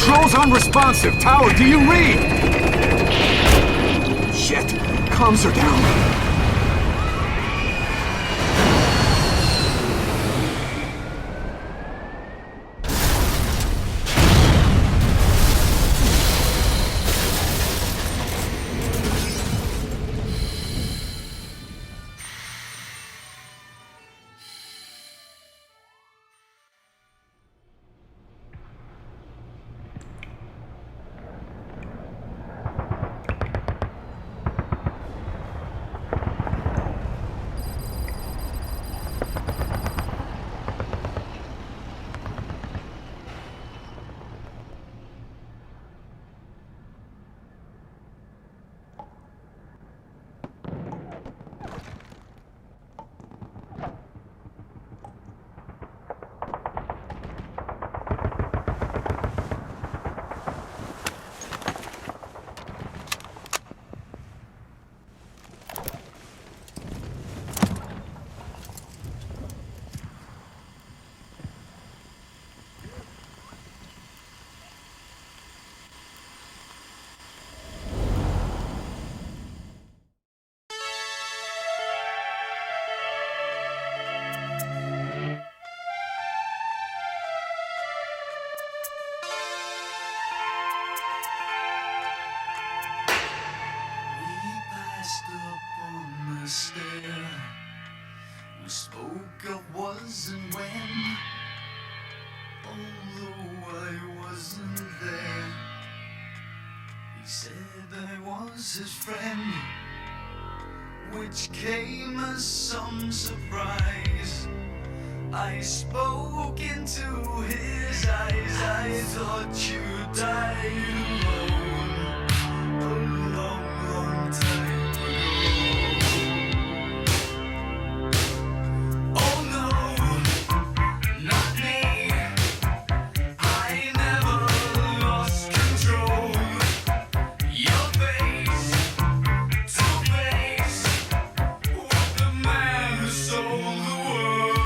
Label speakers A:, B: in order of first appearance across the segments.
A: Controls unresponsive. Tower, do you read? Shit. Comms are down.
B: We spoke of was and when, although I wasn't there. He said I was his friend, which came as some surprise. I spoke into his eyes. I thought you died alone a long, long time ago. Oh no, not me. I never lost control. Your face to face with the man who sold the world.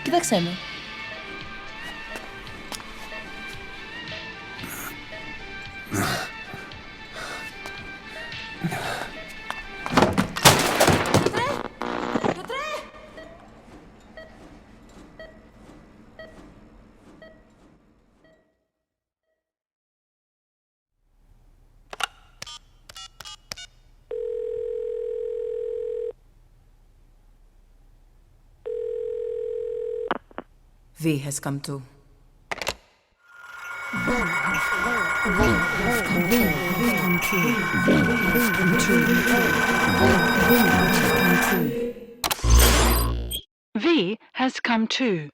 C: Κοίταξέ με.
D: V has come to.
E: V has come too.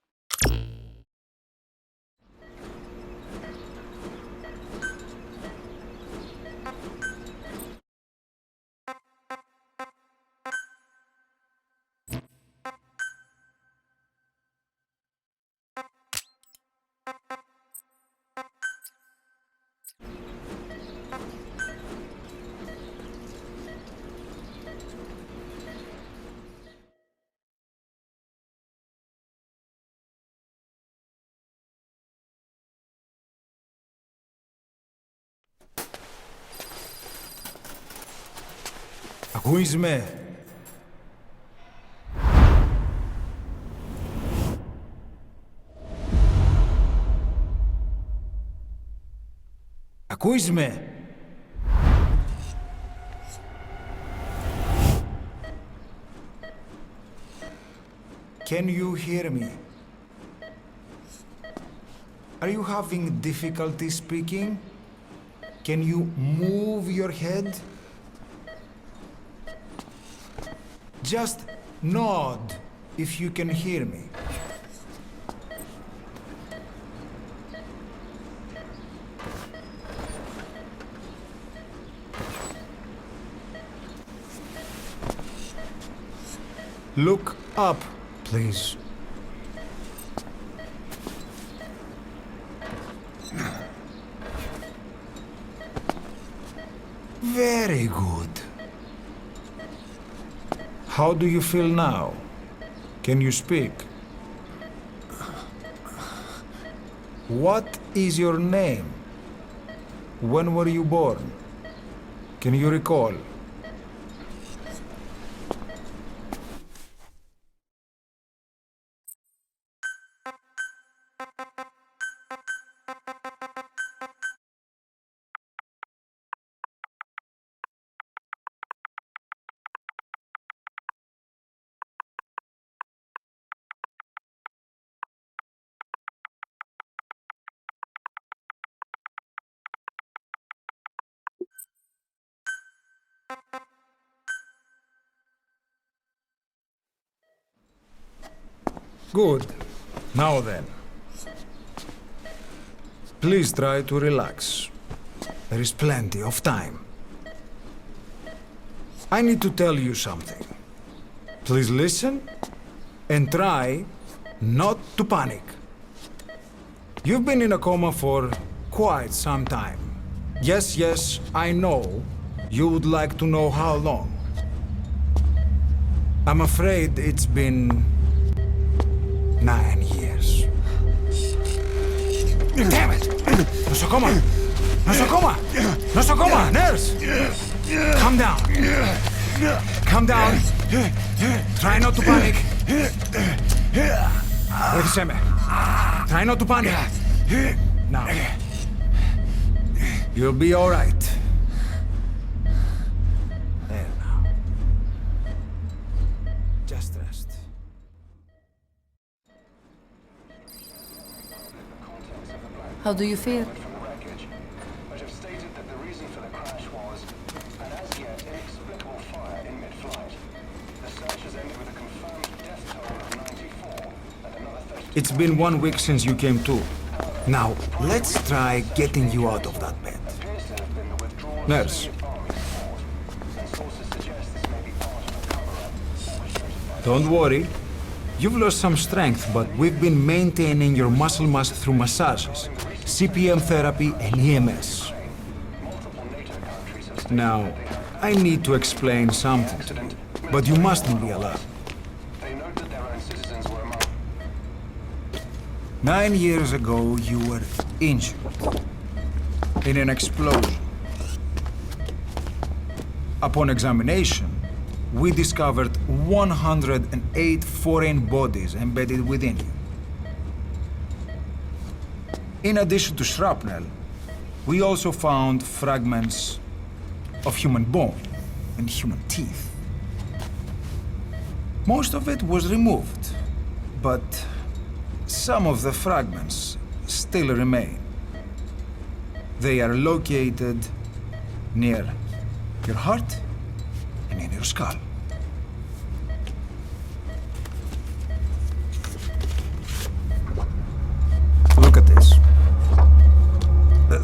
C: Ακούεις με? Ακούεις με? Can you hear me? Are you having difficulty speaking? Can you move your head? Just nod if you can hear me. Look up, please. Very good. How do you feel now? Can you speak? What is your name? When were you born? Can you recall? Good. Now then. Please try to relax. There is plenty of time. I need to tell you something. Please listen and try not to panic. You've been in a coma for quite some time. Yes, I know you would like to know how long. I'm afraid it's been 9 years. Damn it! Nosocoma! Nosocoma! Nosocoma! Nurse! Calm down. Calm down. Try not to panic. Βοήθησέ με. Try not to panic. Now. You'll be all right. There now. Just rest.
D: How do you feel?
F: Which have stated that the reason for the crash was an as yet inexplicable fire in mid-flight. The search has ended with a confirmed death toll of 94 and another 30.
C: It's been 1 week since you came to. Now, let's try getting you out of that bed.
F: Appears to have been the withdrawal
C: Nurse.
F: of Soviet army support, and sources suggest this may be part of a cover-up orchestrated by
C: Don't worry. You've lost some strength, but we've been maintaining your muscle mass through massages, CPM therapy, and EMS.
F: multiple NATO countries have
C: Now, I need to explain something to you, but you mustn't be alarmed.
F: They note that their own citizens were among
C: 9 years ago, you were injured in an explosion. Upon examination, we discovered 108 foreign bodies embedded within you. In addition to shrapnel, we also found fragments of human bone and human teeth. Most of it was removed, but some of the fragments still remain. They are located near your heart and in your skull. Look at this.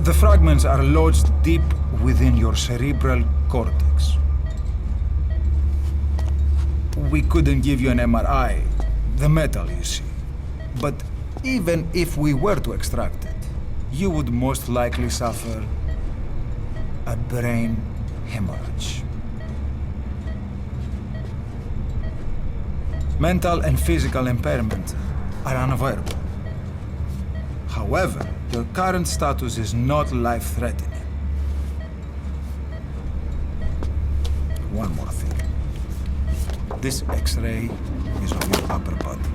C: The fragments are lodged deep within your cerebral cortex. We couldn't give you an MRI, the metal, you see. But even if we were to extract it, you would most likely suffer a brain hemorrhage. Mental and physical impairment are unavoidable. However, your current status is not life-threatening. one more thing. This X-ray is of your upper body.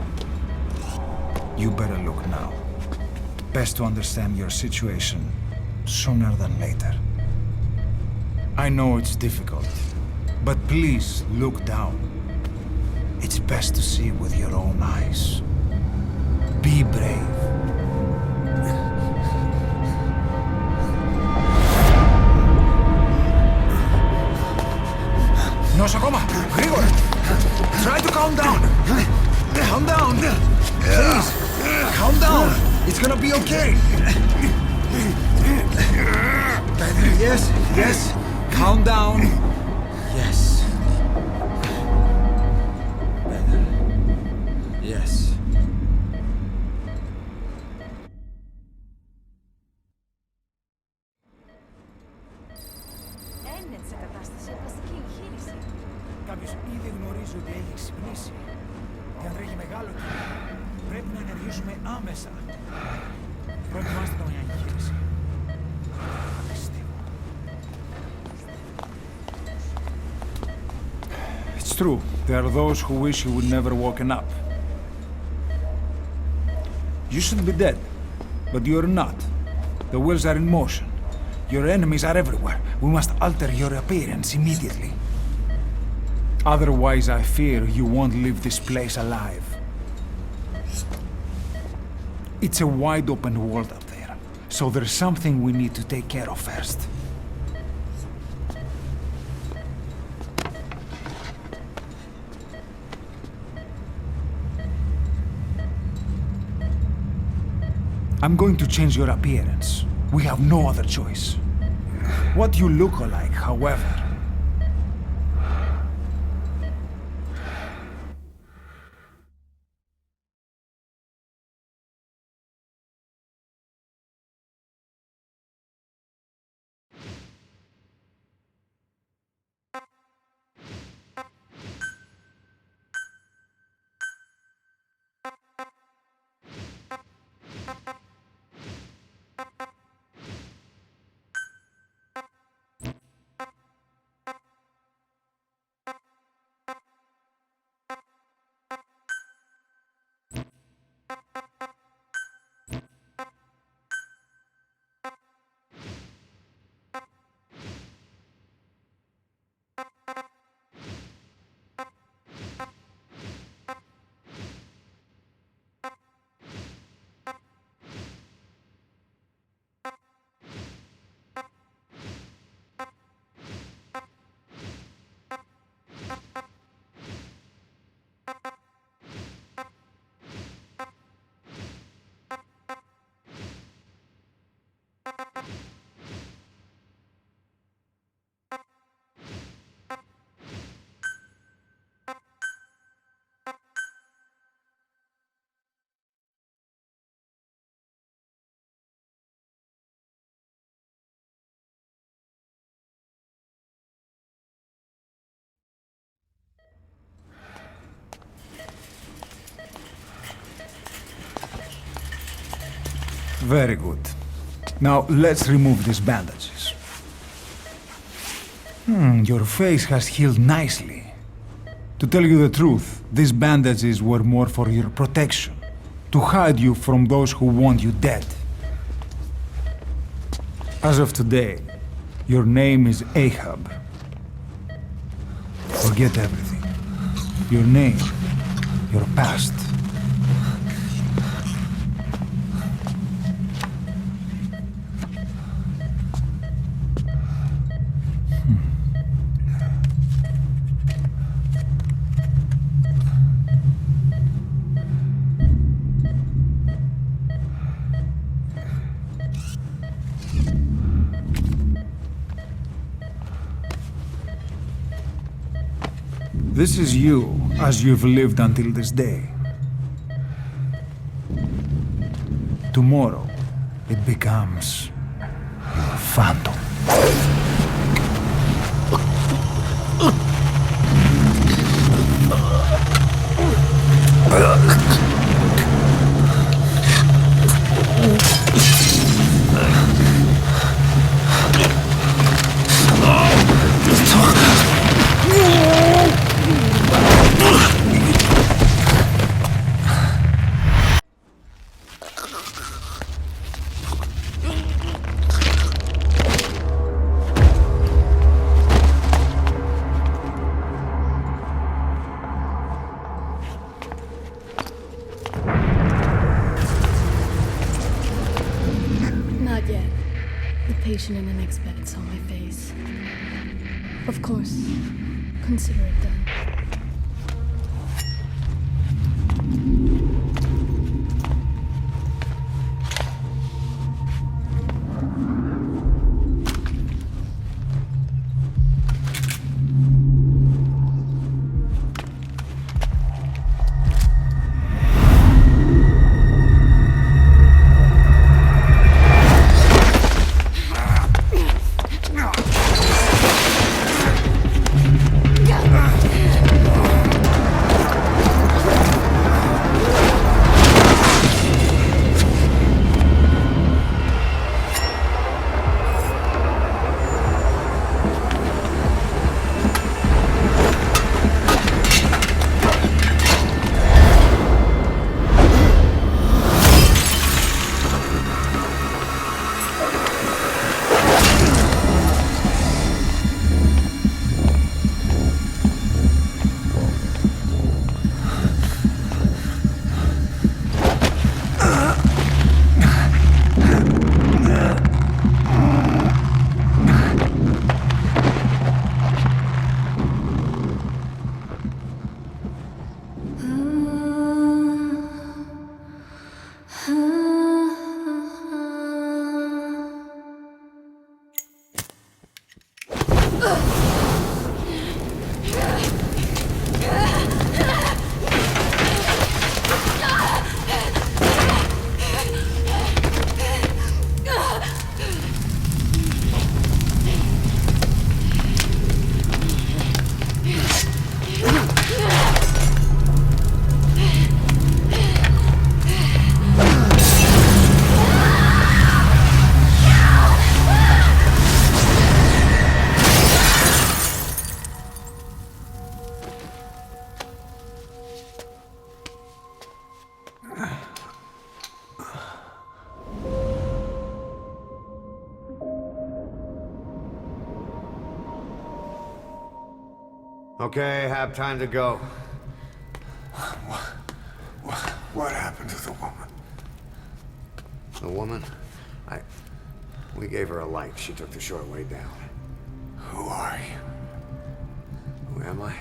C: You better look now. Best to understand your situation sooner than later. I know it's difficult, but please look down. It's best to see with your own eyes. Be brave. Νοσοκόμα, γρήγορα! Try to calm down! Calm down! Please! Calm down! It's gonna be okay! Yes, yes! Calm down! Yes. Better. Yes.
G: Έμεινε σε κατάσταση πλαστική εγχείρηση.
C: Κάποιος ήδη γνωρίζει ότι έχει ξυπνήσει. Και αν τρέχει μεγάλο κύμα, πρέπει να ενεργήσουμε άμεσα. Προετοιμάστε τον για εγχείρηση. It's true. There are those who wish you would never woken up. You should be dead, but you're not. The wheels are in motion. Your enemies are everywhere. We must alter your appearance immediately. Otherwise, I fear you won't leave this place alive. It's a wide open world up there, so there's something we need to take care of first. I'm going to change your appearance. We have no other choice. What you look like, however, very good. Now let's remove these bandages. Your face has healed nicely. To tell you the truth, these bandages were more for your protection, to hide you from those who want you dead. As of today, your name is Ahab. Forget everything. Your name, your past. This is you, as you've lived until this day. Tomorrow, it becomes your phantom.
H: The patient in the next bed saw my face. Of course. Consider it done.
I: Okay, have time to go.
A: What happened to the woman?
I: The woman? We gave her a light. She took the short way down.
A: Who are you?
I: Who am I?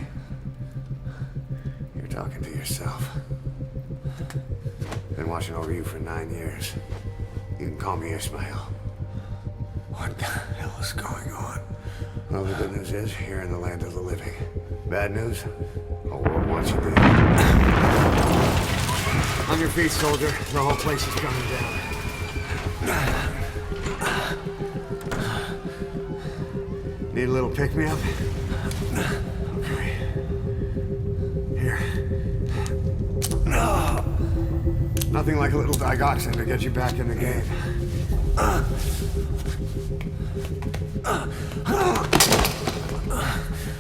I: You're talking to yourself. Been watching over you for 9 years. You can call me Ishmael.
A: What the hell is going on?
I: Well, the good news is, you're in the land of the living. Bad news? Whole world wants you dead. On your feet, soldier. The whole place is coming down. Need a little pick-me-up? Okay. Here. Nothing like a little digoxin to get you back in the game.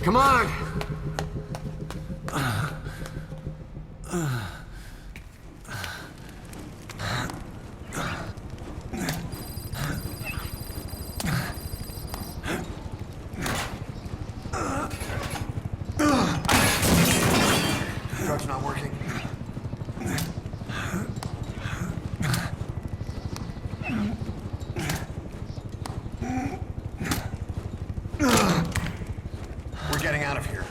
I: Come on! Truck's not working. We're getting out of here.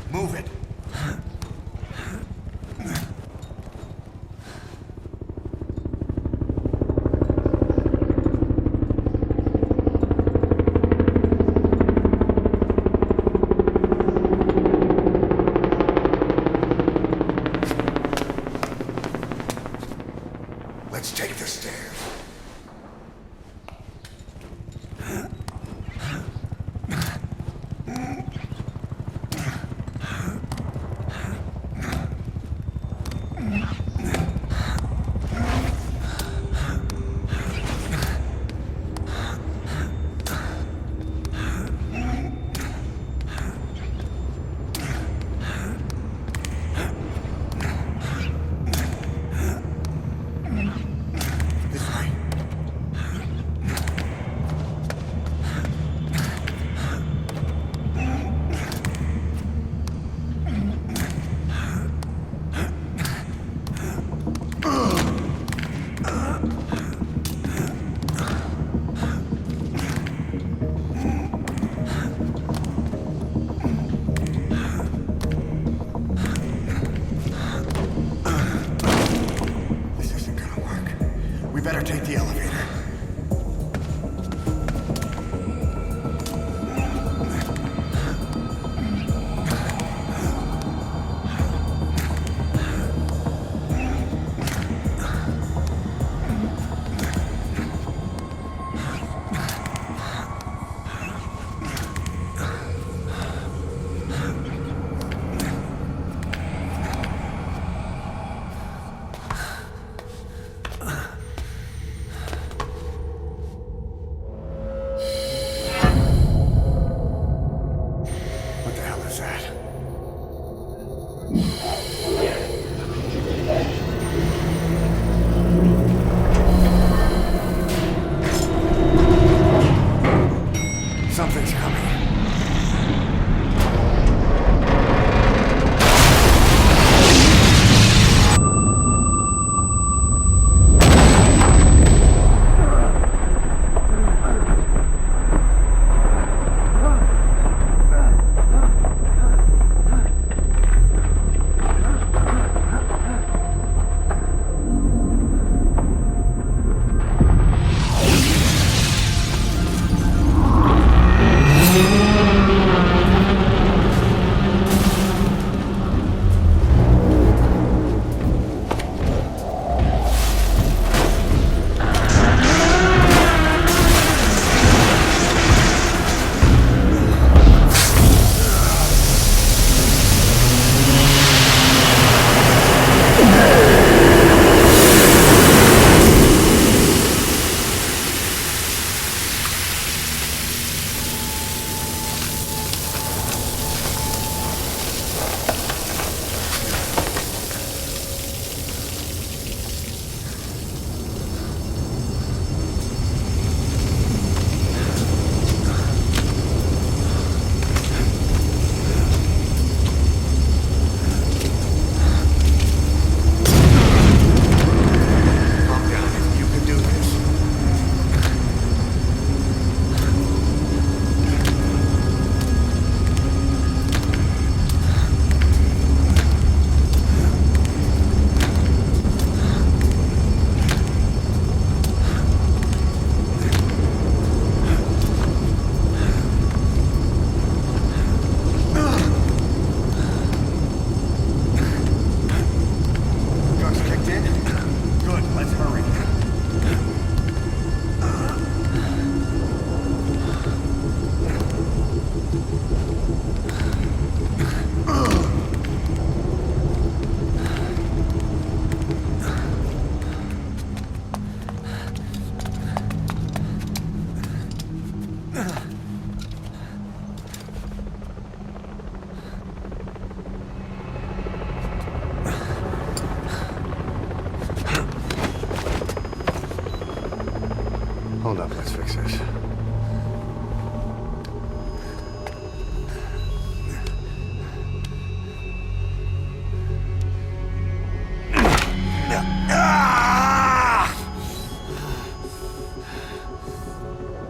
I: Hold up, let's fix this.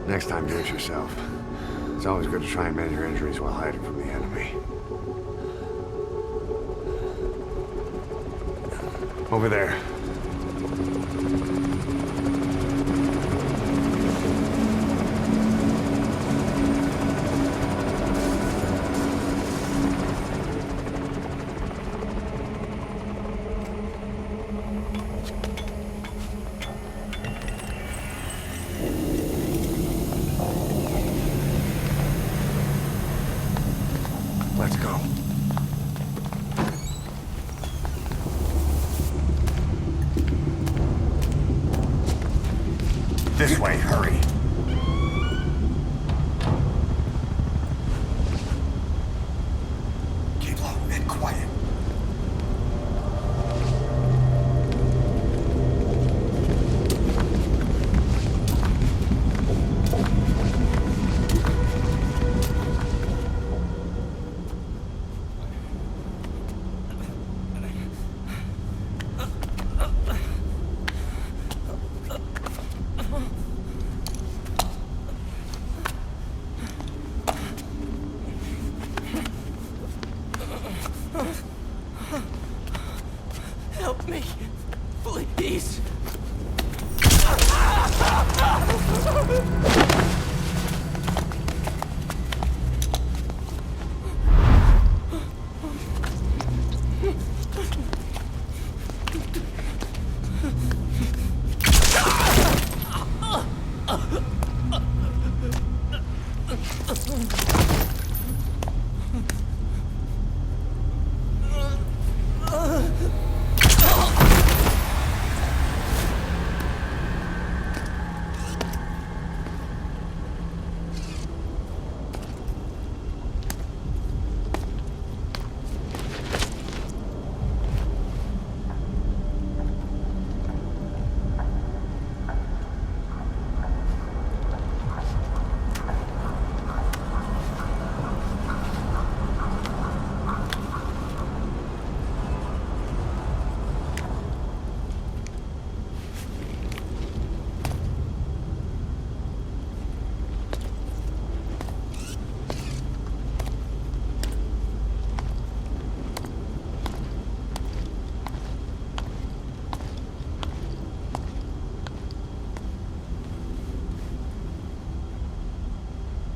I: Next time, do it yourself. It's always good to try and mend your injuries while hiding from the enemy. Over there. Let's go. This way, hurry. Keep low and quiet.
J: Help me, please.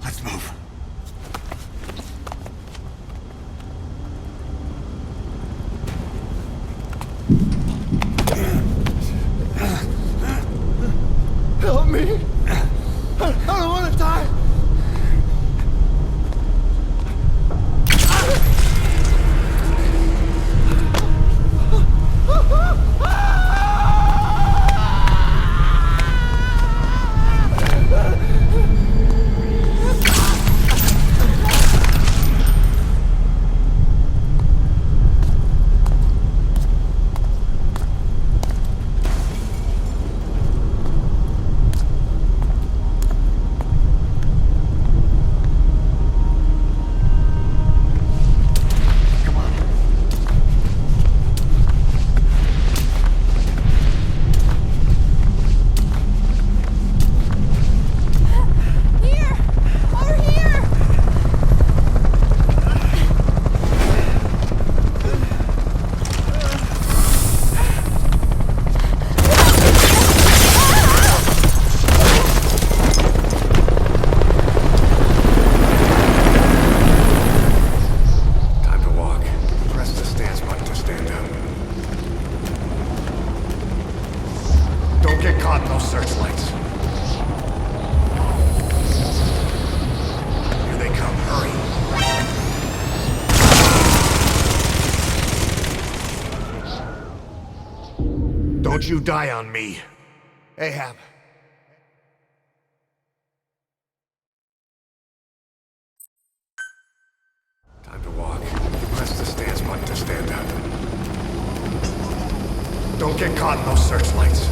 A: Let's move.
J: Help me. I don't want to die.
I: Get caught in those searchlights. Here they come, hurry. Don't you die on me, Ahab. Time to walk. Press the stance button to stand up. Don't get caught in those searchlights.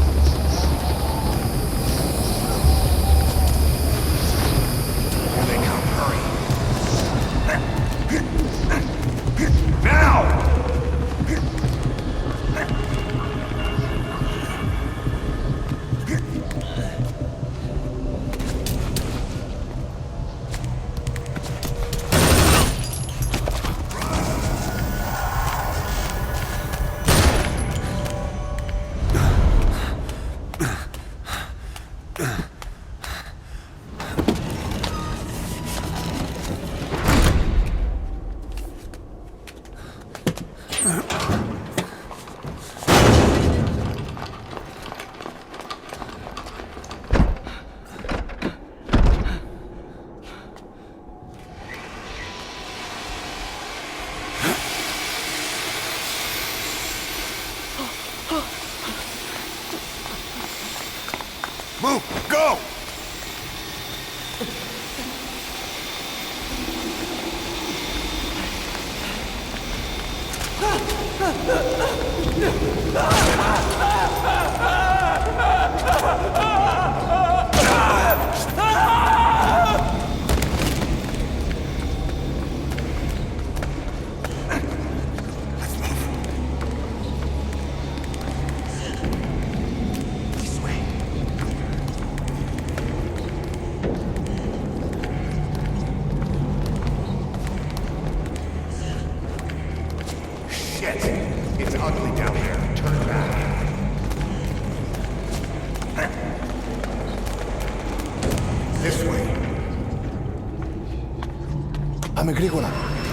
J: Πάμε γρήγορα.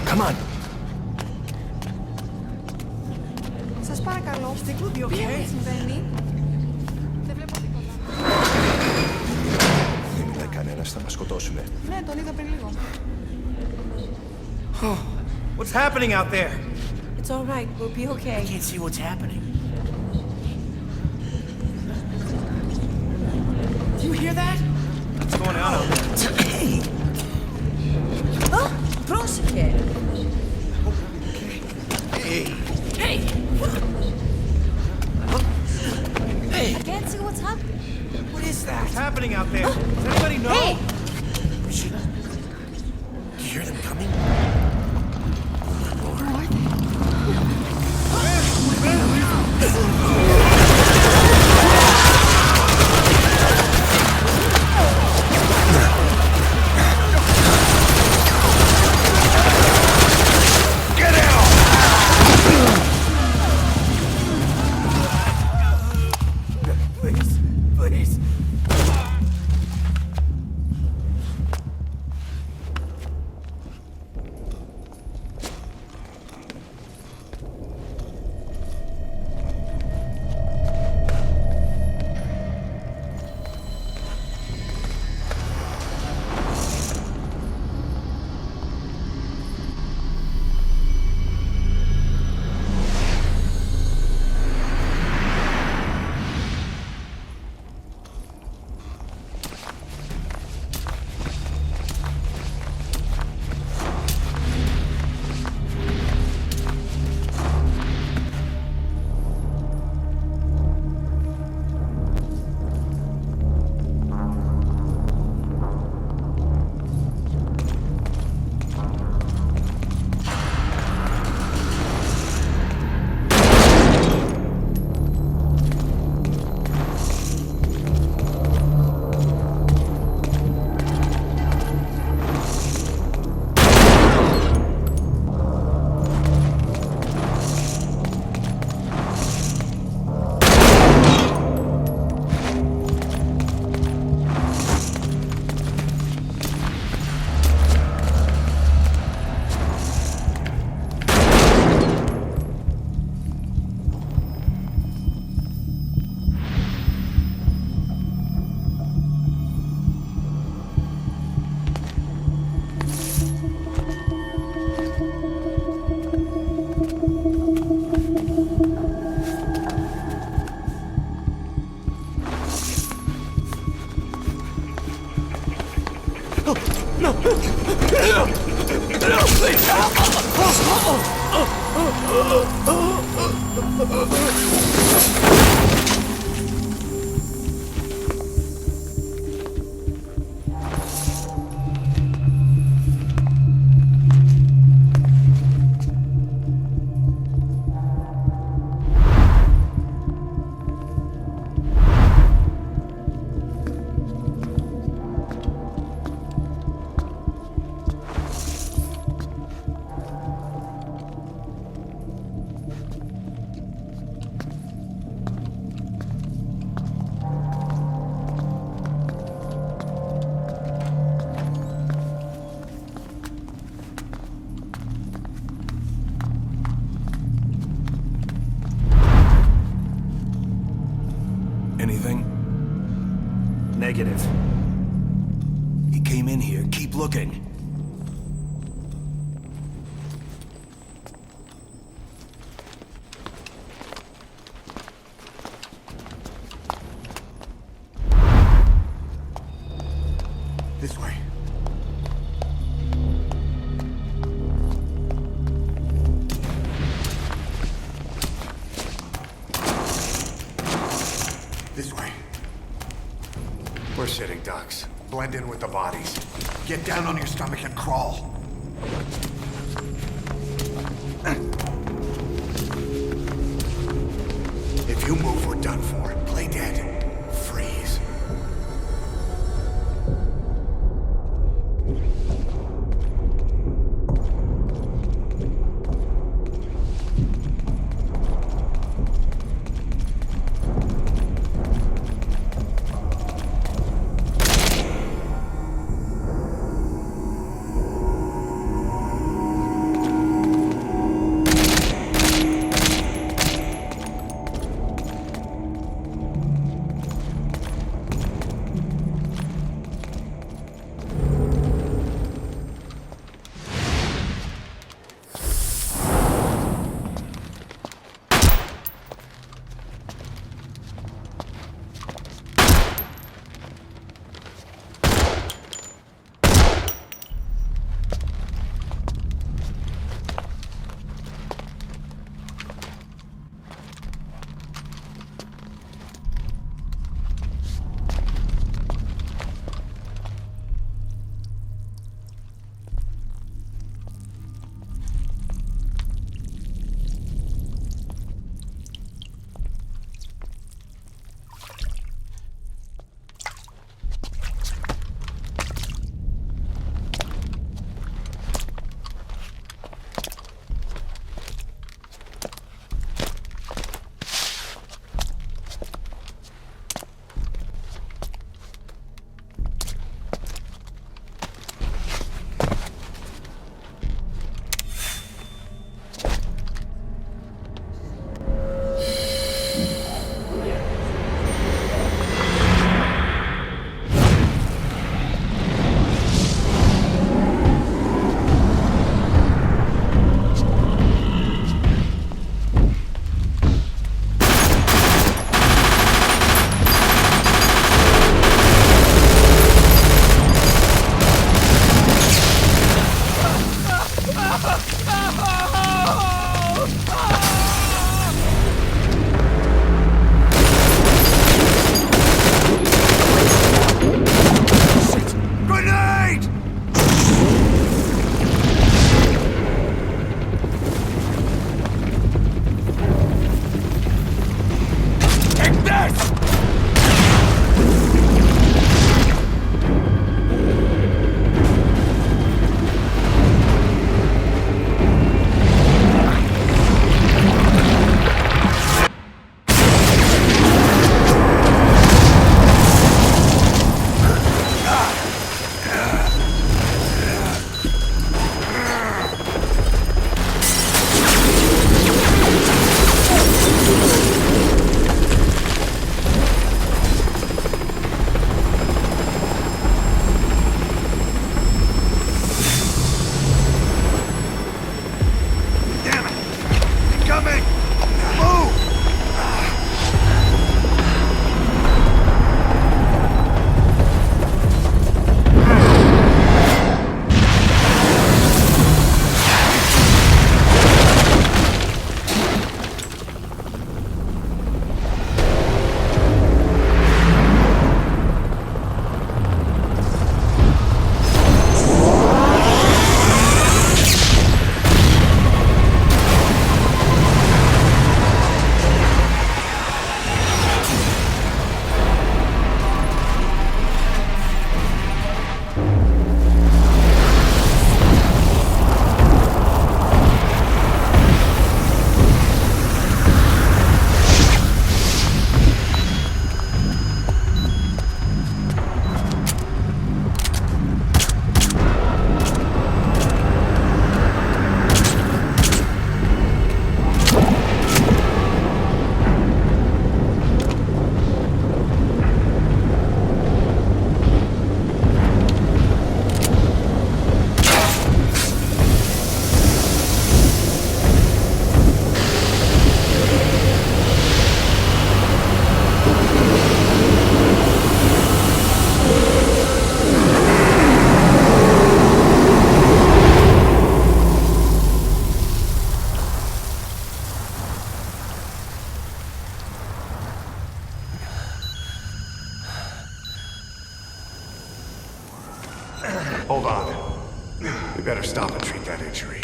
J: Come on.
G: Σας παρακαλώ. Τι συμβαίνει? Δεν βλέπω τίποτα.
J: Δεν μιλάει κανένας, θα μας σκοτώσουνε.
G: Ναι, τον είδα πριν λίγο.
K: What's happening out there?
G: It's all right. We'll be okay.
K: I can't see what's happening. Do you hear that? What's going on out there?
G: Πρόσεχε.
K: Hey! Hey! Hey!
G: I can't see what's happening.
K: What is that? What's happening out there? Does anybody know?
G: Hey!
K: We should... Do you hear them coming?
J: Anything?
K: Negative. He came in here. Keep looking.
J: This way. This way.
I: We're sitting ducks. Blend in with the bodies. Get down on your stomach and crawl. If you move, we're done for. Play dead. Freeze. We better stop and treat that injury.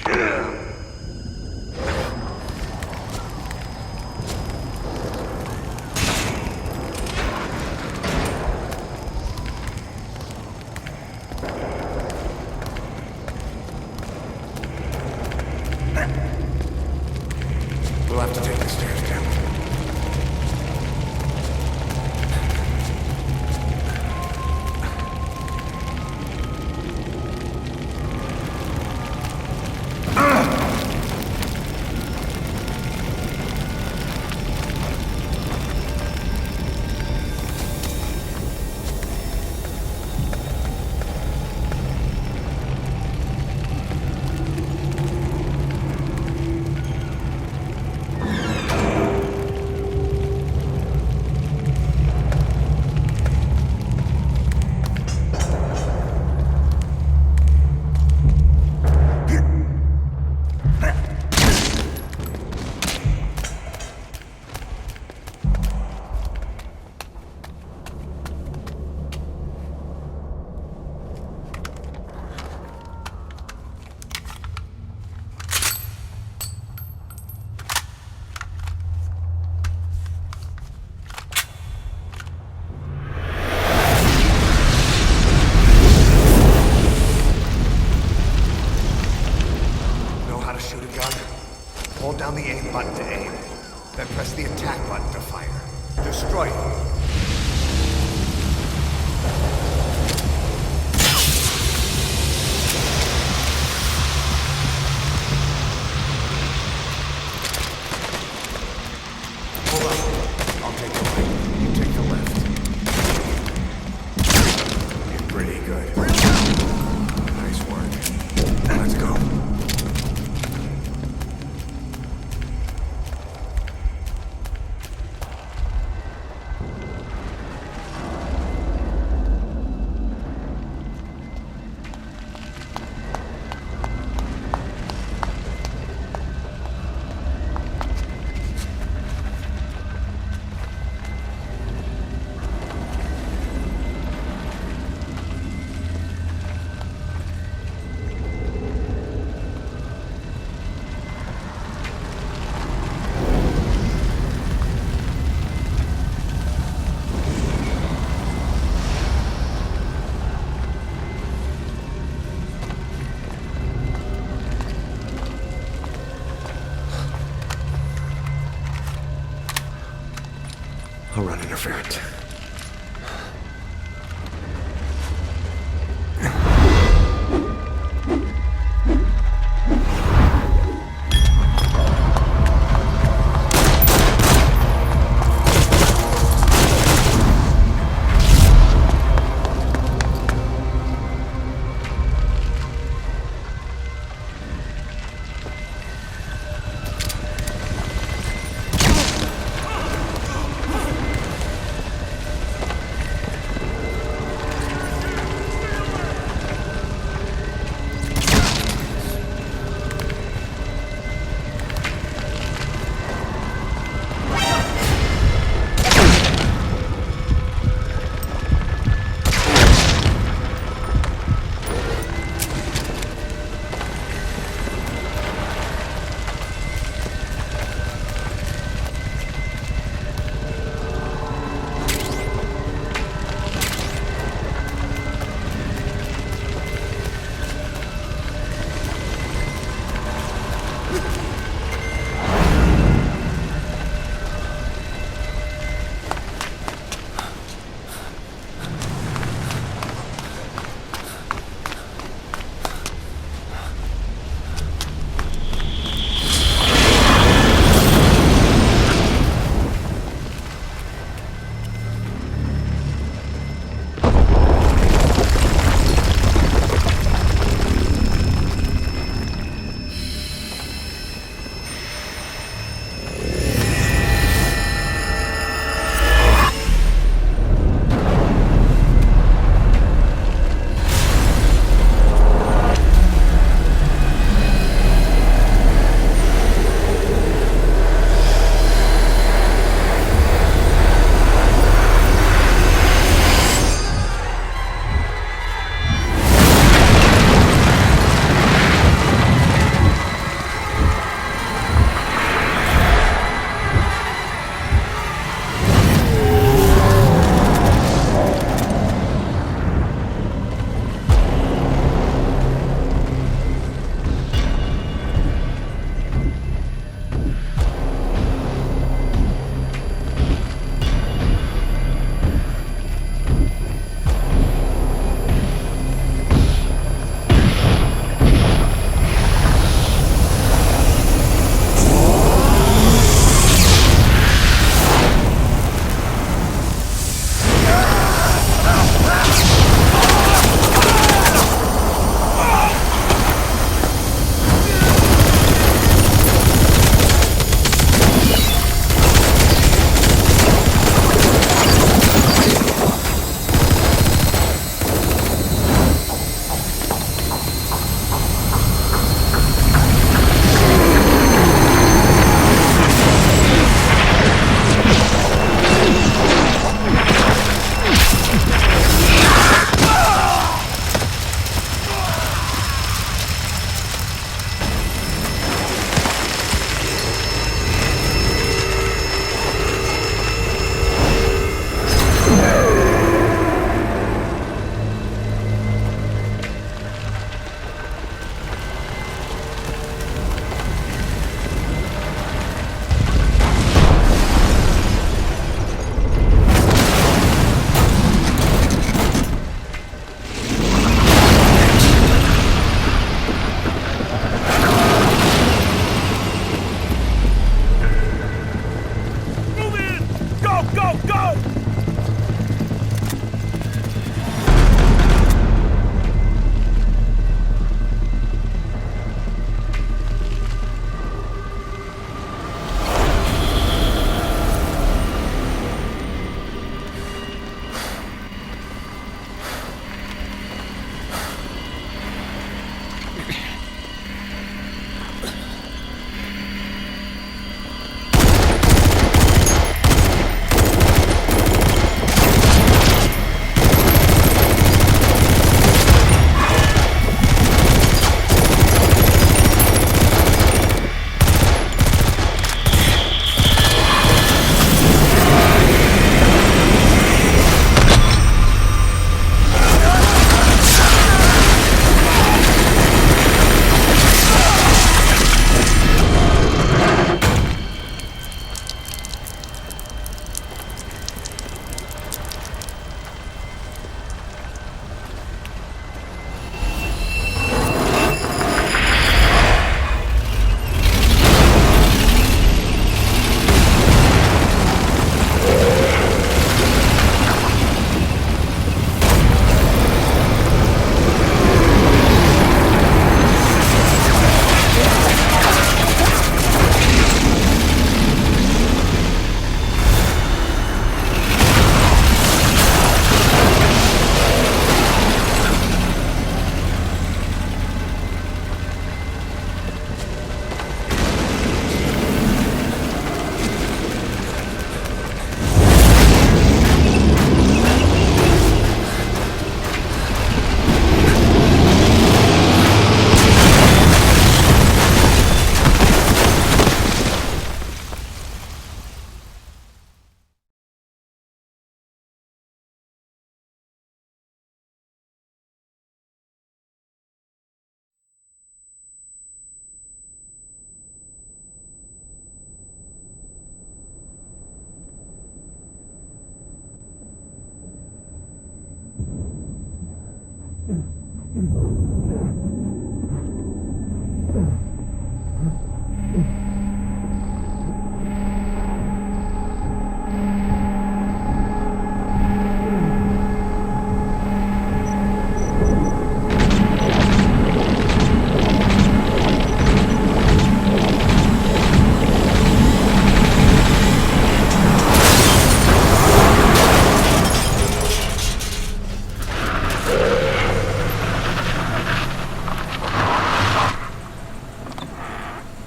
I: We'll have to take the stairs down. Hold down the aim button to aim. Then press the attack button to fire. Destroy it.
A: I'll run interference.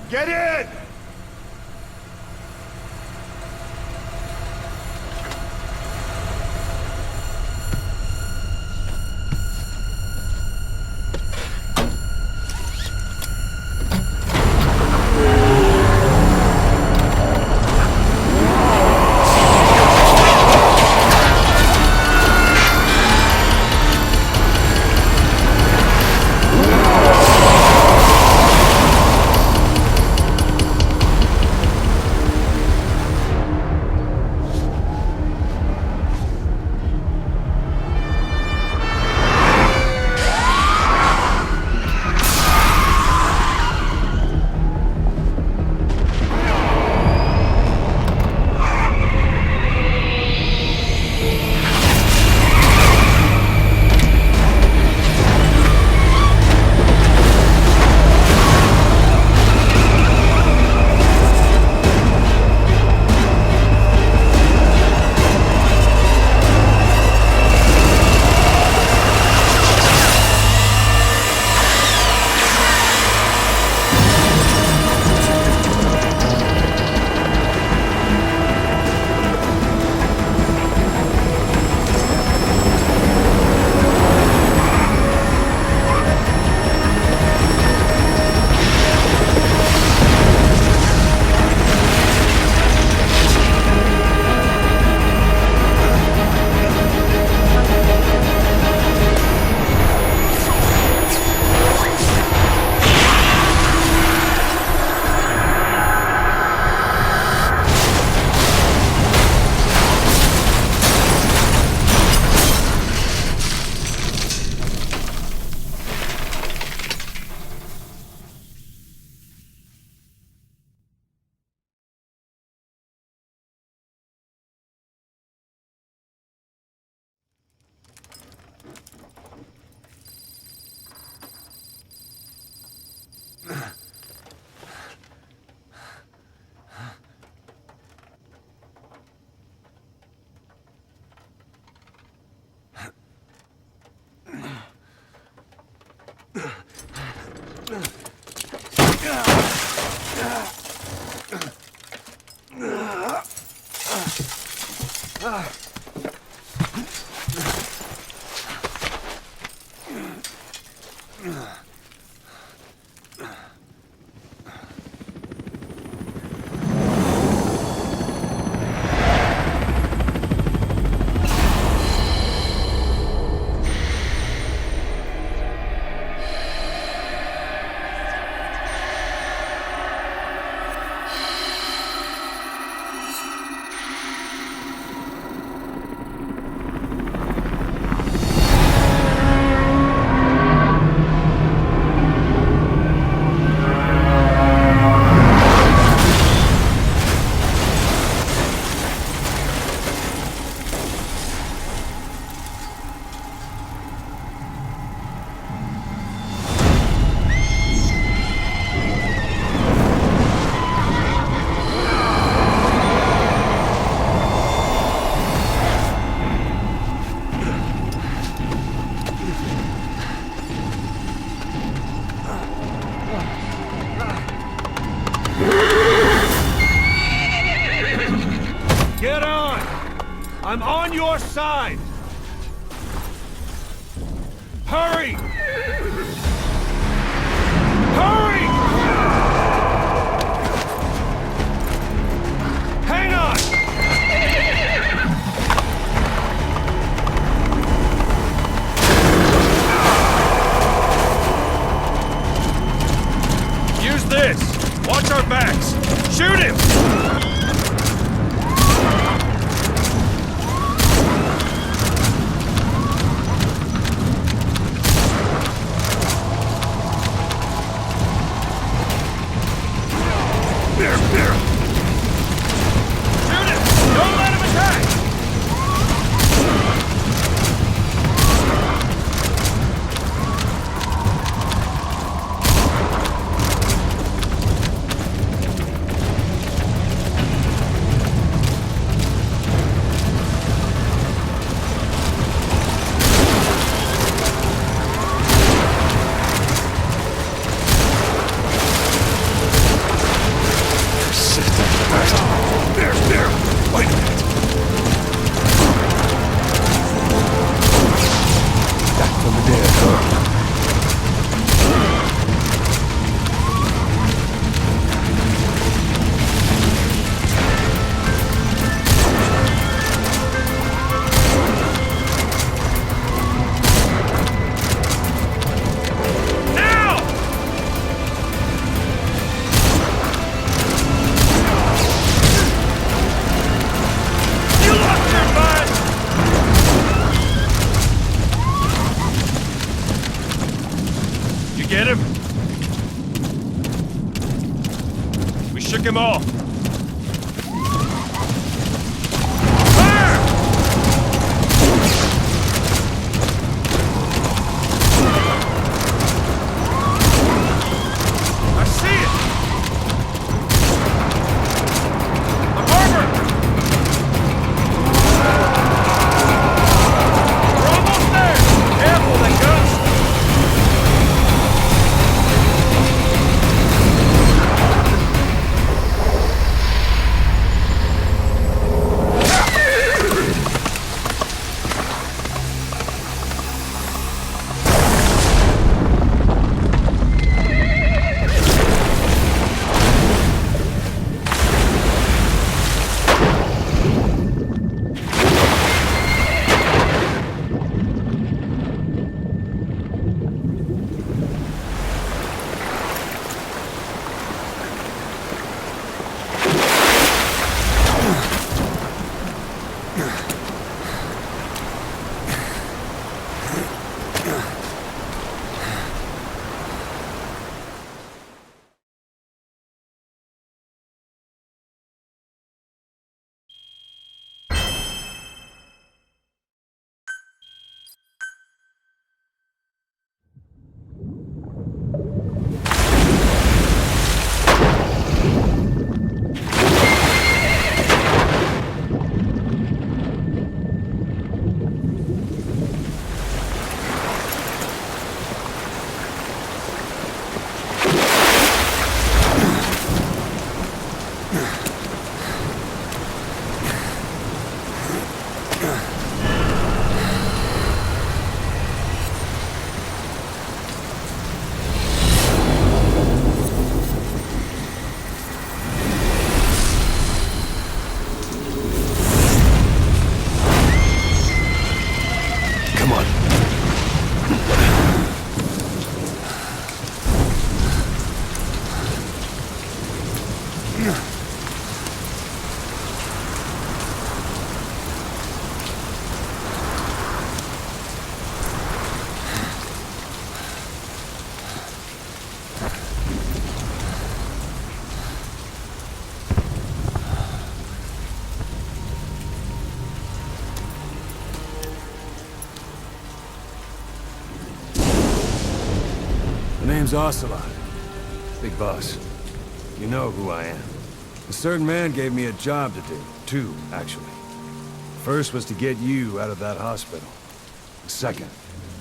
I: Get in!
L: I'm on your side! Hurry! Hurry! Hang on! Use this! Watch our backs! Shoot him! get him? We shook him off. Fire! I see it! The harbor! We're almost there! Careful, that ghost!
M: Name's Ocelot. Big boss. You know who I am. A certain man gave me a job to do. Two, actually. First was to get you out of that hospital. The second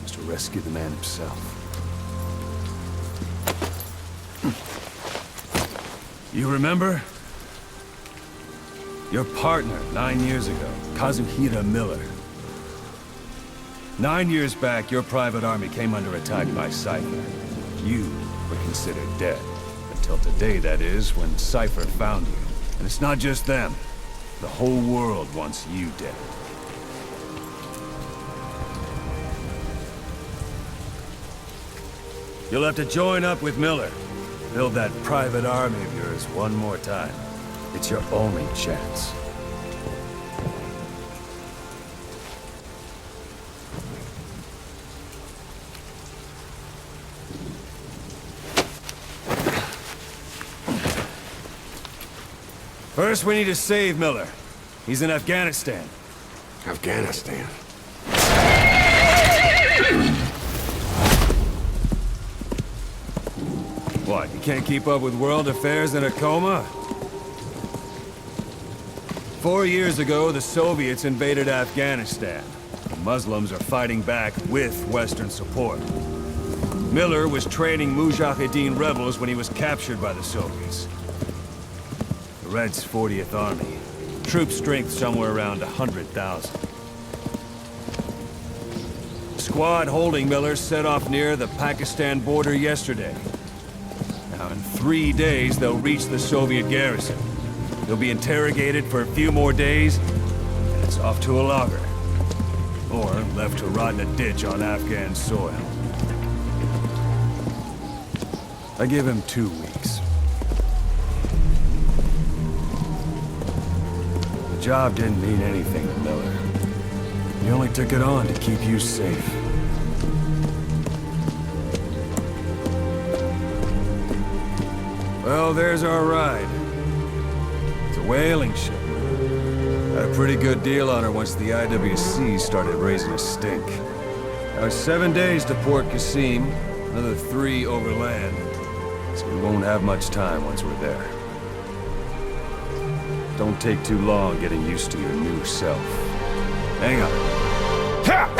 M: was to rescue the man himself. You remember? Your partner 9 years ago, Kazuhira Miller. 9 years back, your private army came under attack by Cypher. You were considered dead. Until today, that is, when Cypher found you. And it's not just them. The whole world wants you dead. You'll have to join up with Miller. Build that private army of yours one more time. It's your only chance. First, we need to save Miller. He's in Afghanistan.
A: Afghanistan?
M: What, you can't keep up with world affairs in a coma? 4 years ago, the Soviets invaded Afghanistan. The Muslims are fighting back with Western support. Miller was training Mujahideen rebels when he was captured by the Soviets. The Red's 40th Army. Troop strength somewhere around 100,000. The squad holding Miller set off near the Pakistan border yesterday. Now, in 3 days, they'll reach the Soviet garrison. They'll be interrogated for a few more days, and it's off to a lager. Or left to rot in a ditch on Afghan soil. I give him 2 weeks. The job didn't mean anything to Miller. He only took it on to keep you safe. Well, there's our ride. It's a whaling ship. Had a pretty good deal on her once the IWC started raising a stink. Now it's 7 days to Port Qasim, another 3 overland. So we won't have much time once we're there. Don't take too long getting used to your new self. Hang on. Ha!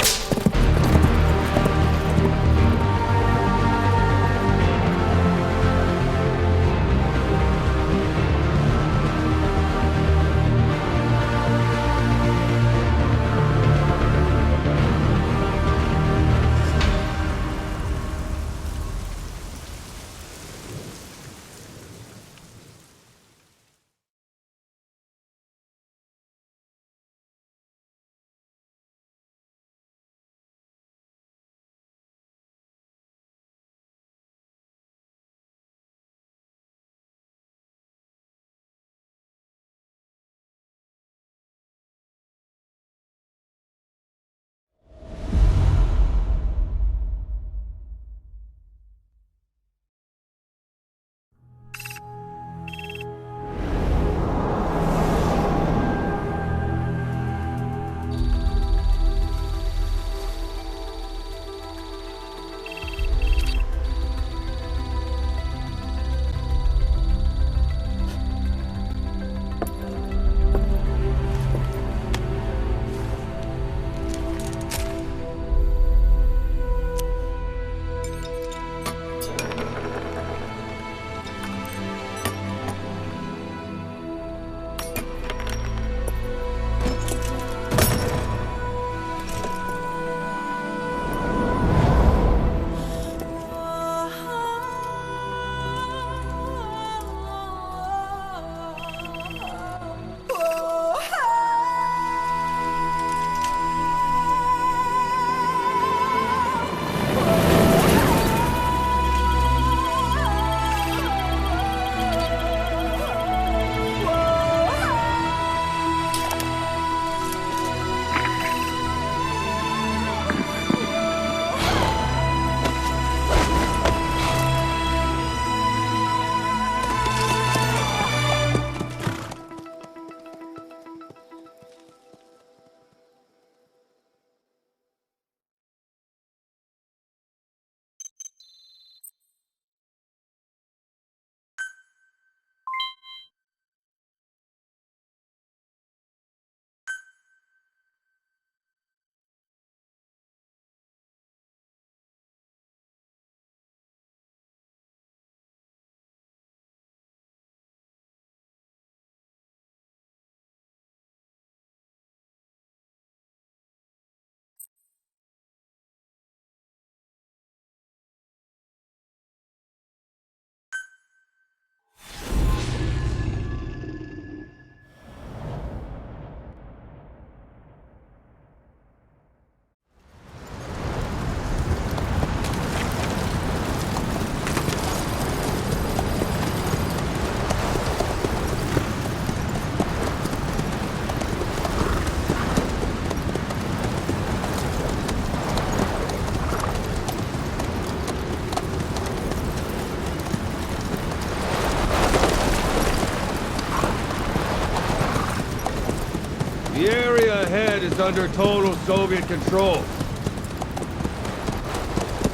M: The area ahead is under total Soviet control.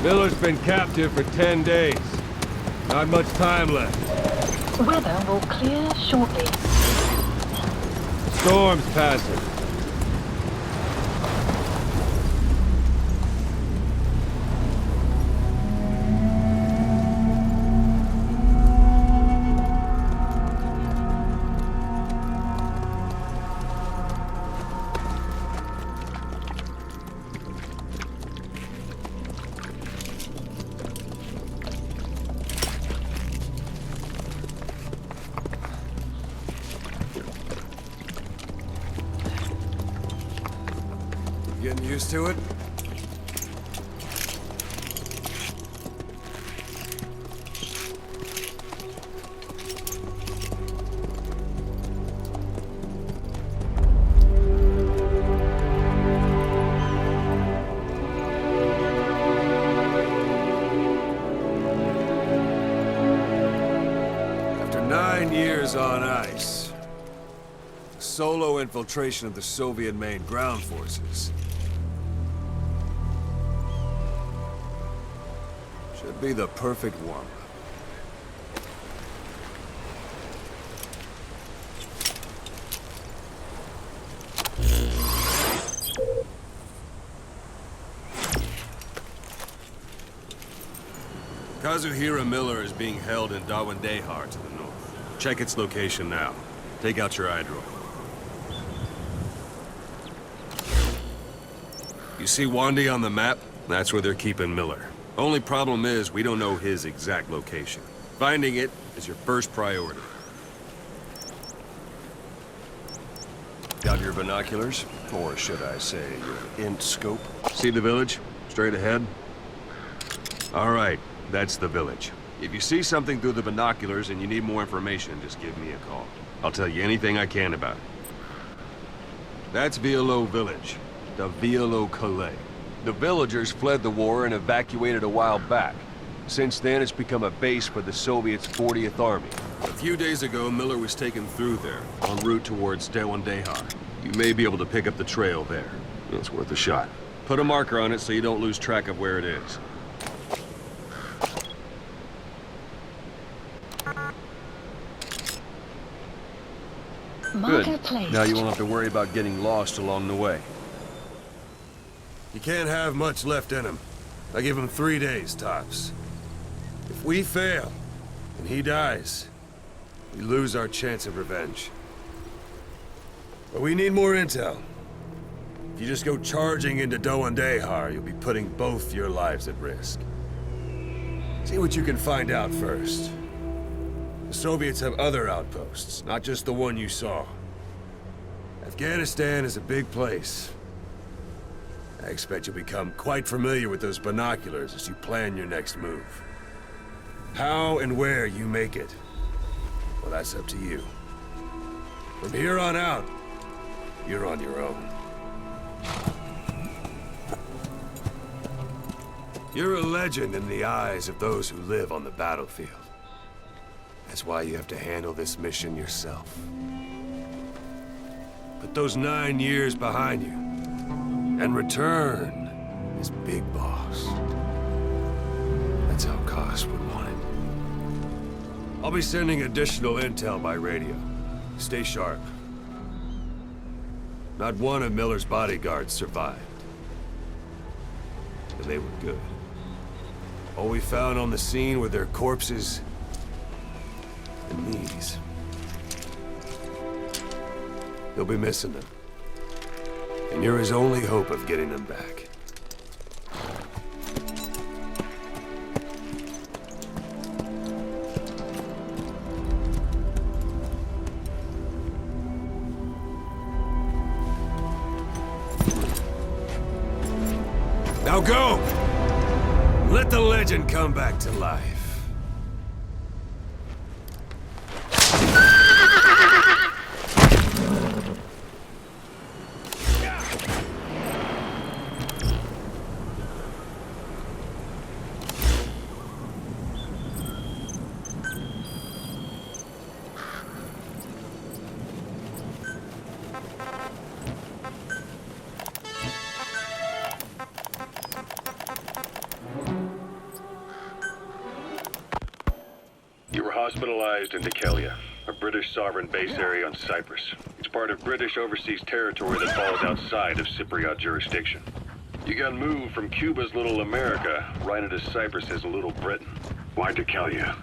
M: Miller's been captive for 10 days. Not much time left.
E: Weather will clear shortly.
M: Storm's passing.
I: Getting used to it?
M: 9 years on ice. Solo infiltration of the Soviet main ground forces. Should be the perfect warm-up. Kazuhira Miller is being held in Dawandehar to the north. Check its location now. Take out your eye droid. You see Wandi on the map? That's where they're keeping Miller. Only problem is, we don't know his exact location. Finding it is your first priority. Got your binoculars? Or should I say, your int scope? See the village? Straight ahead? All right. That's the village. If you see something through the binoculars and you need more information, just give me a call. I'll tell you anything I can about it. That's Violo Village. The Violo Calais. The villagers fled the war and evacuated a while back. Since then, it's become a base for the Soviets' 40th Army. A few days ago, Miller was taken through there, en route towards Dawandehar. You may be able to pick up the trail there. It's worth a shot. Put a marker on it so you don't lose track of where it is.
E: Marker
M: Good.
E: placed.
M: Now you won't have to worry about getting lost along the way. You can't have much left in him. I give him 3 days, tops. If we fail, and he dies, we lose our chance of revenge. But we need more intel. If you just go charging into Dawandehar, you'll be putting both your lives at risk. See what you can find out first. The Soviets have other outposts, not just the one you saw. Afghanistan is a big place. I expect you'll become quite familiar with those binoculars as you plan your next move. How and where you make it, well, that's up to you. From here on out, you're on your own. You're a legend in the eyes of those who live on the battlefield. That's why you have to handle this mission yourself. Put those 9 years behind you, and return as Big Boss. That's how Koss would want it. I'll be sending additional intel by radio. Stay sharp. Not one of Miller's bodyguards survived. And they were good. All we found on the scene were their corpses and these. You'll be missing them. And you're his only hope of getting them back. Now go! Let the legend come back to life. Hospitalized in Dekelia, a British sovereign base area on Cyprus. It's part of British overseas territory that falls outside of Cypriot jurisdiction. You got moved from Cuba's Little America right into Cyprus's Little Britain. Why Dekelia?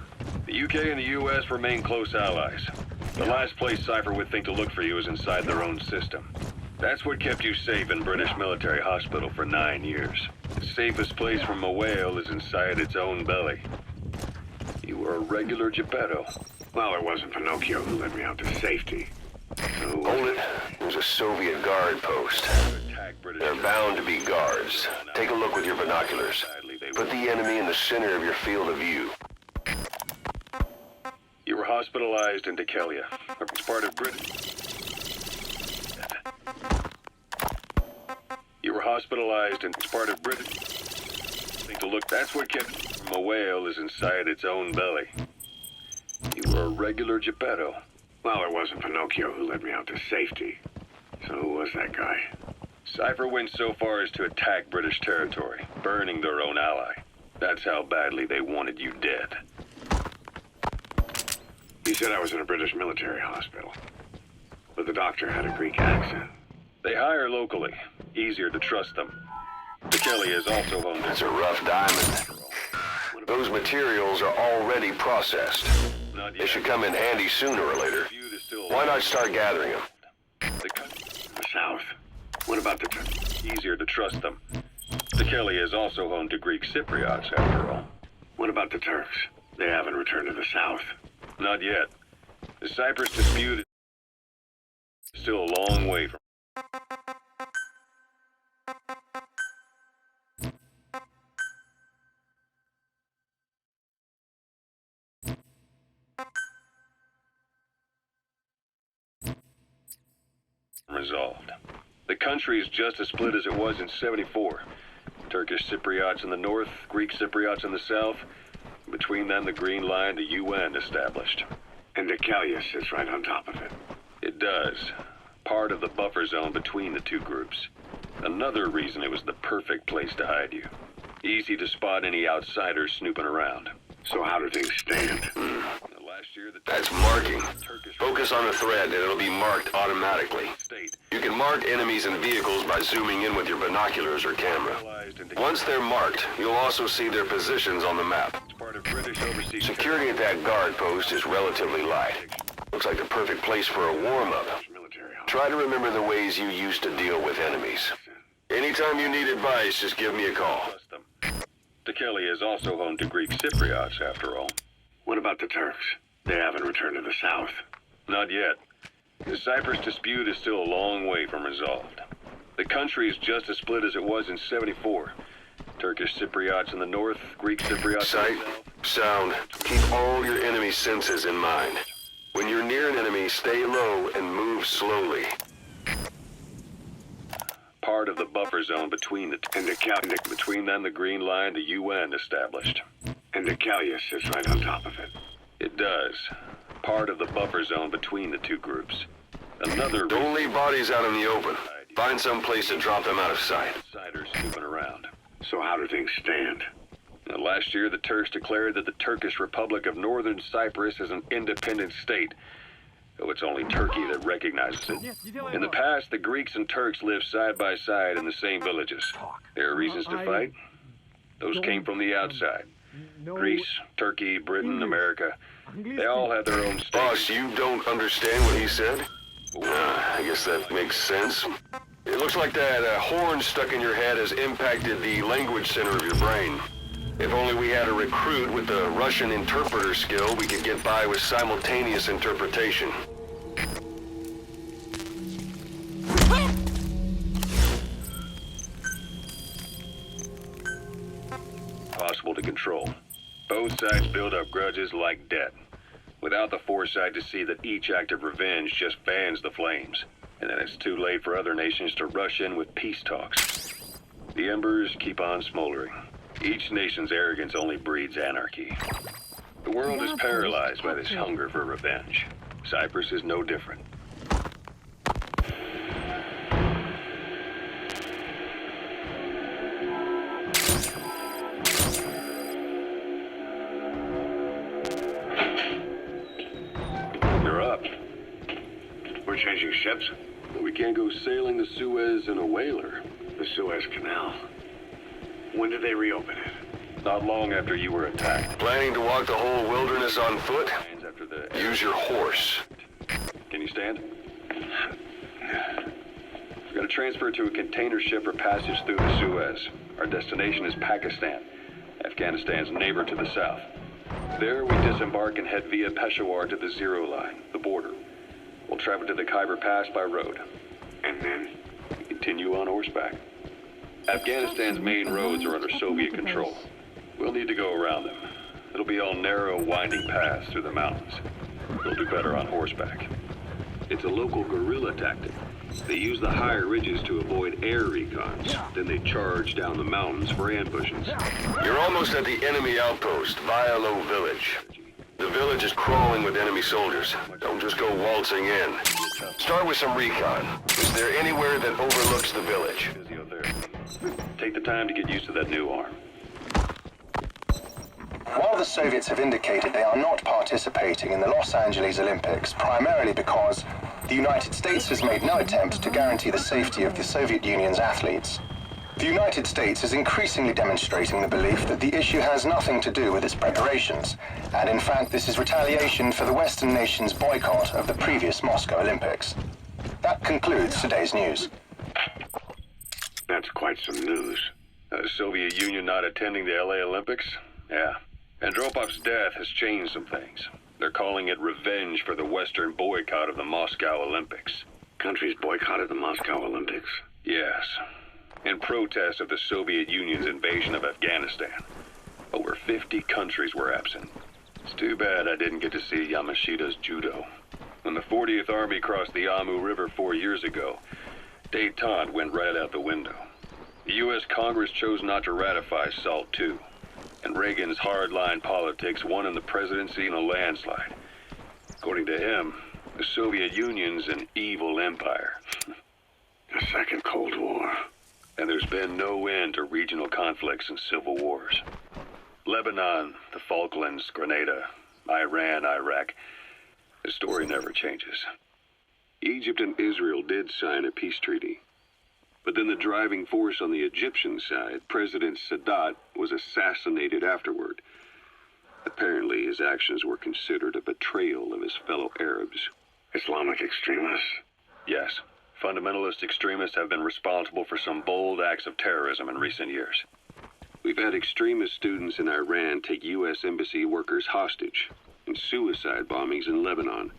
M: The UK and the US remain close allies. The last place Cypher would think to look for you is inside their own system. That's what kept you safe in British military hospital for 9 years. The safest place from a whale is inside its own belly. You were a regular Geppetto.
I: Well, it wasn't Pinocchio who led me out to safety. Hold it. There's a Soviet guard post. They're bound to be guards. Take a look with your binoculars. Put the enemy in the center of your field of view.
M: You were hospitalized in Dekelia. It's part of Britain. You were hospitalized and it's part of Britain. Think to look. That's what kept from a whale is inside its own belly.
I: You were a regular Geppetto. Well, it wasn't Pinocchio who led me out to safety. So who was that guy? Cypher went so far as to attack British territory, burning their own ally. That's how badly they wanted you dead. He said I was in a British military hospital. But the doctor had a Greek accent. They hire locally. Easier to trust them. The Kelly is also home. That's a rough diamond. Those materials are already processed. They should come in handy sooner or later. Why not start gathering them? The South. What about the... Easier to trust them. The Kelly is also home to Greek Cypriots, after all. What about the Turks? They haven't returned to the South. Not yet. The Cyprus dispute is still a long way from... resolved. The country is just as split as it was in '74. Turkish Cypriots in the north, Greek Cypriots in the south. Between them, the Green Line, the UN established. And Decalia sits right on top of it. It does. Part of the buffer zone between the two groups. Another reason it was the perfect place to hide you. Easy to spot any outsiders snooping around. So how do things stand? Last year, that's marking. Focus on the thread and it'll be marked automatically. You can mark enemies and vehicles by zooming in with your binoculars or camera. Once they're marked, you'll also see their positions on the map. Security at that guard post is relatively light. Looks like the perfect place for a warm-up. Try to remember the ways you used to deal with enemies. Anytime you need advice, just give me a call. The Kelly is also home to Greek Cypriots, after all. What about the Turks? They haven't returned to the South. Not yet. The Cyprus dispute is still a long way from resolved. The country is just as split as it was in '74. Turkish Cypriots in the north, Greek Cypriots Sight, in the south. sound. Keep all your enemy senses in mind. When you're near an enemy, stay low and move slowly. Part of the buffer zone between between them, the Green Line, the UN established. And Decalia sits right on top of it. It does. Part of the buffer zone between the two groups. Another... Don't leave bodies out in the open. Find some place to drop them out of sight. Outsiders snooping around. So how do things stand? Now, last year, the Turks declared that the Turkish Republic of Northern Cyprus is an independent state, though it's only Turkey that recognizes it. In the past, the Greeks and Turks lived side by side in the same villages. There are reasons to fight. Those came from the outside. Greece, Turkey, Britain, America. They all have their own states. Boss, you don't understand what he said? I guess that makes sense. It looks like that horn stuck in your head has impacted the language center of your brain. If only we had a recruit with the Russian interpreter skill, we could get by with simultaneous interpretation. Possible to control. Both sides build up grudges like debt, without the foresight to see that each act of revenge just fans the flames, and then it's too late for other nations to rush in with peace talks. The embers keep on smoldering. Each nation's arrogance only breeds anarchy. The world is paralyzed by this hunger for revenge. Cyprus is no different. You're up. We're changing ships? We can't go sailing the Suez in a whaler. The Suez Canal. When did they reopen it? Not long after you were attacked. Planning to walk the whole wilderness on foot? Use your horse. Can you stand? We're going to transfer to a container ship for passage through the Suez. Our destination is Pakistan, Afghanistan's neighbor to the south. There we disembark and head via Peshawar to the Zero Line, the border. We'll travel to the Khyber Pass by road. And then we continue on horseback. Afghanistan's main roads are under Soviet control. We'll need to go around them. It'll be all narrow, winding paths through the mountains. We'll do better on horseback. It's a local guerrilla tactic. They use the higher ridges to avoid air recons. Then they charge down the mountains for ambushes. You're almost at the enemy outpost, Vialo Village. The village is crawling with enemy soldiers. Don't just go waltzing in. Start with some recon. Is there anywhere that overlooks the village?
L: Take the time to get used to that new arm.
F: While the Soviets have indicated they are not participating in the Los Angeles Olympics, primarily because the United States has made no attempt to guarantee the safety of the Soviet Union's athletes, the United States is increasingly demonstrating the belief that the issue has nothing to do with its preparations, and in fact this is retaliation for the Western nations' boycott of the previous Moscow Olympics. That concludes today's news.
L: That's quite some news. The Soviet Union not attending the LA Olympics? Yeah. Andropov's death has changed some things. They're calling it revenge for the Western boycott of the Moscow Olympics. Countries boycotted the Moscow Olympics? Yes. In protest of the Soviet Union's invasion of Afghanistan. Over 50 countries were absent. It's too bad I didn't get to see Yamashita's judo. When the 40th Army crossed the Amu River 4 years ago, détente went right out the window. The U.S. Congress chose not to ratify SALT II. And Reagan's hardline politics won in the presidency in a landslide. According to him, the Soviet Union's an evil empire. A second Cold War. And there's been no end to regional conflicts and civil wars. Lebanon, the Falklands, Grenada, Iran, Iraq. The story never changes. Egypt and Israel did sign a peace treaty. But then the driving force on the Egyptian side, President Sadat, was assassinated afterward. Apparently, his actions were considered a betrayal of his fellow Arabs. Islamic extremists? Yes. Fundamentalist extremists have been responsible for some bold acts of terrorism in recent years. We've had extremist students in Iran take U.S. embassy workers hostage, and suicide bombings in Lebanon.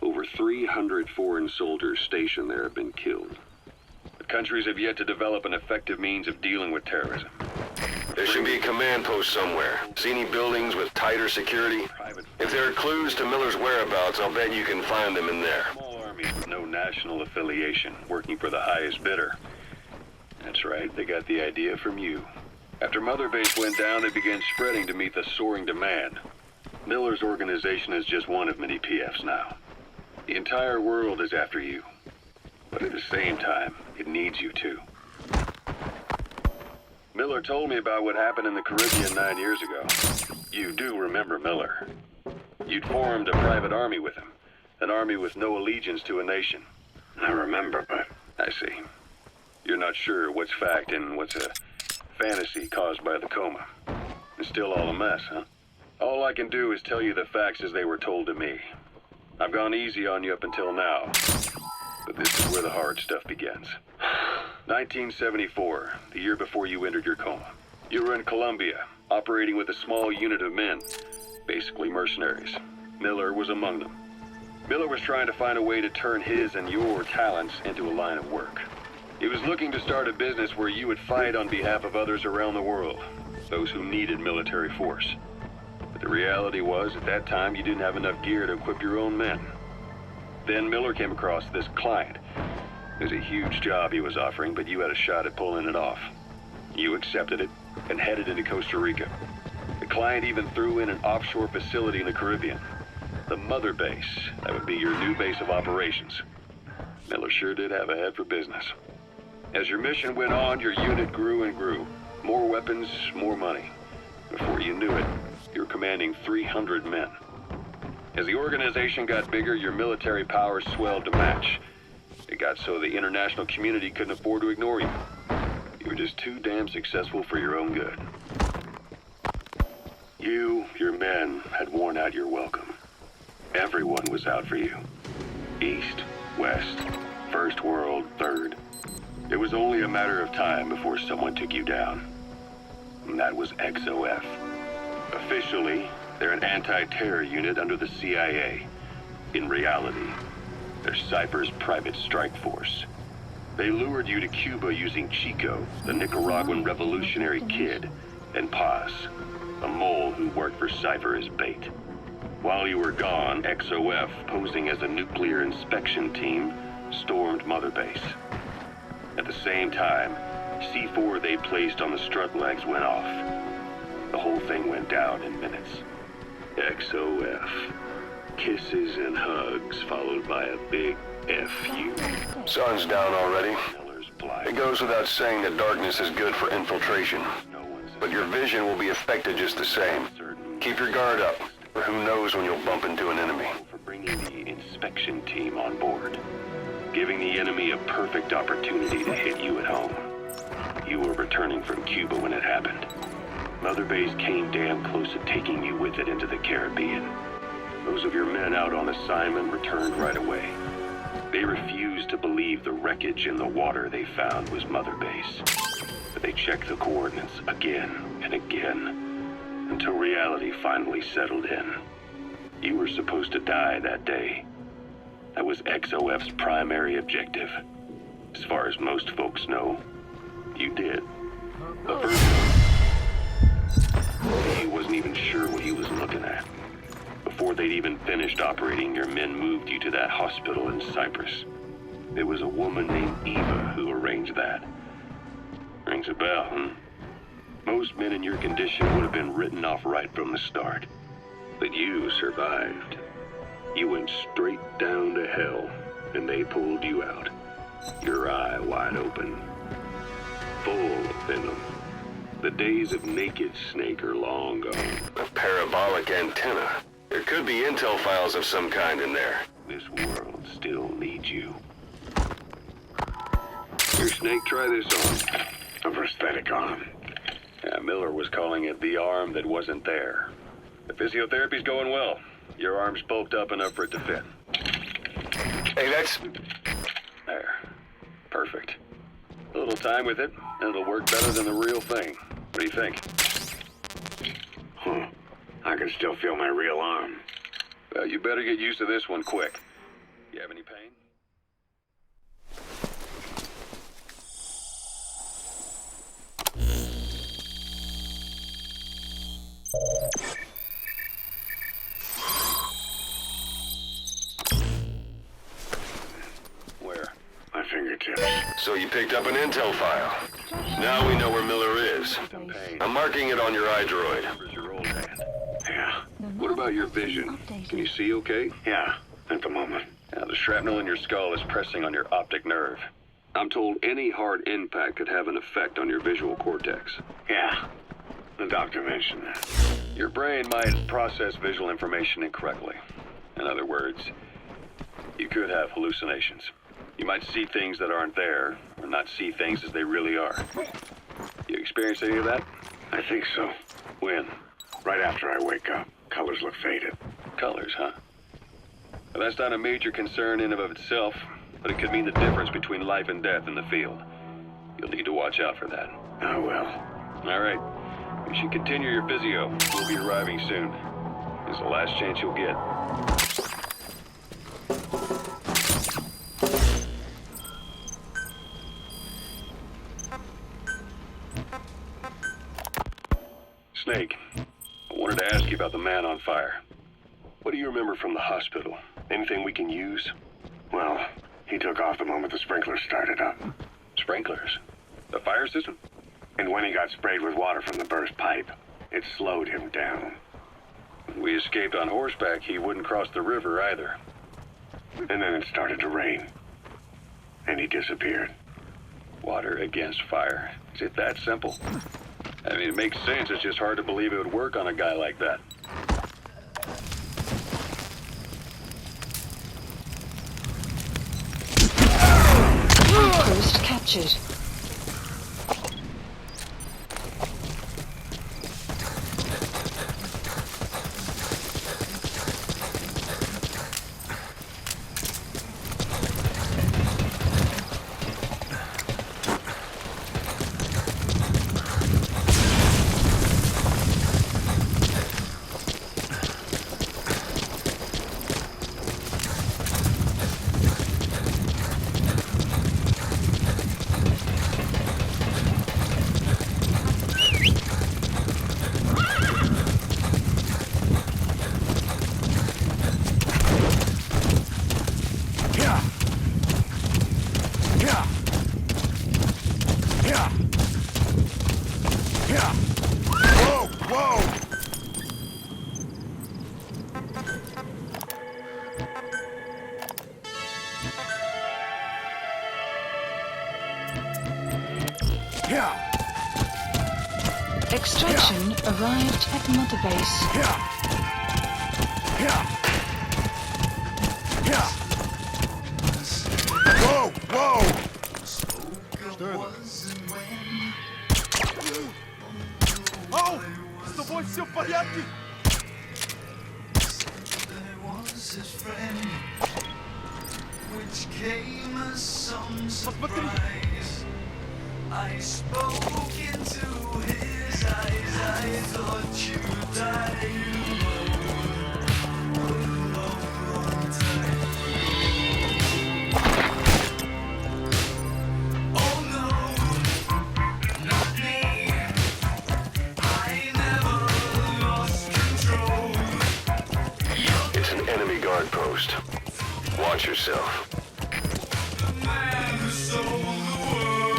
L: Over 300 foreign soldiers stationed there have been killed. Countries have yet to develop an effective means of dealing with terrorism.
I: There should be a command post somewhere. See any buildings with tighter security? If there are clues to Miller's whereabouts, I'll bet you can find them in there.
L: Small army with no national affiliation, working for the highest bidder. That's right, they got the idea from you. After Mother Base went down, they began spreading to meet the soaring demand. Miller's organization is just one of many PFs now. The entire world is after you. But at the same time, it needs you too. Miller told me about what happened in the Caribbean 9 years ago. You do remember Miller. You'd formed a private army with him. An army with no allegiance to a nation. I remember, but I see. You're not sure what's fact and what's a fantasy caused by the coma. It's still all a mess, huh? All I can do is tell you the facts as they were told to me. I've gone easy on you up until now. But this is where the hard stuff begins. 1974, the year before you entered your coma. You were in Colombia, operating with a small unit of men, basically mercenaries. Miller was among them. Miller was trying to find a way to turn his and your talents into a line of work. He was looking to start a business where you would fight on behalf of others around the world, those who needed military force. But the reality was, at that time, you didn't have enough gear to equip your own men. Then Miller came across this client. It was a huge job he was offering, but you had a shot at pulling it off. You accepted it and headed into Costa Rica. The client even threw in an offshore facility in the Caribbean. The Mother Base, that would be your new base of operations. Miller sure did have a head for business. As your mission went on, your unit grew and grew. More weapons, more money. Before you knew it, you were commanding 300 men. As the organization got bigger, your military powers swelled to match. It got so the international community couldn't afford to ignore you. You were just too damn successful for your own good. You, your men, had worn out your welcome. Everyone was out for you. East, West, First World, Third. It was only a matter of time before someone took you down. And that was XOF. Officially, they're an anti-terror unit under the CIA. In reality, they're Cypher's private strike force. They lured you to Cuba using Chico, the Nicaraguan revolutionary kid, and Paz, a mole who worked for Cypher as bait. While you were gone, XOF, posing as a nuclear inspection team, stormed Mother Base. At the same time, C4 they placed on the strut legs went off. The whole thing went down in minutes. XOF. Kisses and hugs, followed by a big FU.
I: Sun's down already.
L: Miller's blind.
I: It goes without saying that darkness is good for infiltration. But your vision will be affected just the same. Keep your guard up, or who knows when you'll bump into an enemy.
L: For bringing the inspection team on board. Giving the enemy a perfect opportunity to hit you at home. You were returning from Cuba when it happened. Mother Base came damn close to taking you with it into the Caribbean. Those of your men out on assignment returned right away. They refused to believe the wreckage in the water they found was Mother Base. But they checked the coordinates again and again, until reality finally settled in. You were supposed to die that day. That was XOF's primary objective. As far as most folks know, you did. But he wasn't even sure what he was looking at. Before they'd even finished operating, your men moved you to that hospital in Cyprus. It was a woman named Eva who arranged that. Rings a bell, huh? Most men in your condition would have been written off right from the start. But you survived. You went straight down to hell, and they pulled you out. Your eye wide open. Full of venom. The days of Naked Snake are long gone.
I: A parabolic antenna. There could be intel files of some kind in there.
L: This world still needs you. Here, Snake, try this on. A prosthetic arm. Yeah, Miller was calling it the arm that wasn't there. The physiotherapy's going well. Your arm's bulked up enough for it to fit.
I: Hey, that's...
L: There. Perfect. A little time with it, and it'll work better than the real thing. What do you think? I can still feel my real arm. Well, you better get used to this one quick. You have any pain? Where? My fingertips.
I: So you picked up an intel file. Now we know where Miller is. I'm marking it on your iDroid.
L: Your old hand. Yeah. What about your vision? Can you see okay? Yeah, at the moment. Now, the shrapnel in your skull is pressing on your optic nerve. I'm told any hard impact could have an effect on your visual cortex. Yeah, the doctor mentioned that. Your brain might process visual information incorrectly. In other words, you could have hallucinations. You might see things that aren't there, or not see things as they really are. You experience any of that? I think so. When? Right after I wake up. Colors look faded. Colors, huh? Well, that's not a major concern in and of itself, but it could mean the difference between life and death in the field. You'll need to watch out for that. I will. All right. You should continue your physio. We'll be arriving soon. It's the last chance you'll get. Snake, I wanted to ask you about the man on fire. What do you remember from the hospital? Anything we can use? Well, he took off the moment the sprinklers started up. Sprinklers? The fire system? And when he got sprayed with water from the burst pipe, it slowed him down. When we escaped on horseback, he wouldn't cross the river either. And then it started to rain. And he disappeared. Water against fire. Is it that simple? I mean, it makes sense. It's just hard to believe it would work on a guy like that.
E: Outpost captured. Extraction arrived at Mother Base.
J: Whoa! Whoa!
B: Ау! С тобой все в порядке? Посмотри! I spoke into his eyes. I thought you died alone. Oh no, not me. I never lost control.
I: It's an enemy guard post. Watch yourself.
B: The man who sold the world.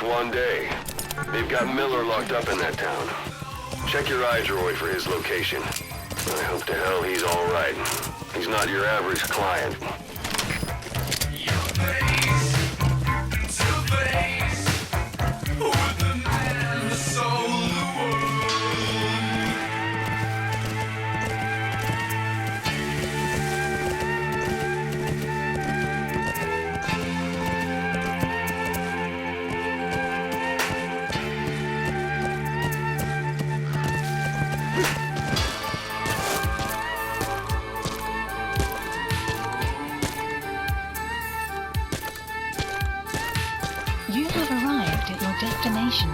I: One day. They've got Miller locked up in that town. Check your eyes, Roy, for his location. I hope to hell he's all right. He's not your average client.
E: You have arrived at your destination.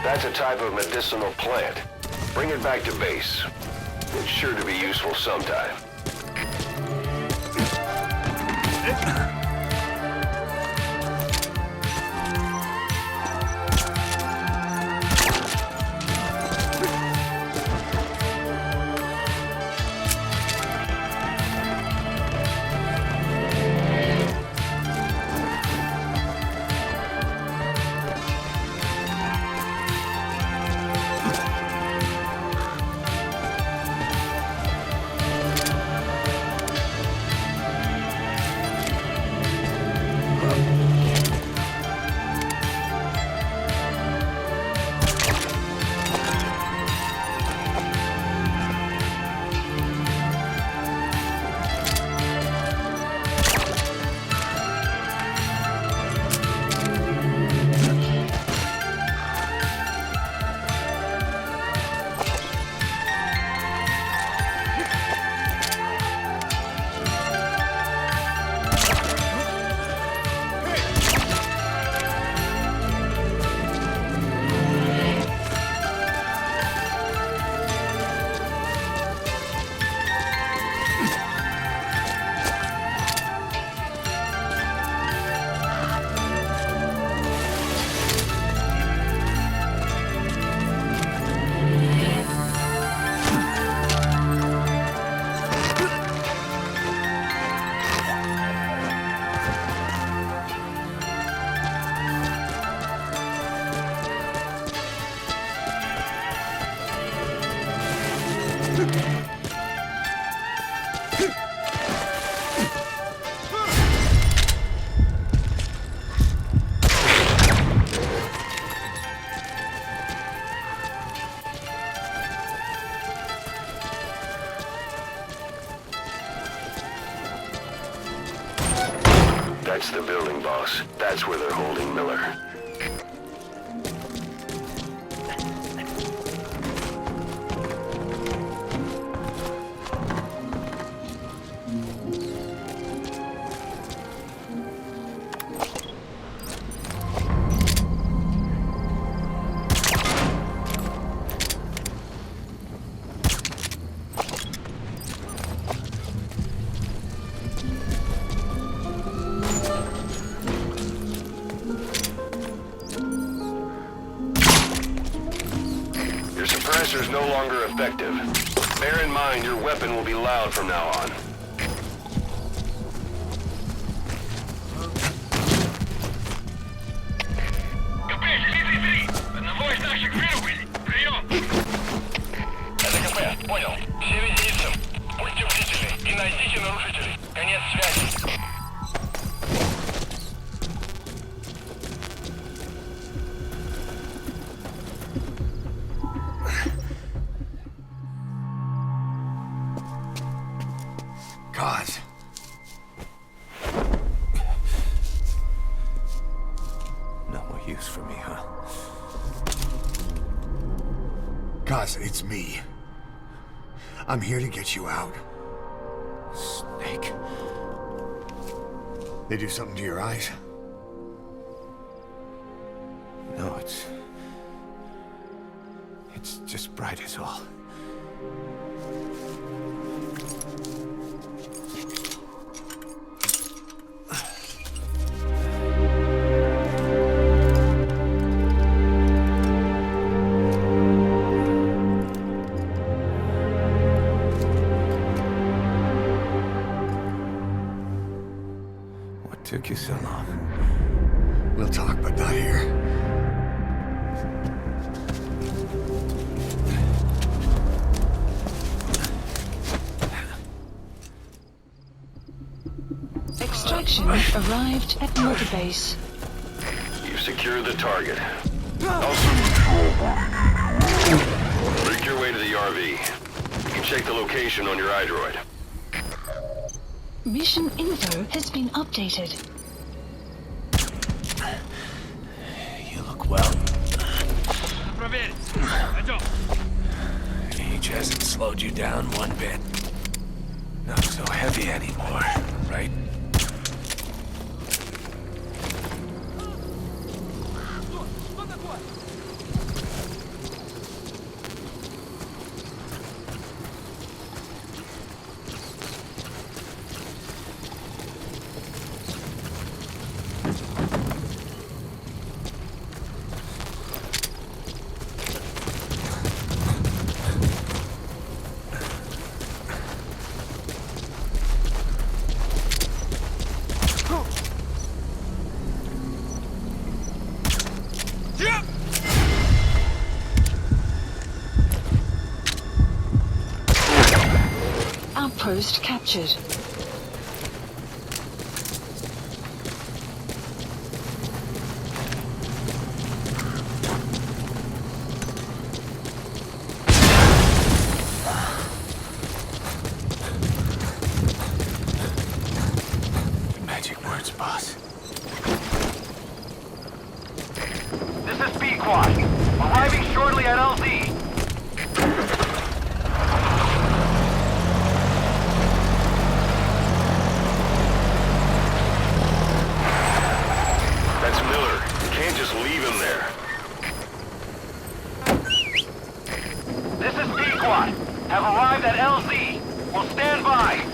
I: That's a type of medicinal plant. Bring it back to base. It's sure to be useful sometime. That's the building, boss. That's where they're holding Miller. Suppressor's no longer effective. Bear in mind your weapon will be loud from now on.
F: Это КП, понял. Все единицам. Будьте бдительны и найдите нарушителей. Конец связи.
A: God.
J: No more use for me, huh?
A: Cos, it's me. I'm here to get you out.
J: Snake.
A: They do something to your eyes?
J: No, it's just bright is all. Took you so long.
A: We'll talk, but not here.
E: Extraction arrived at Motor Base.
I: You've secured the target. Make your way to the RV. You can check the location on your iDroid.
E: Mission info has been updated.
J: You look well. Age hasn't slowed you down one bit. Not so heavy anymore, right?
E: Outpost captured.
J: Magic words, boss.
F: This is B-Quad. Arriving shortly at LZ.
I: That's Miller. You can't just leave him there.
F: This is B-Quad. Have arrived at LZ. Will stand by.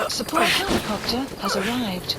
E: Support helicopter has arrived.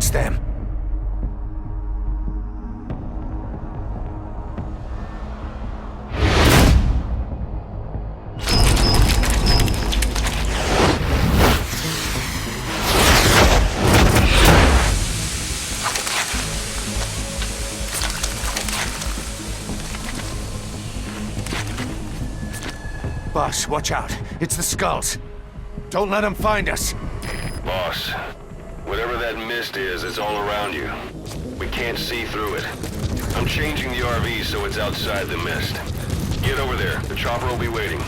J: It's them. Boss, watch out. It's the skulls. Don't let them find us.
I: Boss, whatever that mist is, it's all around you. We can't see through it. I'm changing the RV so it's outside the mist. Get over there. The chopper will be waiting.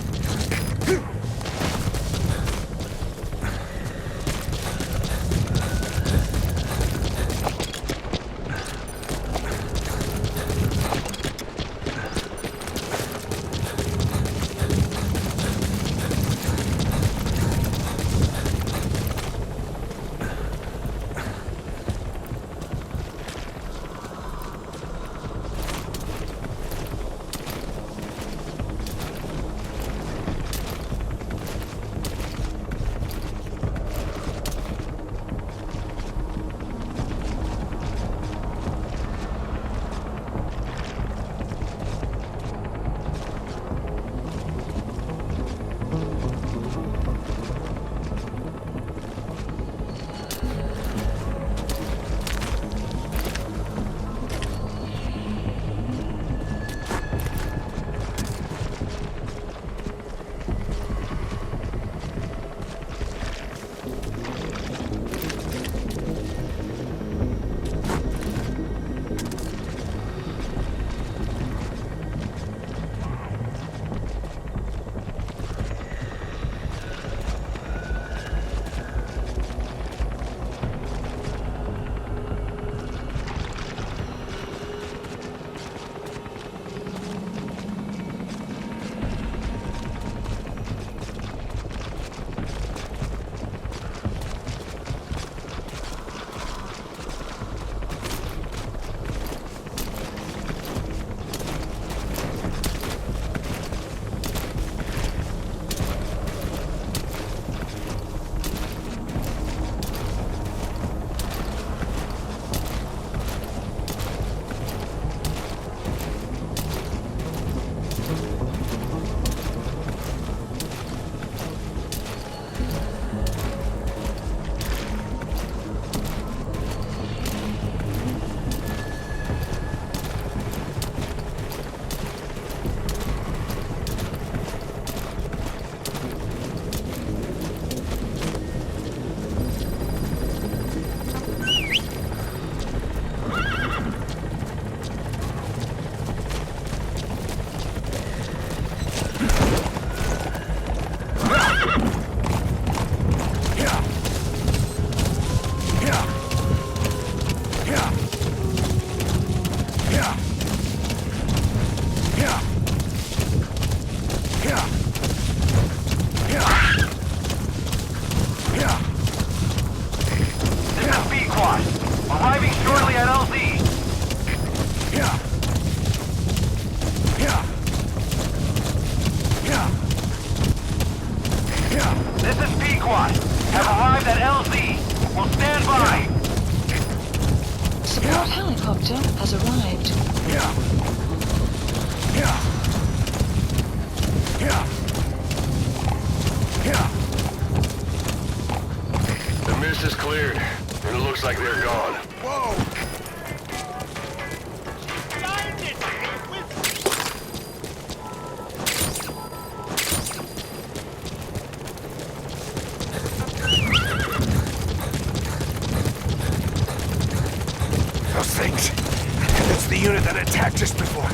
J: Just before.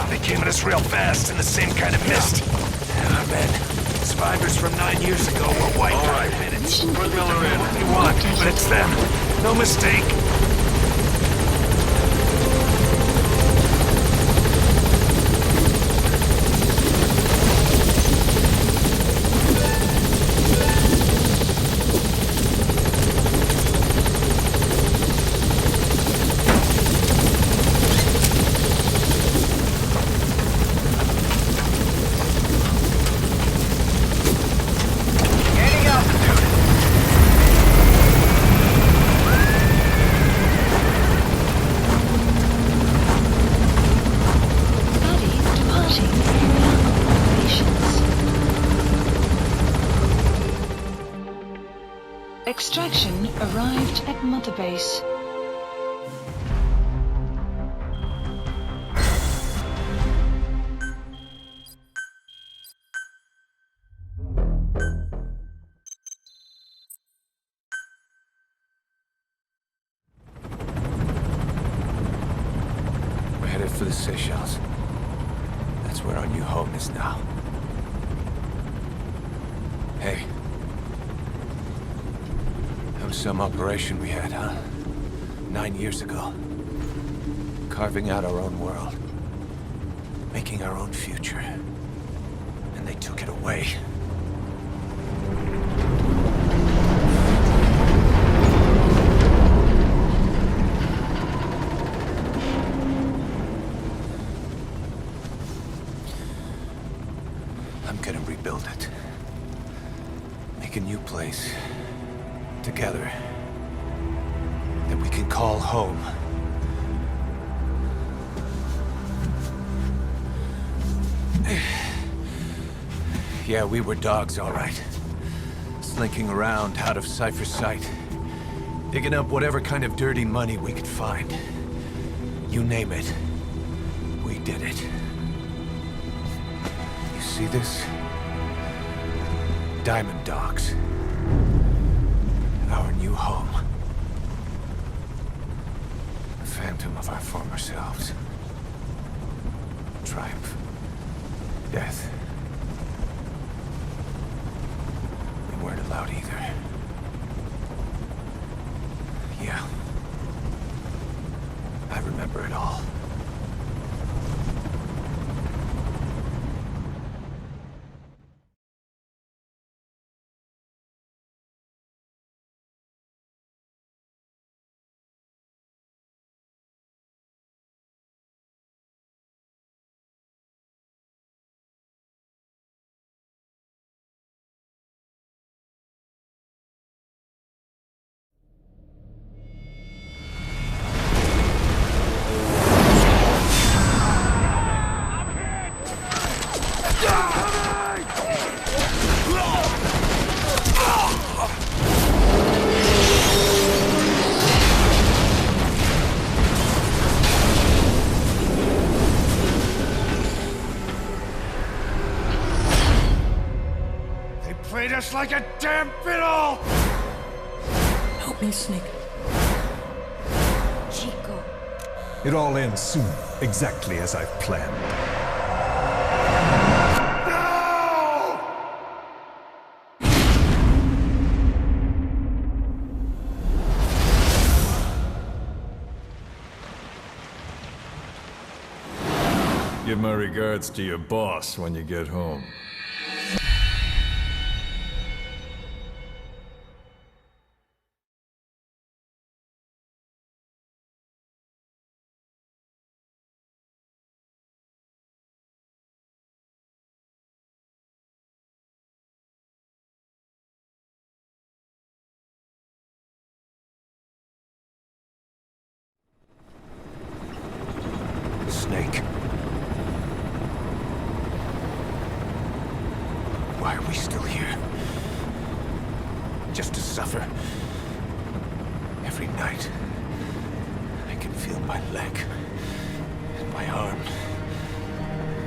J: They came at us real fast in the same kind of mist. Oh, man. Survivors from 9 years ago were wiped out in minutes.
I: Put Miller in.
J: What you want, but it's them. No mistake.
E: arrived at Mother Base.
J: We're headed for the Seychelles. That's where our new home is now. Hey. That was some operation we had, huh? 9 years ago. Carving out our own world. Making our own future. And they took it away. I'm gonna rebuild it. Make a new place. Together. That we can call home. Yeah, we were dogs, all right. Slinking around out of Cypher's sight. Digging up whatever kind of dirty money we could find. You name it. We did it. You see this? Diamond Dogs. Our new home. A phantom of our former selves. Triumph. Death. We weren't allowed either. Yeah. I remember it all. Played us like a damn fiddle!
K: Help me, Snake.
G: Chico.
N: It all ends soon, exactly as I've planned.
M: Give my regards to your boss when you get home.
J: Snake. Why are we still here? Just to suffer? Every night, I can feel my leg, and my arm,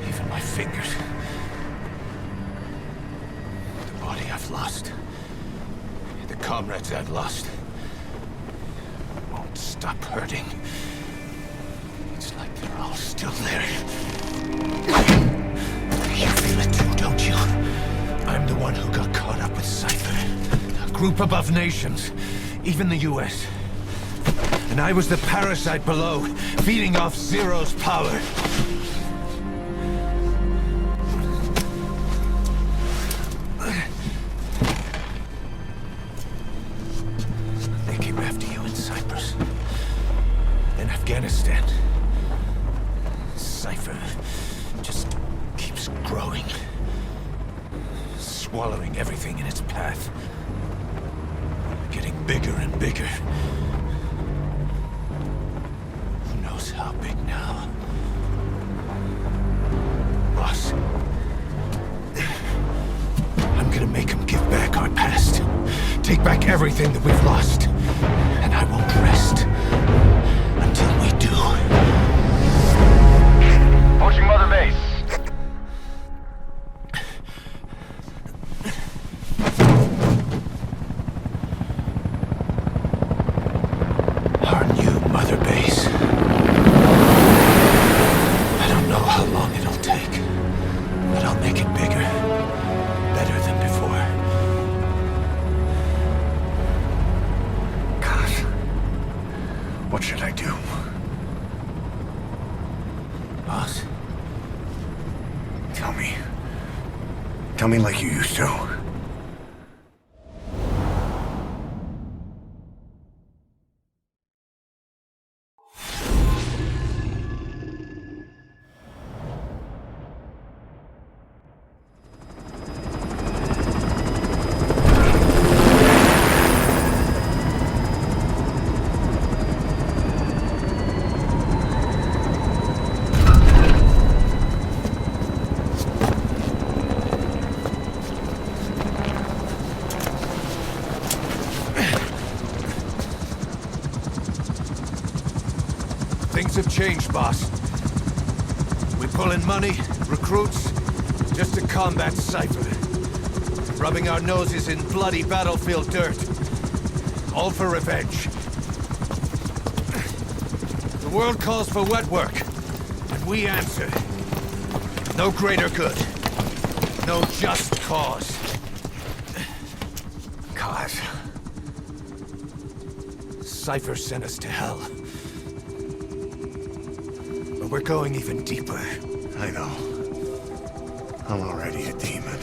J: even my fingers. The body I've lost, the comrades I've lost, won't stop hurting. It's like they're all still there. You feel it too, don't you? I'm the one who got caught up with Cypher. A group above nations, even the US. And I was the parasite below, feeding off Zero's power. They came after you in Cyprus. In Afghanistan. Cypher just keeps growing. Swallowing everything in its path. Getting bigger and bigger. Who knows how big now? Boss. I'm gonna make him give back our past. Take back everything that we've lost.
A: What should I do?
J: Boss?
A: Tell me. Tell me like you used to.
J: Things have changed, boss. We pull in money, recruits, just to combat Cypher. Rubbing our noses in bloody battlefield dirt. All for revenge. The world calls for wet work, and we answer. No greater good. No just cause.
A: Cause?
J: Cypher sent us to hell. But we're going even deeper.
A: I know. I'm already a demon.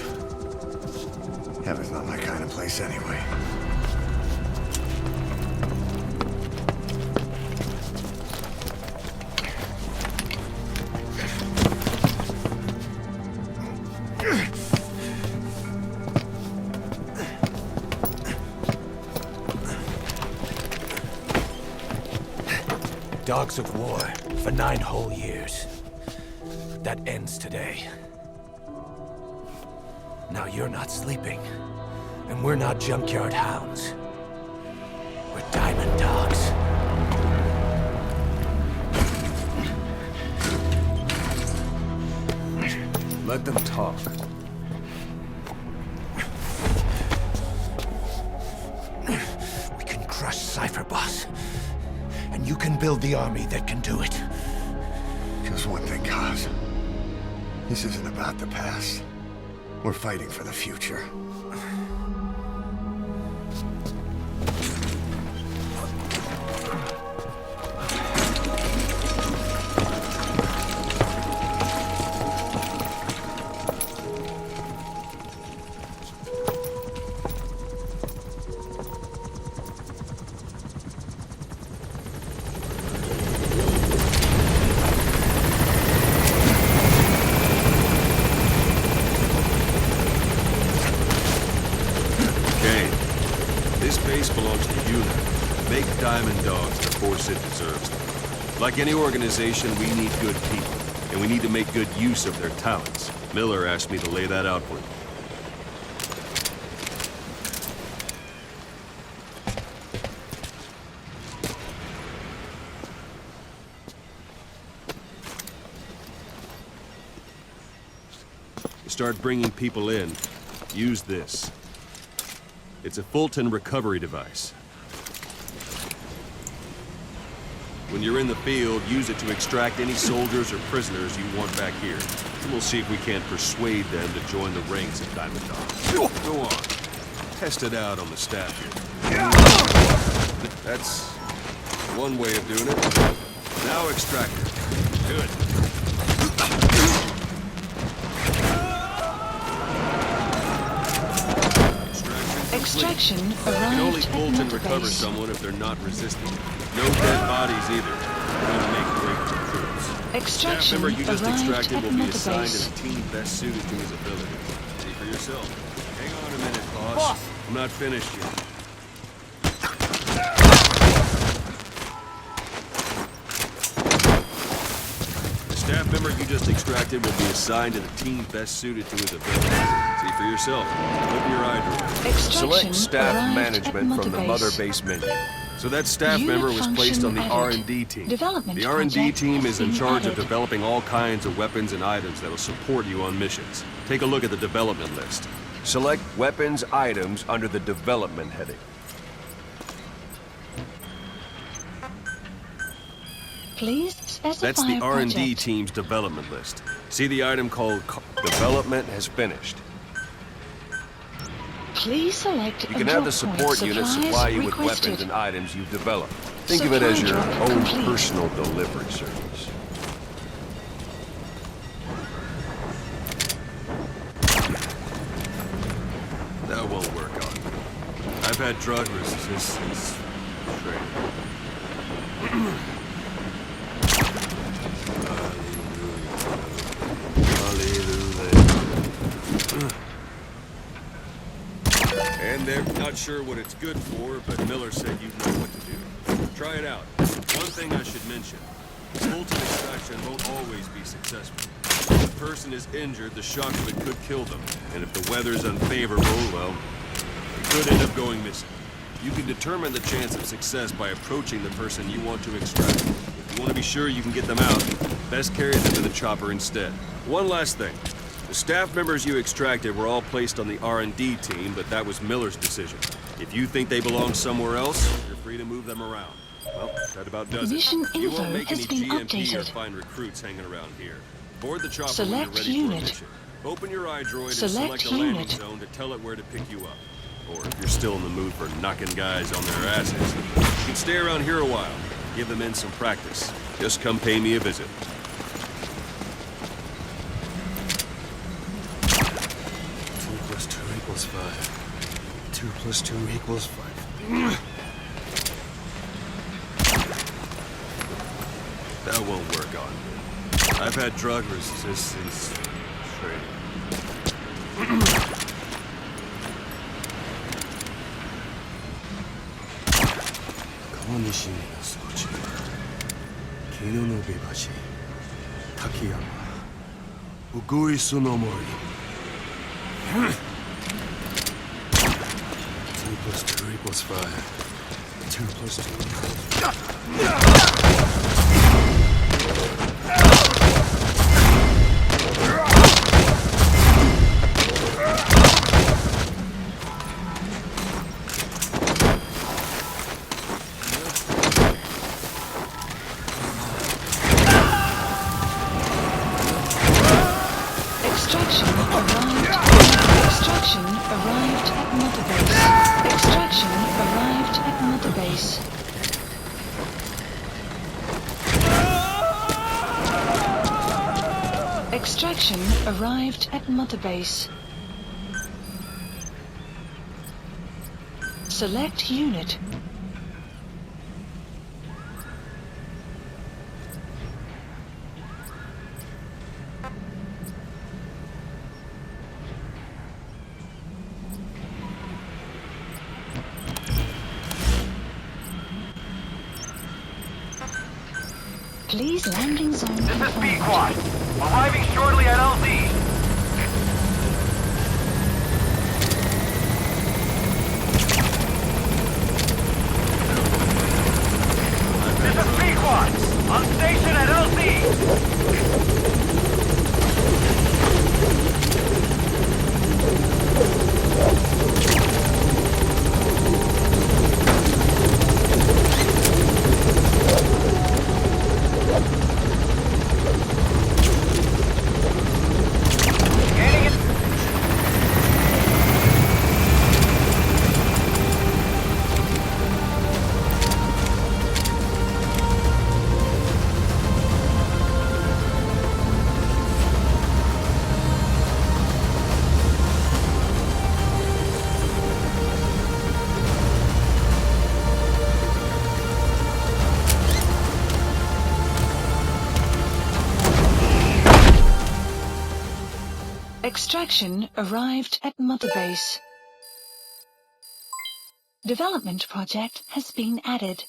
A: Heaven's not my kind of place anyway.
J: Dogs of war for 9 whole years. That ends today. Now you're not sleeping, and we're not junkyard hounds. We're diamond dogs.
M: Let them talk.
J: We can crush Cypher, boss. And you can build the army that can do it.
A: Just one thing, Kaz. This isn't about the past. We're fighting for the future.
M: Like any organization, we need good people, and we need to make good use of their talents. Miller asked me to lay that out for you. To start bringing people in, use this. It's a Fulton recovery device. When you're in the field, use it to extract any soldiers or prisoners you want back here. And we'll see if we can't persuade them to join the ranks of Diamond Dogs. Go on. Test it out on the staff here. That's one way of doing it. Now extract it. Good.
E: Extraction
M: You can only
E: arrived
M: bolt
E: at
M: and recover
E: base.
M: someone if they're not resistant. No dead bodies either. We're gonna make great recruits.
E: Extraction
M: Staff member you just
E: arrived
M: extracted
E: at
M: will be assigned
E: base.
M: to the team best suited to his ability. See for yourself. Hang on a minute, boss.
E: Boss!
M: I'm not finished yet. The staff member you just extracted will be assigned to the team best suited to his ability. See for yourself. Open your eye door.
J: Select staff management from the Mother Base menu.
M: So that staff member was placed on the R&D team. The R&D team is in charge of developing all kinds of weapons and items that will support you on missions. Take a look at the development list.
J: Select weapons items under the development heading.
E: Please specify
M: That's the R&D
E: project.
M: team's development list. See the item called
J: Development has finished.
E: Please select
M: You
E: a
M: can have the
E: drop
M: support
E: point.
M: unit
E: Supplies
M: supply you with
E: requested.
M: weapons and items you've developed. Think of it as your
E: Supply drop
M: own
E: complete.
M: personal delivery service. That won't work on me. I've had drug resistance training. And they're not sure what it's good for, but Miller said you'd know what to do. Try it out. One thing I should mention. Fulton extraction won't always be successful. If a person is injured, the shock of it could kill them. And if the weather's unfavorable, well, it could end up going missing. You can determine the chance of success by approaching the person you want to extract. If you want to be sure you can get them out, best carry them to the chopper instead. One last thing. The staff members you extracted were all placed on the R&D team, but that was Miller's decision. If you think they belong somewhere else, you're free to move them around. Well, that about does it.
E: Mission
M: You
E: info
M: won't make
E: has
M: any
E: been
M: GMP or
E: updated.
M: find recruits hanging around here. Board the chopper
E: Select
M: when you're ready
E: unit.
M: for a mission. Open your iDroid and
E: Select
M: select a landing
E: unit.
M: zone to tell it where to pick you up. Or if you're still in the mood for knocking guys on their asses, you can stay around here a while. Give them in some practice. Just come pay me a visit.
J: 2 + 2 = 5. 2 + 2 = 5.
M: That won't work on me. I've had drug resistance training.
J: 川西の装置、木の延橋、滝山、うぐいすの森。2 + 2 = 5. 2 + 2.
E: Extraction arrived at Mother Base. Extraction arrived at Mother Base. Extraction arrived at Mother Base. Select unit. Please landing zone
F: This is
E: confirmed.
F: B-Quad. Arriving shortly at LZ. This is B-Quad. On station at LZ.
E: Extraction arrived at Mother Base. Development project has been added.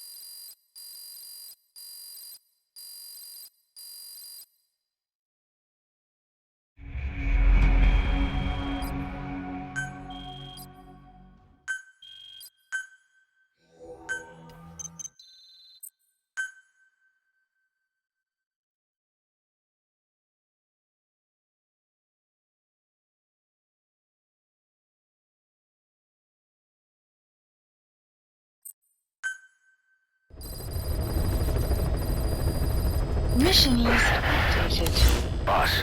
E: Mission list updated.
I: Boss,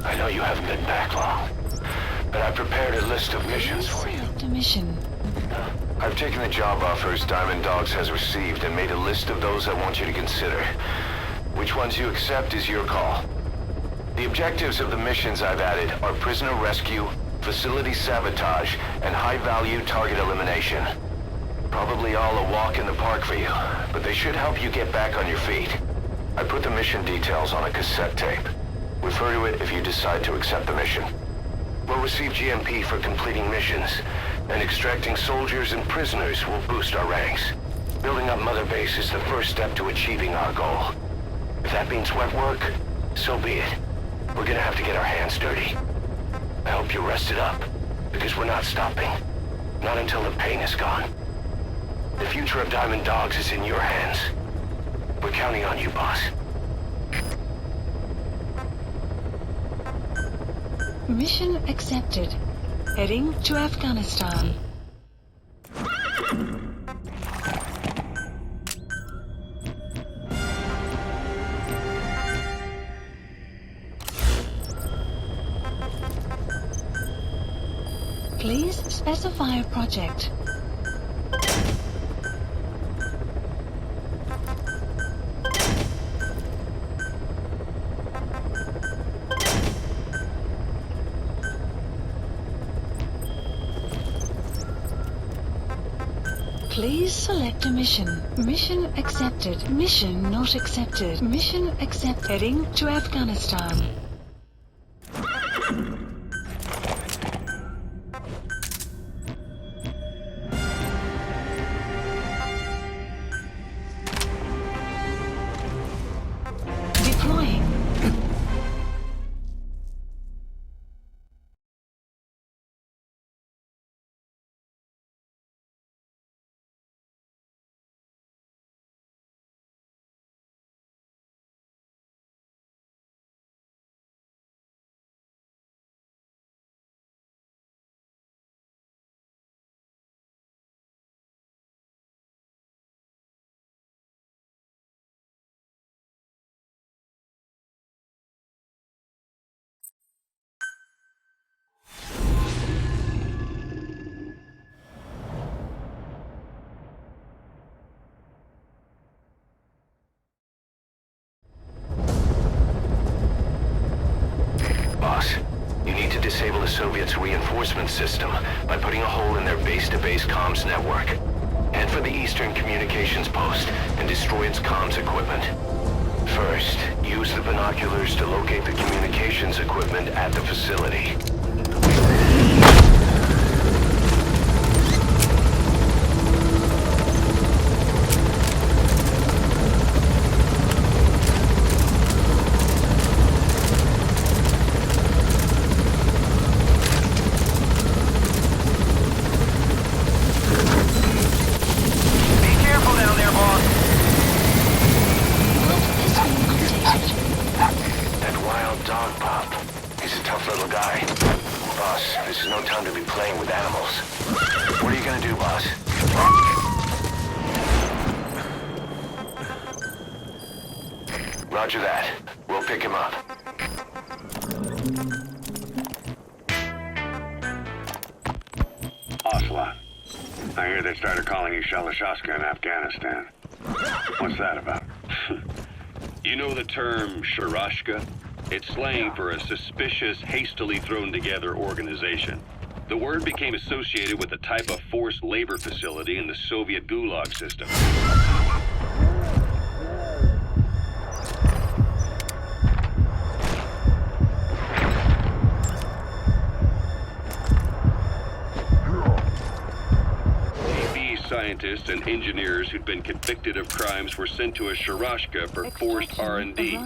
I: I know you haven't been back long, but I've prepared a list of missions for you.
E: select a mission.
I: I've taken the job offers Diamond Dogs has received and made a list of those I want you to consider. Which ones you accept is your call. The objectives of the missions I've added are prisoner rescue, facility sabotage, and high-value target elimination. Probably all a walk in the park for you, but they should help you get back on your feet. I put the mission details on a cassette tape. Refer to it if you decide to accept the mission. We'll receive GMP for completing missions, and extracting soldiers and prisoners will boost our ranks. Building up Mother Base is the first step to achieving our goal. If that means wet work, so be it. We're gonna have to get our hands dirty. I hope you're rested up, because we're not stopping. Not until the pain is gone. The future of Diamond Dogs is in your hands. We're counting on you, boss.
E: Mission accepted. Heading to Afghanistan. Please specify a project. Please select a mission. Mission accepted. Mission not accepted. Mission accept. Heading to Afghanistan. Deploying.
I: Boss, you need to disable the Soviets' reinforcement system by putting a hole in their base-to-base comms network. Head for the eastern communications post and destroy its comms equipment. First, use the binoculars to locate the communications equipment at the facility. Roger that. We'll pick him up.
L: Ocelot. I hear they started calling you Shalashaska in Afghanistan. What's that about? You know the term Sharashka? It's slang for a suspicious, hastily thrown together organization. The word became associated with a type of forced labor facility in the Soviet Gulag system. Scientists and engineers who'd been convicted of crimes were sent to a Sharashka for forced R&D.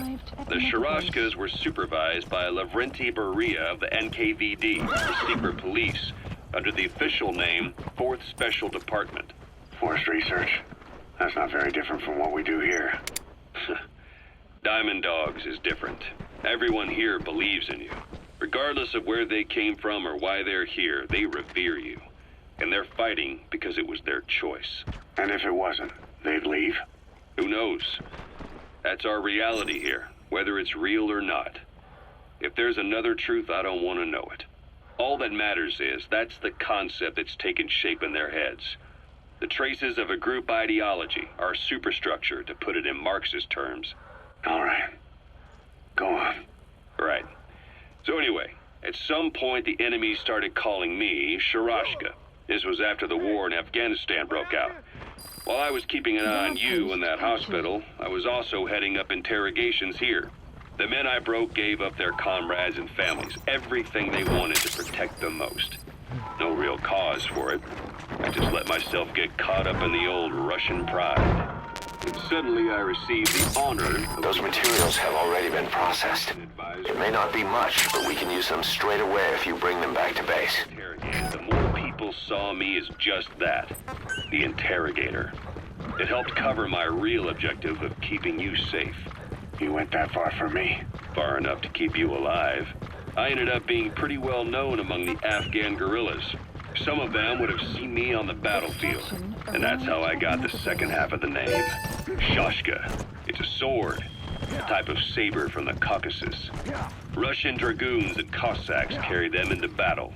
L: The Sharashkas were supervised by Lavrenti Beria of the NKVD, the secret police, under the official name 4th Special Department. Forced research? That's not very different from what we do here. Diamond Dogs is different. Everyone here believes in you. Regardless of where they came from or why they're here, they revere you. And they're fighting because it was their choice. And if it wasn't, they'd leave? Who knows? That's our reality here, whether it's real or not. If there's another truth, I don't want to know it. All that matters is that's the concept that's taken shape in their heads. The traces of a group ideology, our superstructure, to put it in Marxist terms.
O: All right. Go on.
L: Right. So anyway, at some point the enemy started calling me Sharashka. This was after the war in Afghanistan broke out. While I was keeping an eye on you in that hospital, I was also heading up interrogations here. The men I broke gave up their comrades and families, everything they wanted to protect them most. No real cause for it. I just let myself get caught up in the old Russian pride. And suddenly I received the honor...
I: Those materials have already been processed. It may not be much, but we can use them straight away if you bring them back to base.
L: The more people saw me as just that, the interrogator. It helped cover my real objective of keeping you safe.
O: You went that far for me?
L: Far enough to keep you alive. I ended up being pretty well known among the Afghan guerrillas. Some of them would have seen me on the battlefield, and that's how I got the second half of the name. Shashka. It's a sword, a type of saber from the Caucasus. Russian dragoons and Cossacks carried them into battle.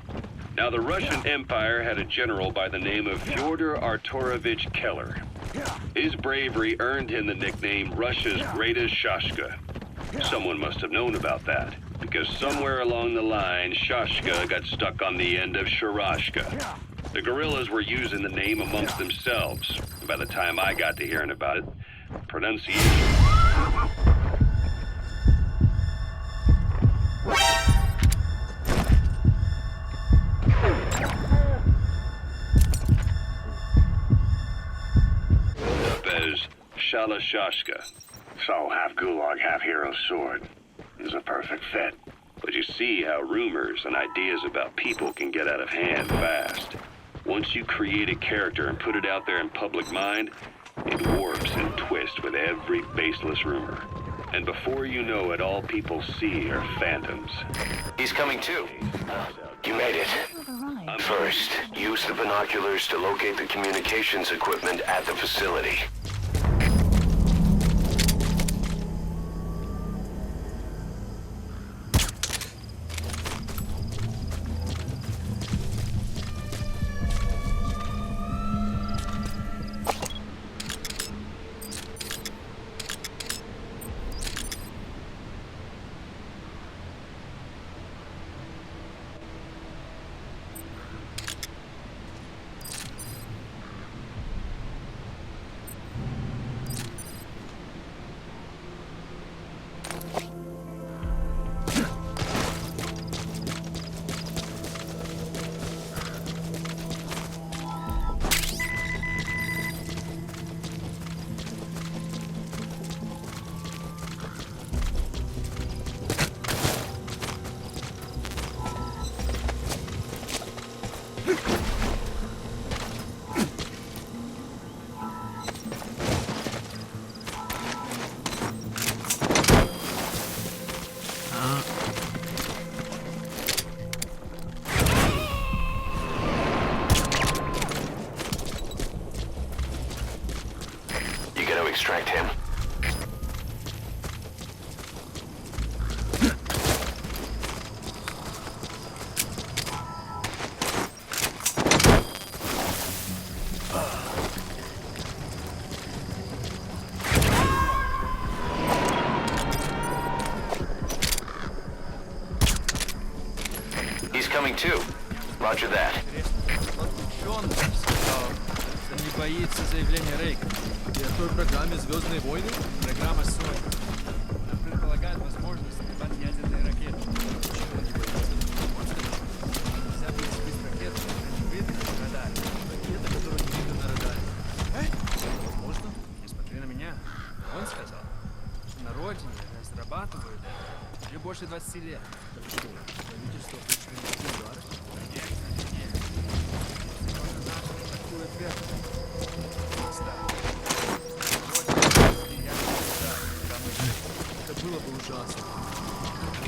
L: Now, the Russian Empire had a general by the name of Fyodor Arturovich Keller. His bravery earned him the nickname Russia's Greatest Shashka. Someone must have known about that, because somewhere along the line, Shashka got stuck on the end of Sharashka. The guerrillas were using the name amongst themselves. By the time I got to hearing about it, pronunciation... as Shalashashka.
O: So, half gulag, half hero sword. Is a perfect fit.
L: But you see how rumors and ideas about people can get out of hand fast. Once you create a character and put it out there in public mind, it warps and twists with every baseless rumor. And before you know it, all people see are phantoms.
I: He's coming too. You made it. First, use the binoculars to locate the communications equipment at the facility. Extract him. He's coming too. Roger that.
P: Не боится заявления Рейгана. И о той программе «Звездные войны» программа «Соль». Она предполагает возможность сбивать ядерные ракеты. Почему не боится? Нельзя было сбить ракету, не видно на радаре. Ракета, которая не видно на радаре. Возможно, не смотри на меня. Он сказал, что на родине разрабатывают это уже больше 20 лет. Что, правительство предпринято удар? Нет. Такую ответ. Это было бы ужасно.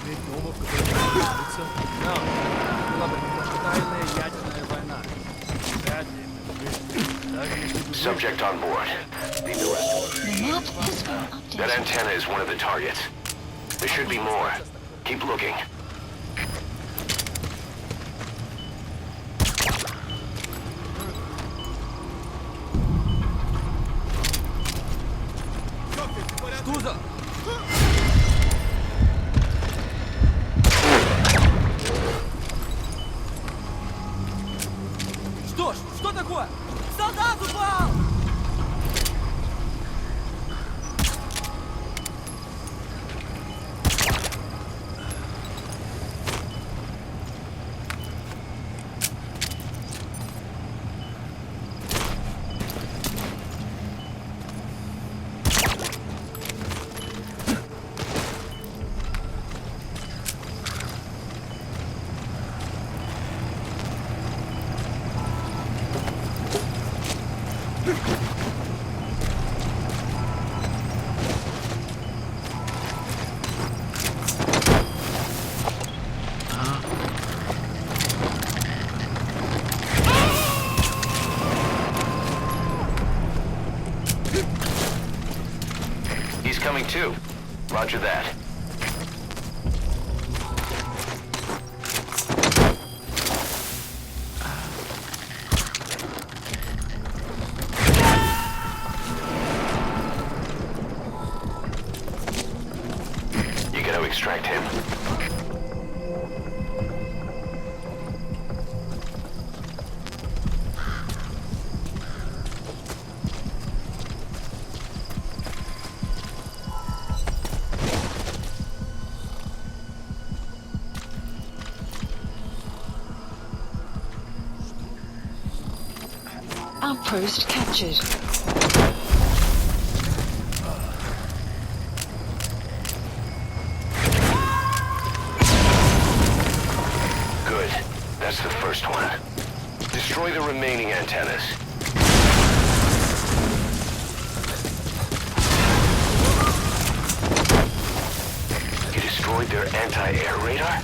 P: Иметь дома, в котором находится. Да, была бы тотальная ядерная война. Вряд ли.
I: Subject on board. That antenna is one of the targets. There should be more. Keep looking.
P: Туза! Что ж, что такое? Солдат упал!
I: He's coming too. Roger that. You gotta extract him.
E: Outpost captured.
I: Good. That's the first one. Destroy the remaining antennas. You destroyed their anti-air radar?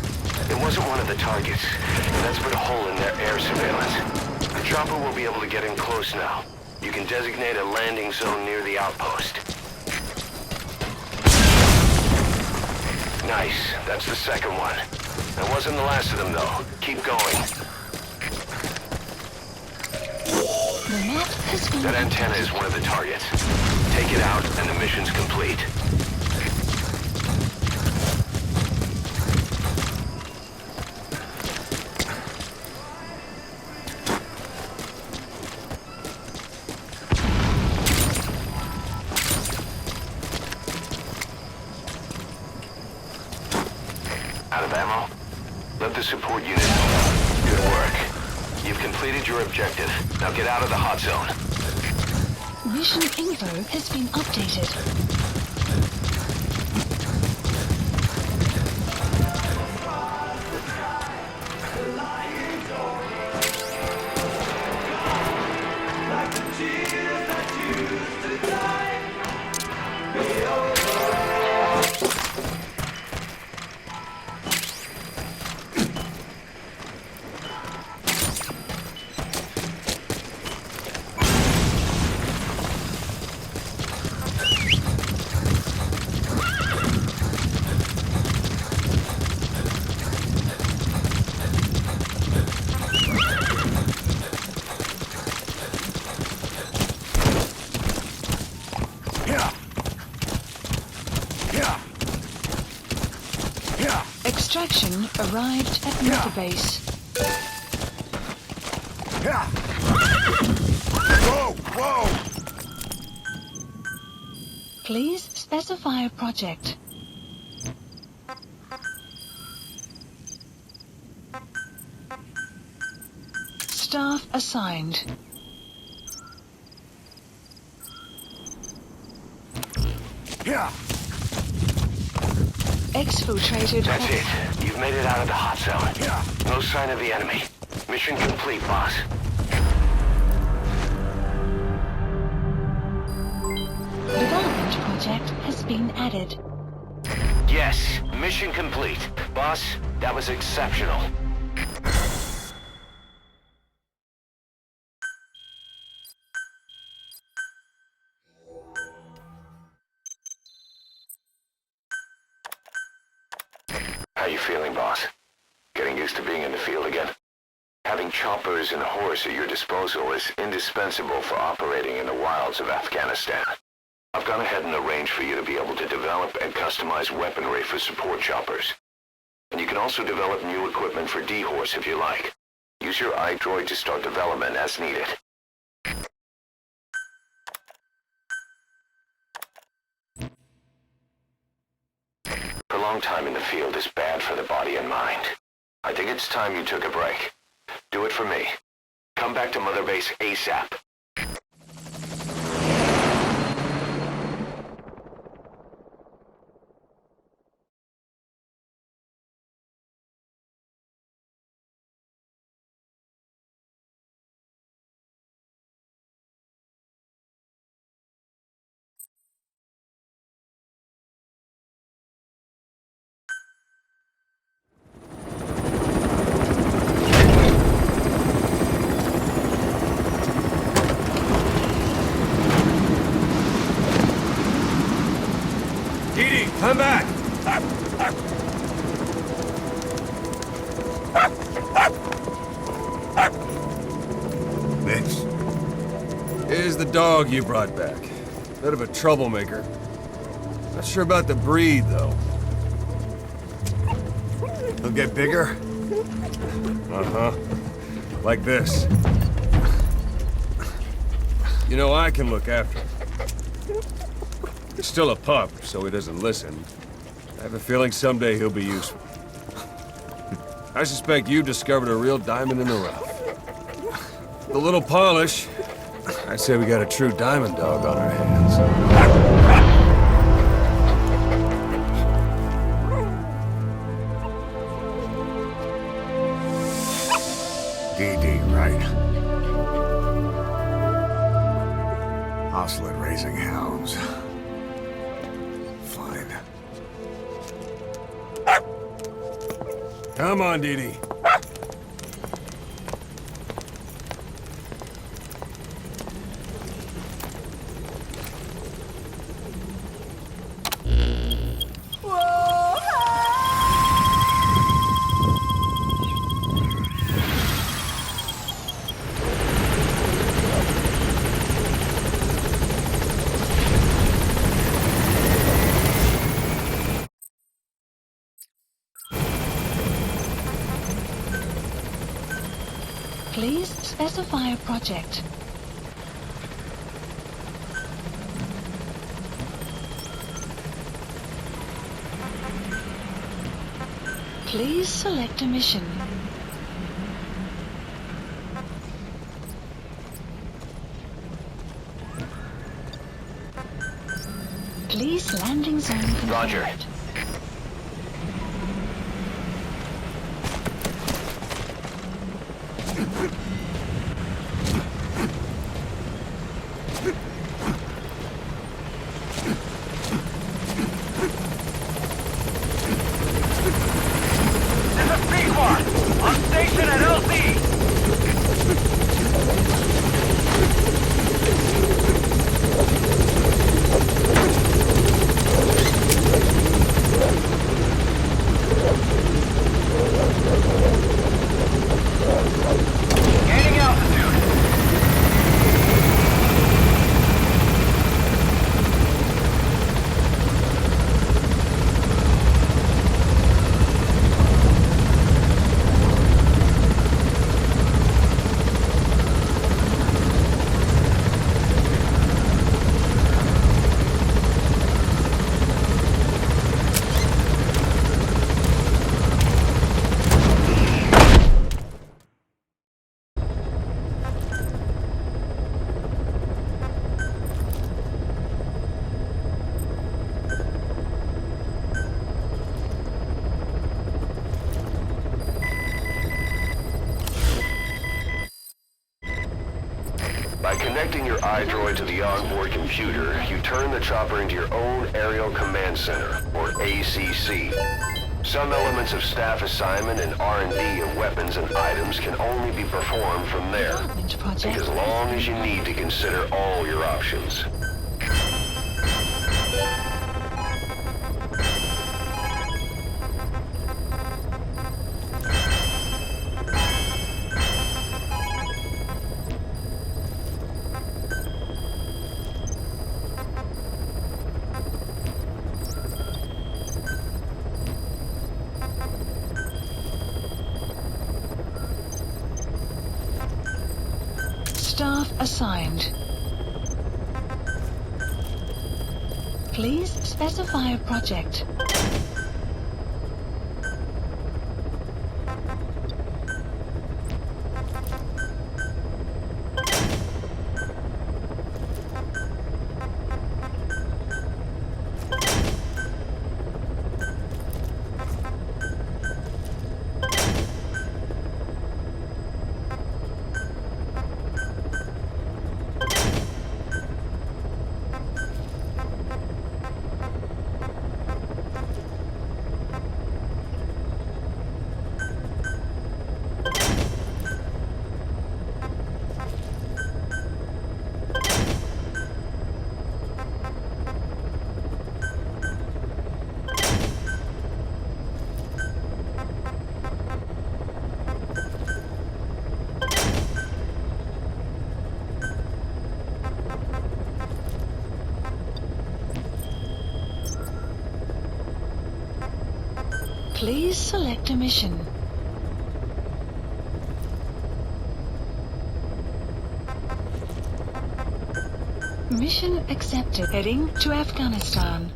I: It wasn't one of the targets. That's put a hole in their air surveillance. The chopper will be able to get in close now. You can designate a landing zone near the outpost. Nice. That's the second one. That wasn't the last of them, though. Keep going.
E: The map has been
I: That antenna is one of the targets. Take it out, and the mission's complete. Out of ammo? Let the support unit know. Good work. You've completed your objective. Now get out of the hot zone.
E: Mission info has been updated. Extraction arrived at Mother Base.
A: Whoa! Whoa!
E: Please specify a project. Staff assigned. Exfiltrated.
I: That's it. You've made it out of the hot zone. No sign of the enemy. Mission complete, boss.
E: Development project has been added.
I: Yes, mission complete. Boss, that was exceptional. How you feeling, boss? Getting used to being in the field again? Having choppers and horse at your disposal is indispensable for operating in the wilds of Afghanistan. I've gone ahead and arranged for you to be able to develop and customize weaponry for support choppers. And you can also develop new equipment for D-Horse if you like. Use your iDroid to start development as needed. Prolonged time in the field is bad for the body and mind. I think it's time you took a break. Do it for me. Come back to Mother Base ASAP.
M: Come back!
A: Mitch.
M: Here's the dog you brought back. Bit of a troublemaker. Not sure about the breed, though.
A: He'll get bigger?
M: Uh-huh. Like this. You know, I can look after him. He's still a pup, so he doesn't listen. I have a feeling someday he'll be useful. I suspect you discovered a real diamond in the rough. With a little polish, I'd say we got a true diamond dog on our hands.
A: DD, right? Ocelot raising hounds. Fine.
M: Come on, Dee.
E: Please specify a project. Please select a mission. Please landing zone confirmed.
I: Roger.
F: On station at LZ! Gaining altitude.
I: By connecting your iDroid to the onboard computer, you turn the chopper into your own Aerial Command Center, or ACC. Some elements of staff assignment and R&D of weapons and items can only be performed from there. Take as long as you need to consider all your options.
E: Staff assigned. Please specify a project. Please select a mission. Mission accepted. Heading to Afghanistan.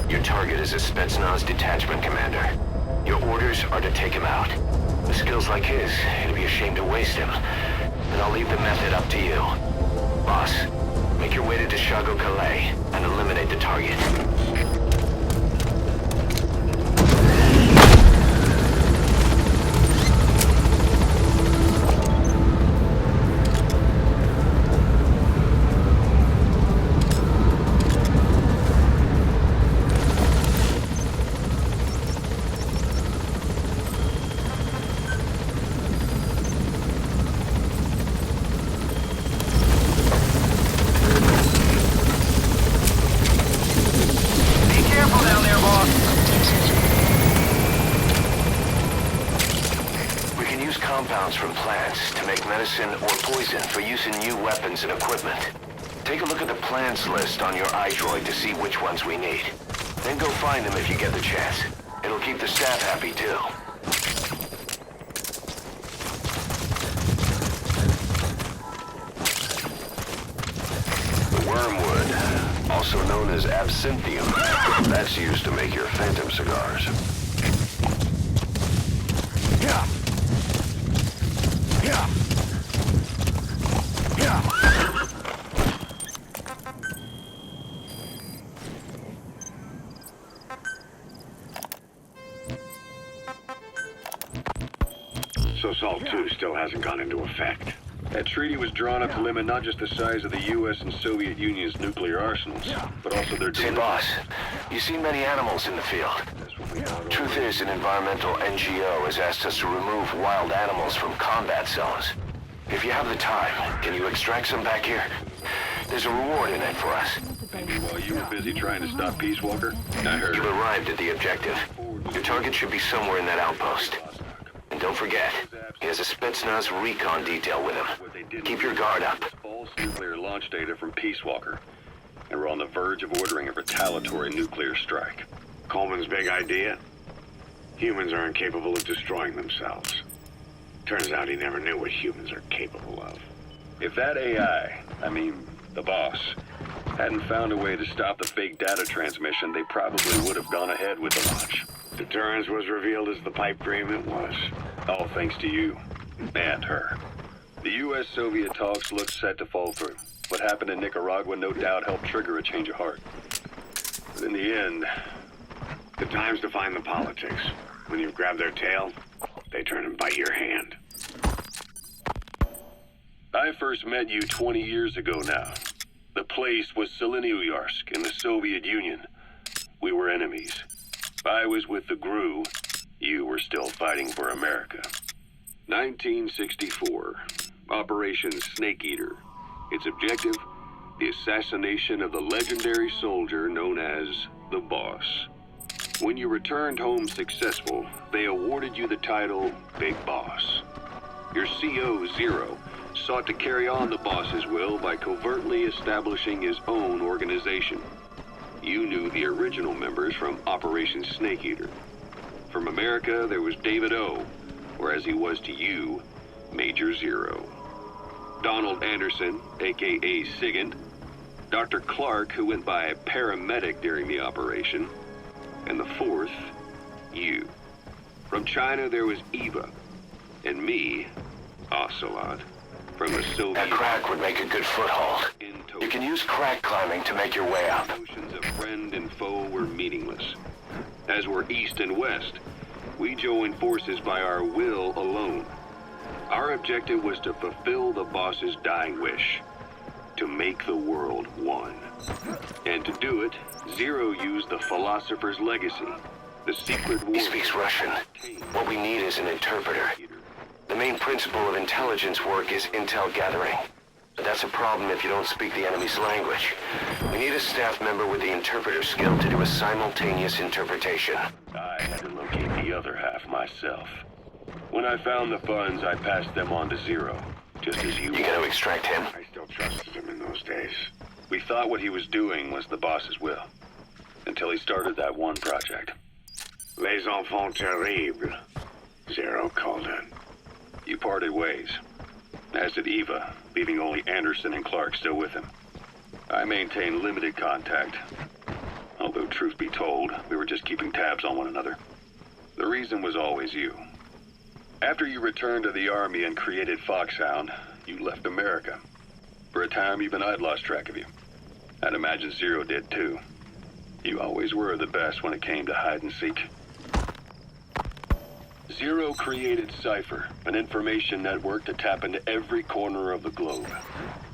I: Your target is a Spetsnaz detachment commander. Your orders are to take him out. With skills like his, it'd be a shame to waste him. And I'll leave the method up to you. Boss, make your way to Deshago Calais and eliminate the target. Compounds from plants to make medicine or poison for use in new weapons and equipment. Take a look at the plans list on your iDroid to see which ones we need. Then go find them if you get the chance. It'll keep the staff happy too. Wormwood, also known as absinthium. That's used to make your phantom cigars. Yeah. Yeah. Yeah.
L: So SALT 2 still hasn't gone into effect. That treaty was drawn up to limit not just the size of the U.S. and Soviet Union's nuclear arsenals, but also their...
I: Hey, boss. You see many animals in the field. Truth is, an environmental NGO has asked us to remove wild animals from combat zones. If you have the time, can you extract some back here? There's a reward in it for us.
L: Maybe while you were busy trying to stop Peace Walker? I heard.
I: You've arrived at the objective. Your target should be somewhere in that outpost. And don't forget, he has a Spetsnaz recon detail with him. Keep your guard up.
L: False nuclear launch data from Peace Walker. And we're on the verge of ordering a retaliatory nuclear strike.
O: Coleman's big idea? Humans are incapable of destroying themselves. Turns out he never knew what humans are capable of.
L: If that AI, I mean, the boss, hadn't found a way to stop the fake data transmission, they probably would have gone ahead with the launch.
O: Deterrence was revealed as the pipe dream it was.
L: All thanks to you. And her. The U.S.-Soviet talks looked set to fall through. What happened in Nicaragua no doubt helped trigger a change of heart. But in the end...
O: The time's to find the politics. When you've grabbed their tail, they turn and bite your hand.
L: I first met you 20 years ago now. The place was Selenouyarsk in the Soviet Union. We were enemies. I was with the GRU. You were still fighting for America. 1964. Operation Snake Eater. Its objective? The assassination of the legendary soldier known as the Boss. When you returned home successful, they awarded you the title Big Boss. Your CO, Zero, sought to carry on the boss's will by covertly establishing his own organization. You knew the original members from Operation Snake Eater. From America, there was David O., or as he was to you, Major Zero. Donald Anderson, a.k.a. Sigint. Dr. Clark, who went by paramedic during the operation. And the fourth, you. From China, there was Eva. And me, Ocelot. From the Soviet...
I: That crack would make a good foothold. You can use crack climbing to make your way up.
L: Notions of friend and foe were meaningless. As were East and West, we joined forces by our will alone. Our objective was to fulfill the boss's dying wish. To make the world one. And to do it, Zero used the philosopher's legacy. The secret war...
I: He speaks Russian. What we need is an interpreter. The main principle of intelligence work is intel gathering. But that's a problem if you don't speak the enemy's language. We need a staff member with the interpreter skill to do a simultaneous interpretation.
L: I had to locate the other half myself. When I found the funds, I passed them on to Zero, just as you...
I: You gonna extract him?
O: I still trusted him in those days.
L: We thought what he was doing was the boss's will. Until he started that one project.
O: Les enfants terribles. Zero called it.
L: You parted ways. As did Eva, leaving only Anderson and Clark still with him. I maintained limited contact. Although, truth be told, we were just keeping tabs on one another. The reason was always you. After you returned to the Army and created Foxhound, you left America. For a time, even I'd lost track of you. I'd imagine Zero did too. You always were the best when it came to hide and seek. Zero created Cypher, an information network to tap into every corner of the globe.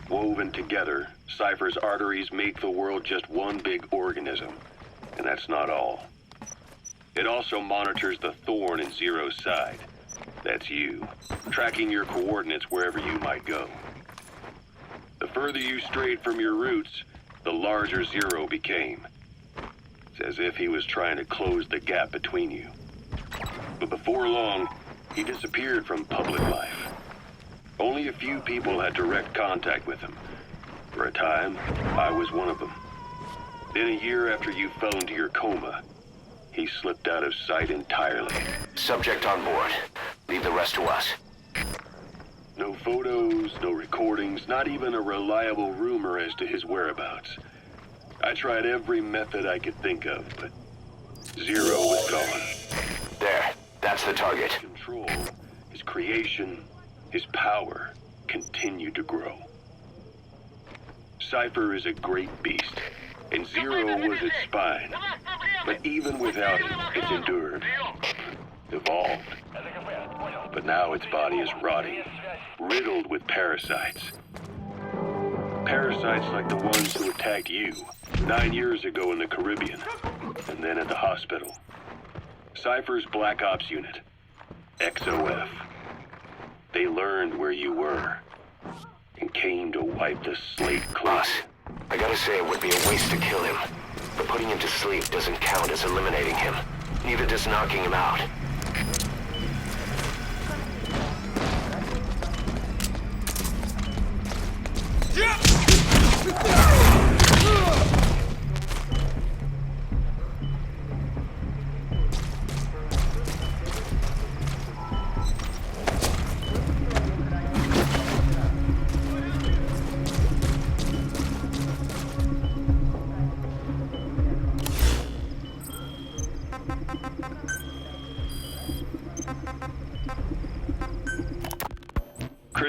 L: Woven together, Cypher's arteries make the world just one big organism. And that's not all. It also monitors the thorn in Zero's side. That's you, tracking your coordinates wherever you might go. The further you strayed from your roots, the larger Zero became. It's as if he was trying to close the gap between you. But before long, he disappeared from public life. Only a few people had direct contact with him. For a time, I was one of them. Then a year after you fell into your coma, he slipped out of sight entirely.
I: Subject on board. Leave the rest to us.
L: No photos, no recordings, not even a reliable rumor as to his whereabouts. I tried every method I could think of, but Zero was gone.
I: There. That's the target.
L: Control, his creation, his power continued to grow. Cypher is a great beast, and Zero was its spine. But even without it, it's endured, evolved. But now its body is rotting, riddled with parasites. Parasites like the ones who attacked you 9 years ago in the Caribbean, and then at the hospital. Cypher's Black Ops Unit, XOF. They learned where you were, and came to wipe the slate clean.
I: Boss, I gotta say it would be a waste to kill him. But putting him to sleep doesn't count as eliminating him. Neither does knocking him out.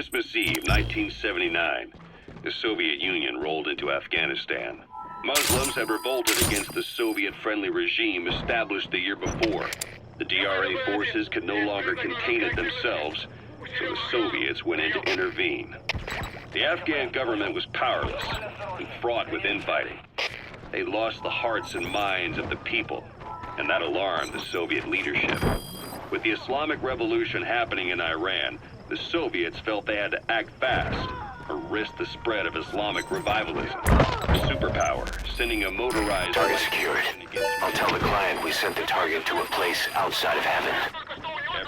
L: Christmas Eve, 1979, the Soviet Union rolled into Afghanistan. Muslims had revolted against the Soviet-friendly regime established the year before. The DRA forces could no longer contain it themselves, so the Soviets went in to intervene. The Afghan government was powerless and fraught with infighting. They lost the hearts and minds of the people, and that alarmed the Soviet leadership. With the Islamic Revolution happening in Iran, the Soviets felt they had to act fast or risk the spread of Islamic revivalism. A superpower, sending a motorized...
I: Target secured. I'll tell the client we sent the target to a place outside of heaven.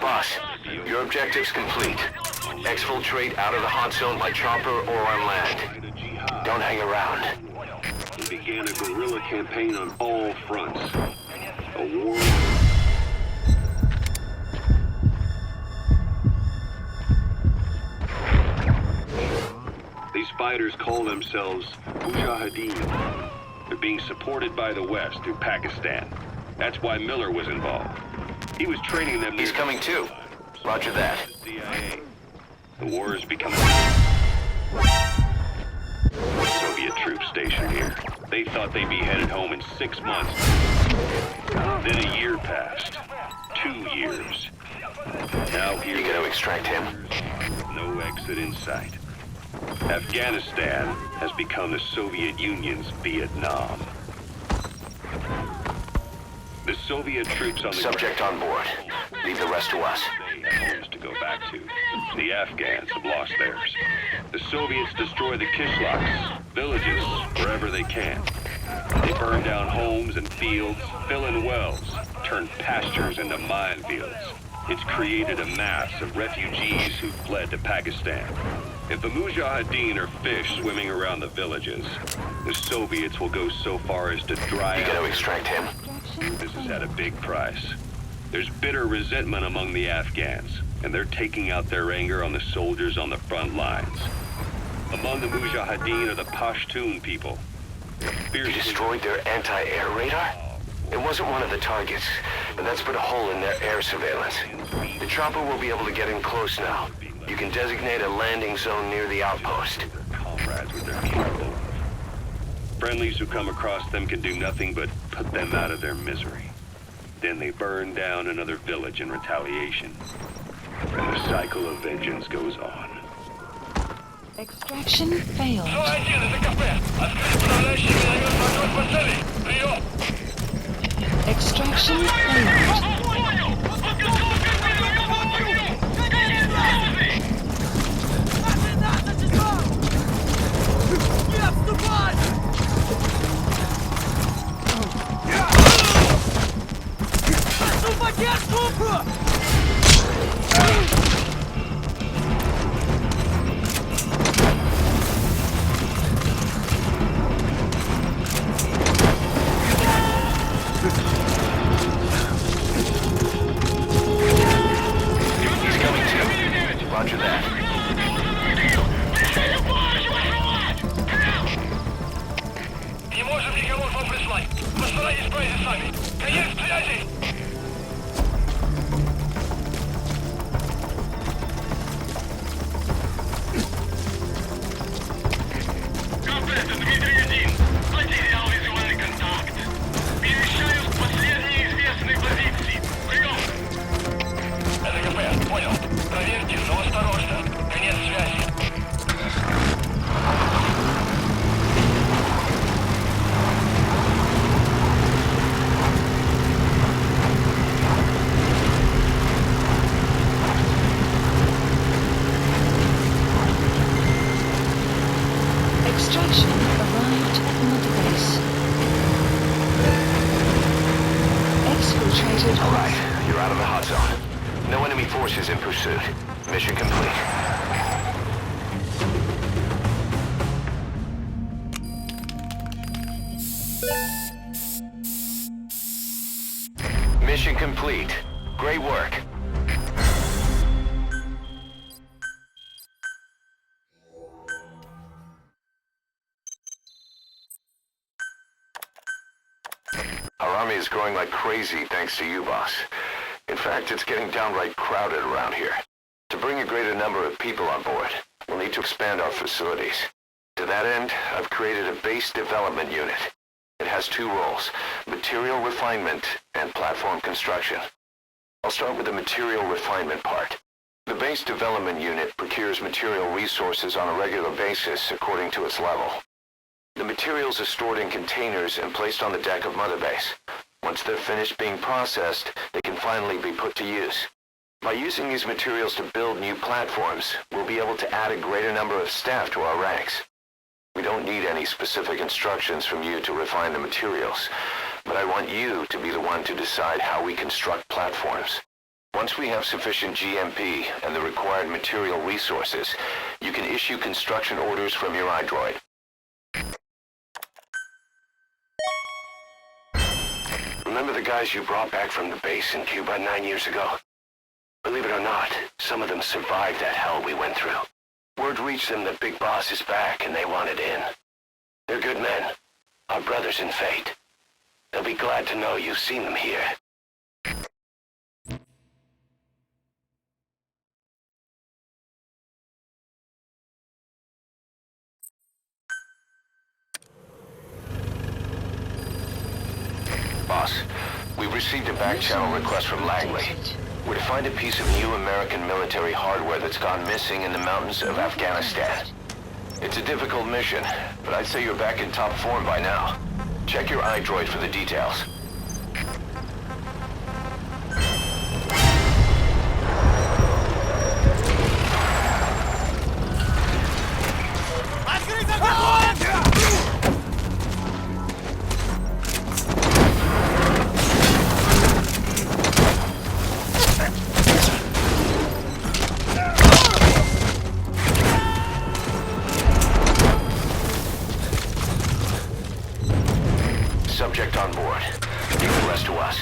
I: Boss, your objective's complete. Exfiltrate out of the hot zone by chopper or on land. Don't hang around.
L: He began a guerrilla campaign on all fronts. A war... These fighters call themselves Mujahideen. They're being supported by the West through Pakistan. That's why Miller was involved. He was training them...
I: He's coming too. Roger that.
L: CIA. The war has become... Soviet troops stationed here. They thought they'd be headed home in 6 months. Then a year passed. 2 years. Now here...
I: You gonna extract him?
L: No exit in sight. Afghanistan has become the Soviet Union's Vietnam. The Soviet troops on the
I: subject on board. Leave the rest to us.
L: They have homes to go back to. The Afghans have lost theirs. The Soviets destroy the kishlaks, villages, wherever they can. They burn down homes and fields, fill in wells, turn pastures into minefields. It's created a mass of refugees who fled to Pakistan. If the Mujahideen are fish swimming around the villages, the Soviets will go so far as to dry out...
I: You gotta extract him.
L: This is at a big price. There's bitter resentment among the Afghans, and they're taking out their anger on the soldiers on the front lines. Among the Mujahideen are the Pashtun people.
I: You destroyed their anti-air radar? It wasn't one of the targets, but that's put a hole in their air surveillance. The chopper will be able to get in close now. You can designate a landing zone near the outpost.
L: Comrades with their capable. Friendlies who come across them can do nothing but put them out of their misery. Then they burn down another village in retaliation. And the cycle of vengeance goes on.
E: Extraction failed. Extraction failed.
I: Roger that.
F: Не можем никого вам прислать. Постарайтесь справиться сами. Конец связи!
Q: Это Дмитрий-1. Потерял визуальный контакт. Перемещаюсь к последней известной позиции. Прием!
F: Это КП, понял. Проверьте, но осторожно. Конец связи.
E: Extraction arrived at Mother Base. Exfiltrated.
I: All right, you're out of the hot zone. No enemy forces in pursuit. Mission complete. Mission complete. Great work. Our army is growing like crazy thanks to you, boss. In fact, it's getting downright crowded around here. To bring a greater number of people on board, we'll need to expand our facilities. To that end, I've created a base development unit. It has two roles, material refinement and platform construction. I'll start with the material refinement part. The base development unit procures material resources on a regular basis according to its level. The materials are stored in containers and placed on the deck of Mother Base. Once they're finished being processed, they can finally be put to use. By using these materials to build new platforms, we'll be able to add a greater number of staff to our ranks. We don't need any specific instructions from you to refine the materials, but I want you to be the one to decide how we construct platforms. Once we have sufficient GMP and the required material resources, you can issue construction orders from your iDroid. Remember the guys you brought back from the base in Cuba 9 years ago? Believe it or not, some of them survived that hell we went through. Word reached them that Big Boss is back and they wanted in. They're good men, our brothers in fate. They'll be glad to know you've seen them here. Boss, we've received a back-channel request from Langley. We're to find a piece of new American military hardware that's gone missing in the mountains of Afghanistan. It's a difficult mission, but I'd say you're back in top form by now. Check your iDroid for the details. Subject on board. Leave the rest to us.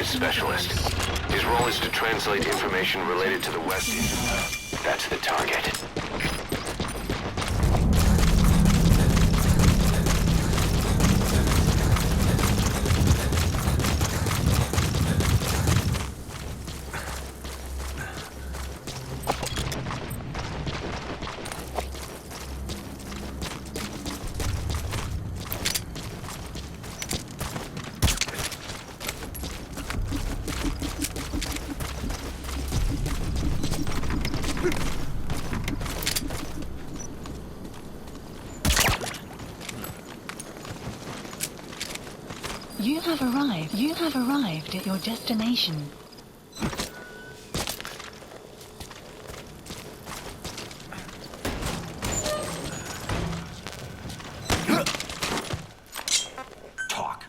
I: Specialist. His role is to translate information related to the West. That's the target.
E: You have arrived. You have arrived at your destination.
N: Talk.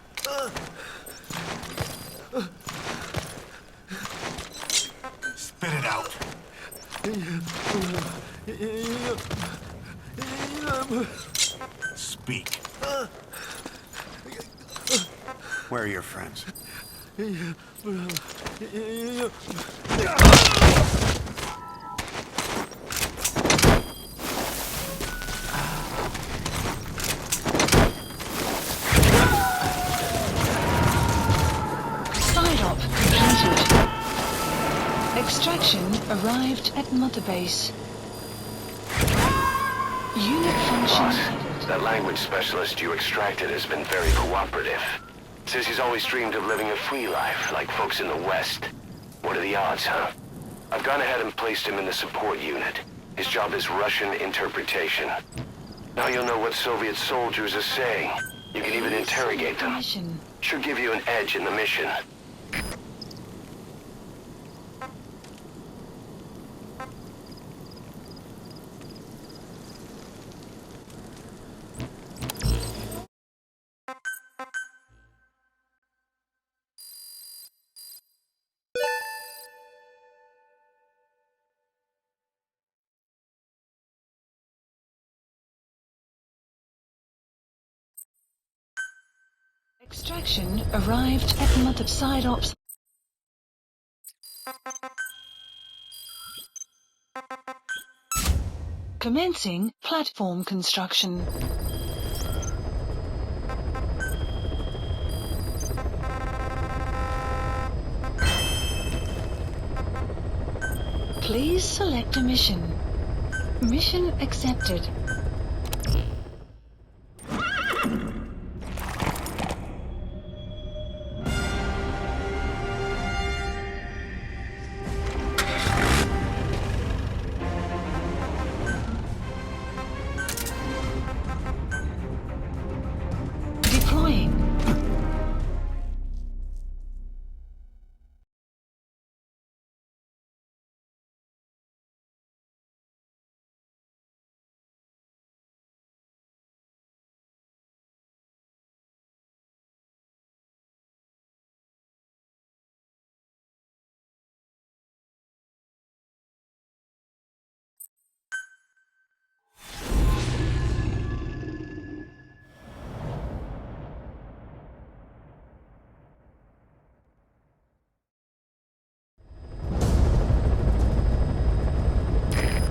N: Spit it out. Speak.
A: Where are your friends?
E: Side op completed. Extraction arrived at Mother Base. Unit function.
I: Boss, that language specialist you extracted has been very cooperative. Says he's always dreamed of living a free life, like folks in the West. What are the odds, huh? I've gone ahead and placed him in the support unit. His job is Russian interpretation. Now you'll know what Soviet soldiers are saying. You can even interrogate them. Should give you an edge in the mission.
E: Extraction arrived at Mother Side Ops. Commencing platform construction. Please select a mission. Mission accepted. Deploying.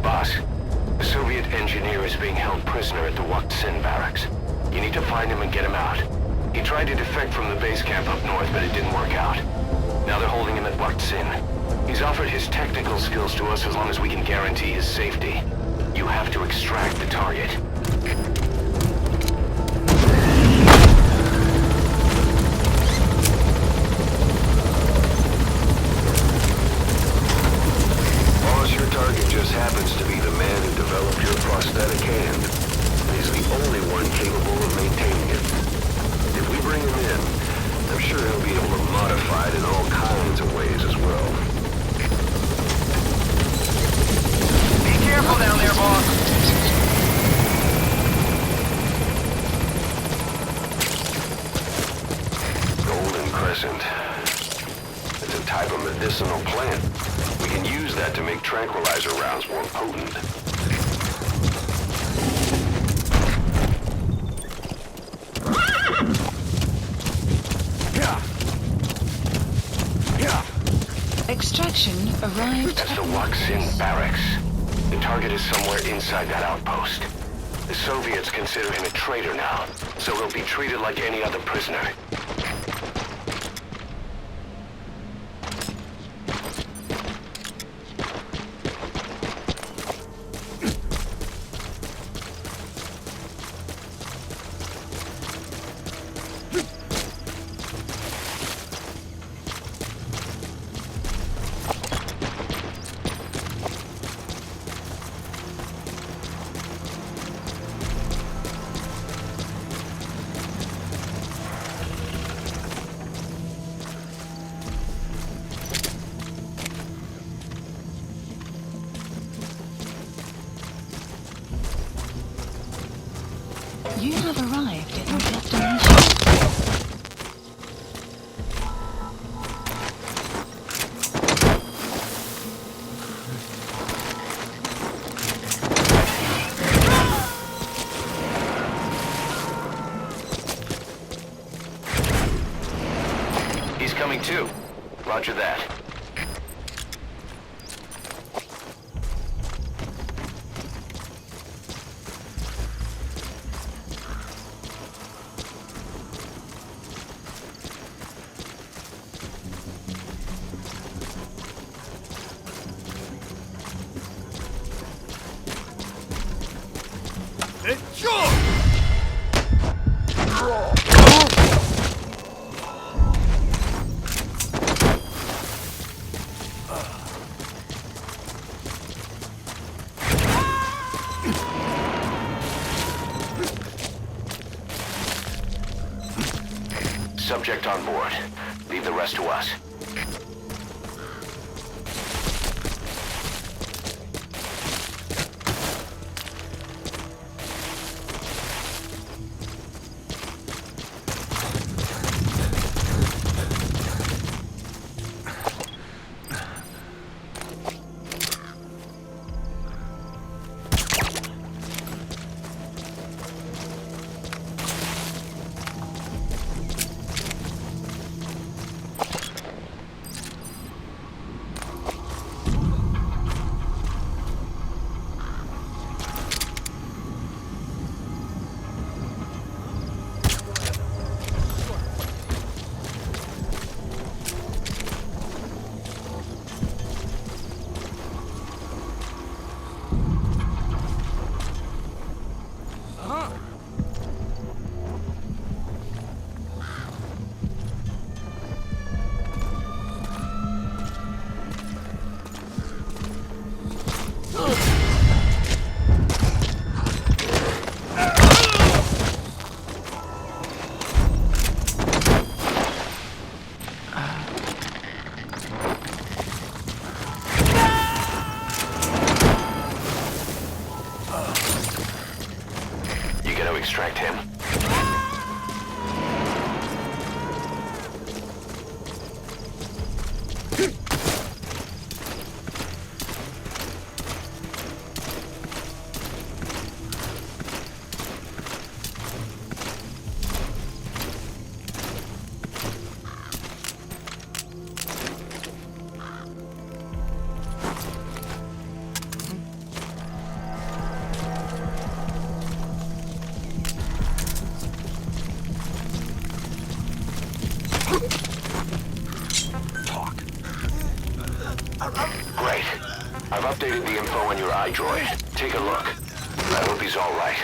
I: Boss, the Soviet engineer is being held prisoner at the Waksin barracks. You need to find him and get him out. He tried to defect from the base camp up north, but it didn't work out. Now they're holding him at Waksin. He's offered his technical skills to us as long as we can guarantee his safety. You have to extract the target. Boss, your target just happens to be the man who developed your prosthetic hand. He's the only one capable of maintaining it. If we bring him in, I'm sure he'll be able to modify it in all kinds of ways as well.
Q: Be careful down there, boss.
I: Golden Crescent. It's a type of medicinal plant. We can use that to make tranquilizer rounds more potent.
E: Extraction arrived.
I: That's the Waksin barracks. The target is somewhere inside that outpost. The Soviets consider him a traitor now, so he'll be treated like any other prisoner.
E: You have arrived at your destination.
I: He's coming too. Roger that. Subject on board. Leave the rest to us. Extract him. Great. I've updated the info on your iDroid. Take a look. I hope he's all right.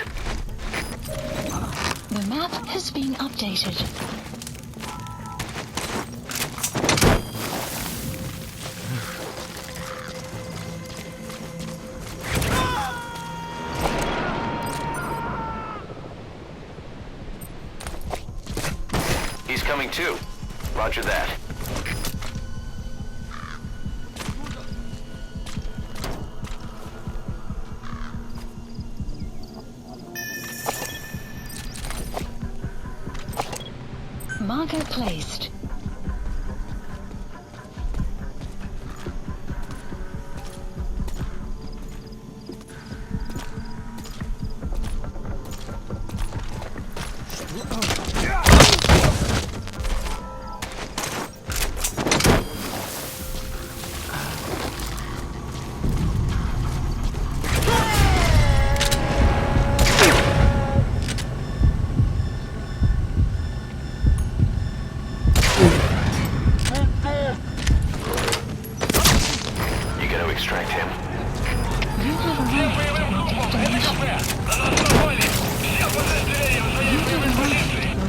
E: The map has been updated.
I: He's coming too. Roger that.
E: Marker placed.
I: Extract him.
E: You have arrived at your destination. You have arrived at your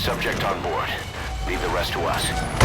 I: subject on board. Leave the rest to us.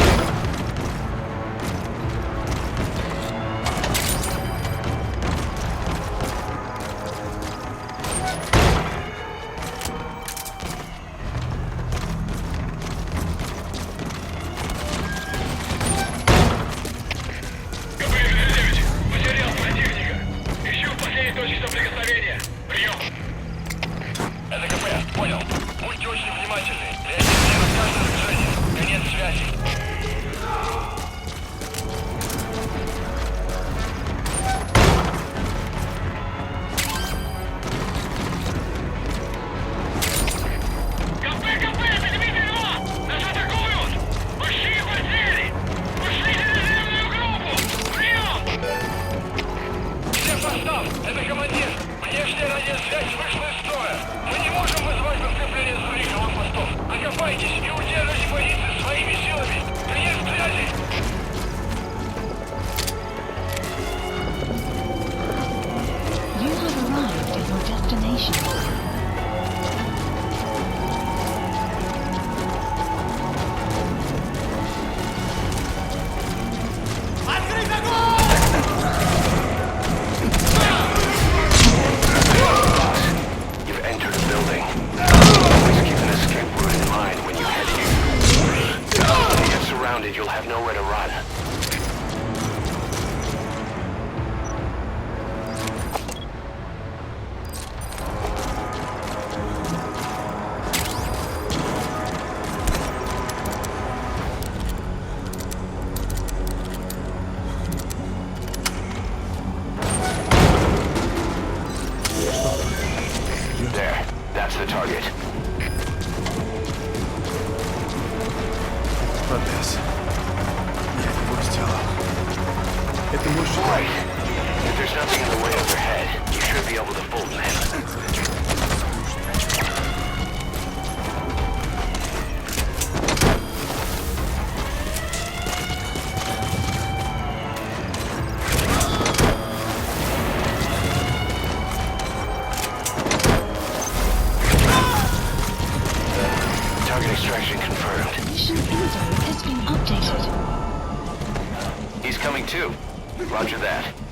I: Roger that.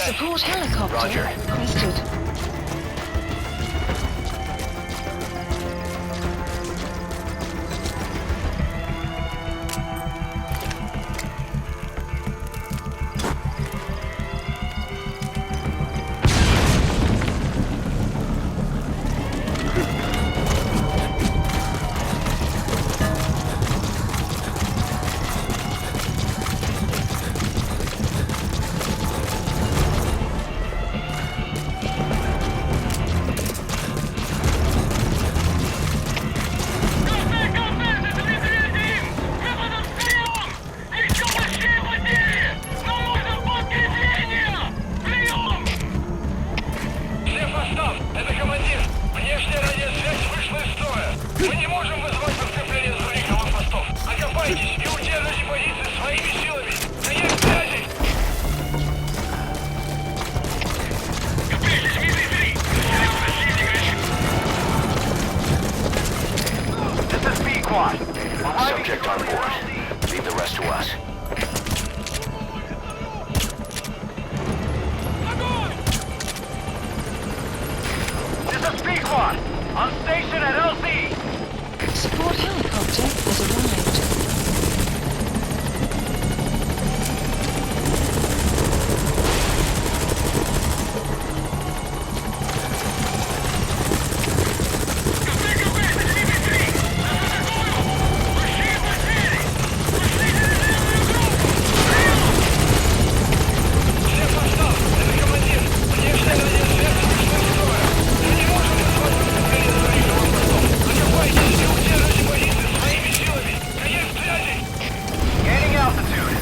E: Support helicopter
I: Roger.
E: requested.
Q: squad.
I: Subject on board. Leave the rest to us.
Q: This is B squad. On station at LZ.
E: Support helicopter has arrived.
Q: Gaining altitude.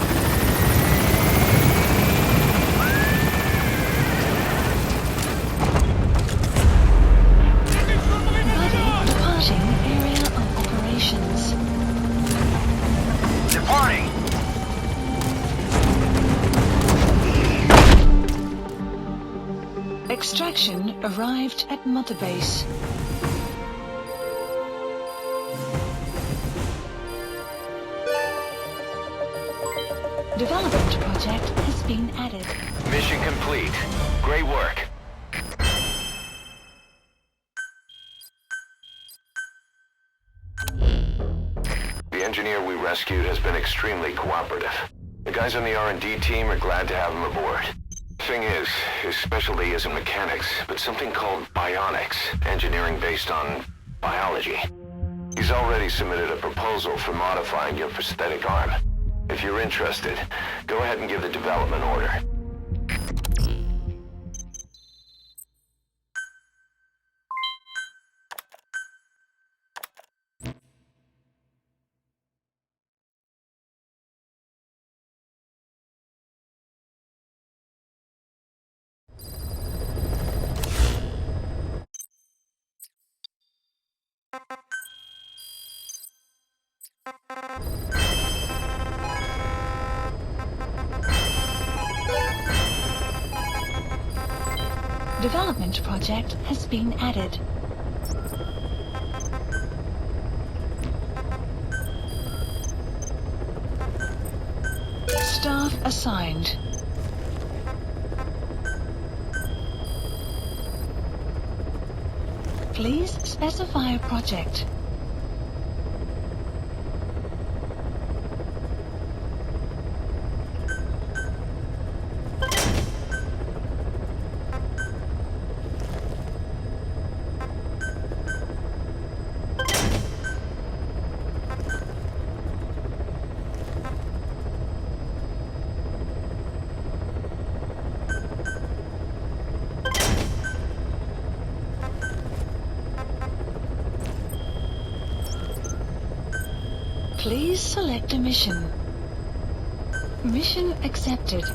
E: Buddy departing area of operations.
Q: Departing.
E: Extraction arrived at Mother Base. Development project has been added.
I: Mission complete. Great work. The engineer we rescued has been extremely cooperative. The guys on the R&D team are glad to have him aboard. Thing is, his specialty isn't mechanics, but something called bionics, engineering based on biology. He's already submitted a proposal for modifying your prosthetic arm. If you're interested, go ahead and give the development order.
E: Development project has been added. Staff assigned. Please specify a project. Please select a mission. Mission accepted.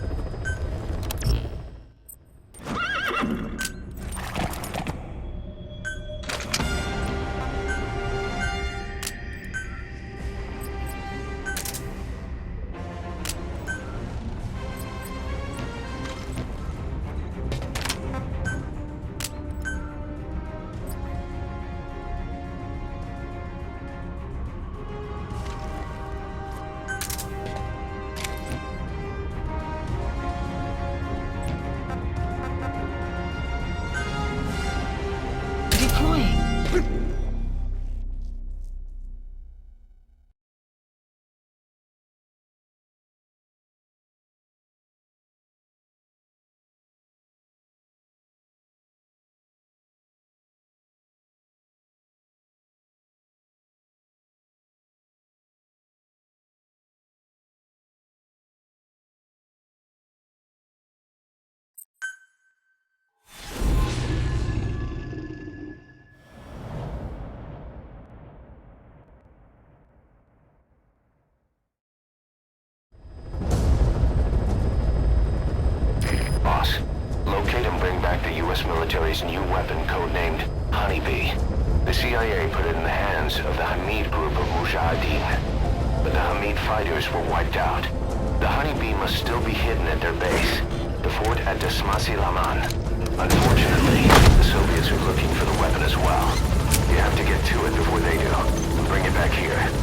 I: military's new weapon codenamed Honeybee. The CIA put it in the hands of the Hamid group of Mujahideen. But the Hamid fighters were wiped out. The Honeybee must still be hidden at their base, the fort at Desmasi Laman. Unfortunately, the Soviets are looking for the weapon as well. You have to get to it before they do. Bring it back here.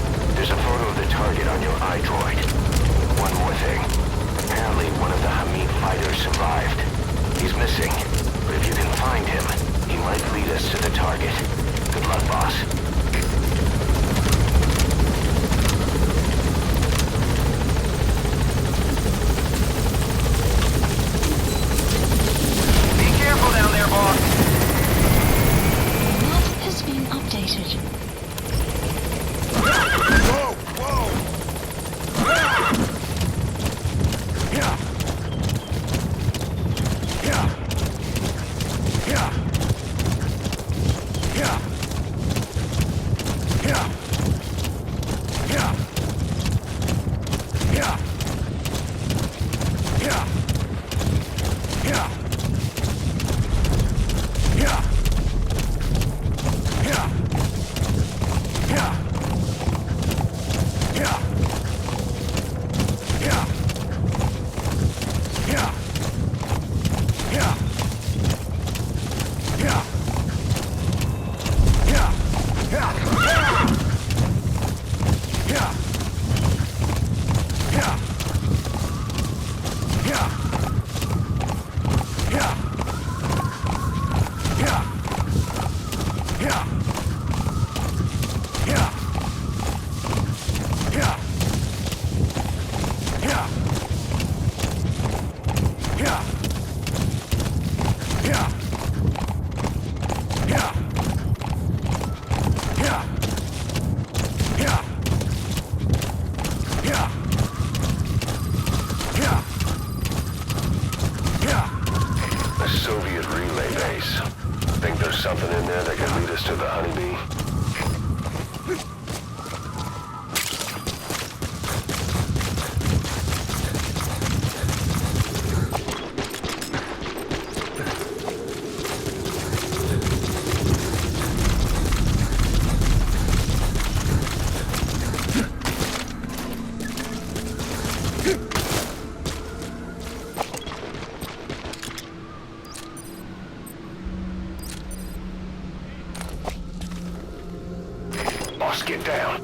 I: down.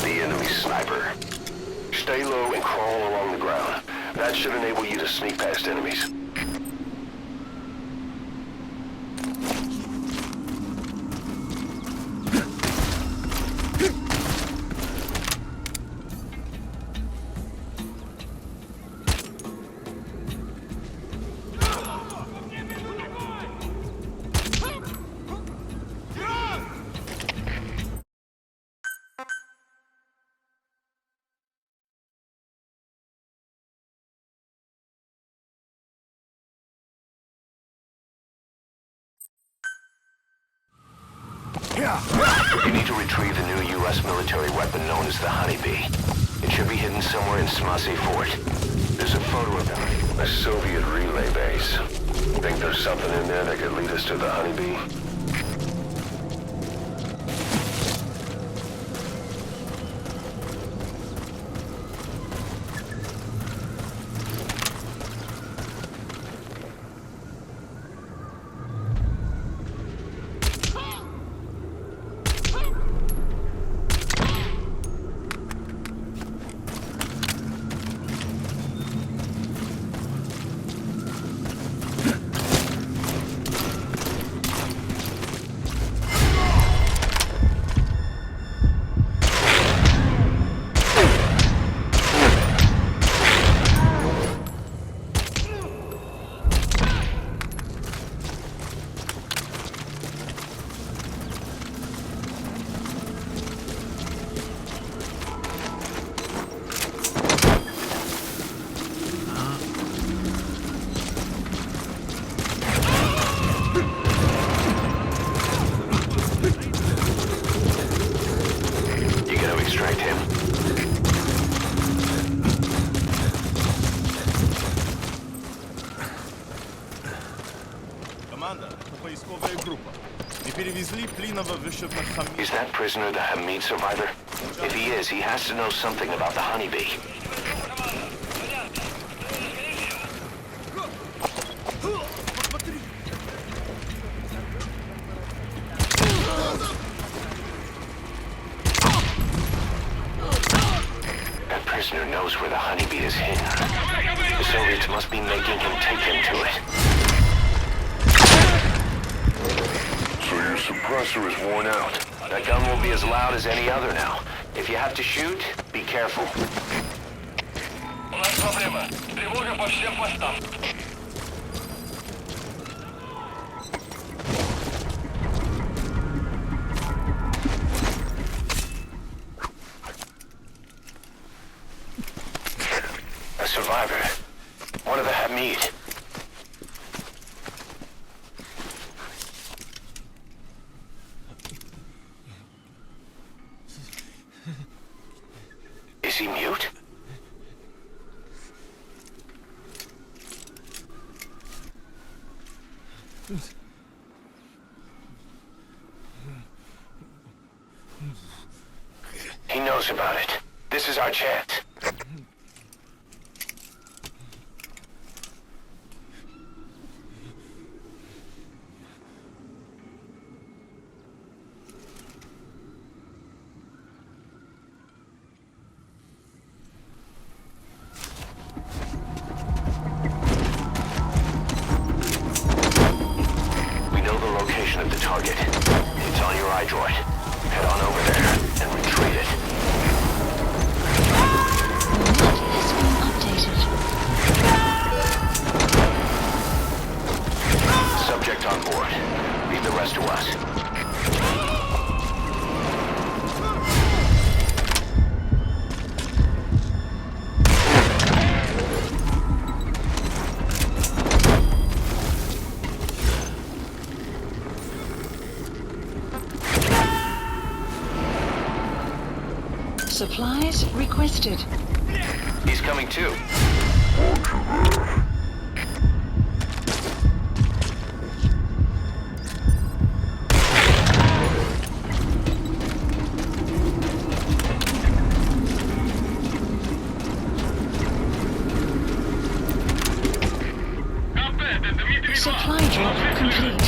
I: The enemy sniper. Stay low and crawl along the ground. That should enable you to sneak past enemies. You need to retrieve the new U.S. military weapon known as the Honeybee. It should be hidden somewhere in Smasy Fort. There's a photo of a Soviet relay base. Think there's something in there that could lead us to the Honeybee? Is that prisoner the Hamid survivor? If he is, he has to know something about the Honeybee. That prisoner knows where the Honeybee is hidden. The Soviets must be making him take him to it. So your suppressor is worn out. That gun will be as loud as any other now. If you have to shoot, be careful.
Q: У нас проблема. Тревога по всем постам.
I: A survivor. One of the Hamid. Is he mute? He knows about it. This is our chance. Of the target. It's on your iDroid. Head on over there and retrieve it.
E: Map has been updated.
I: Subject on board. Leave the rest to us.
E: Supplies requested.
I: He's coming too.
E: Supply drop complete.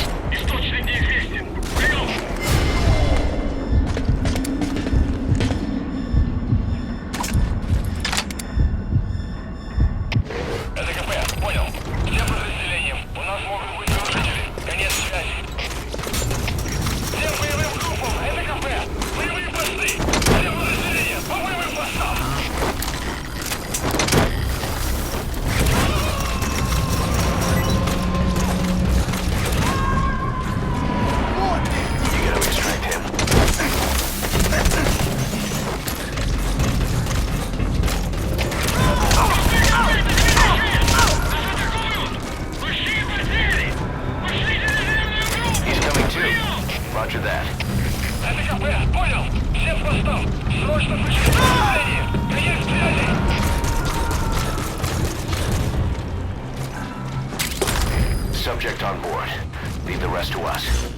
I: Leave the rest to us.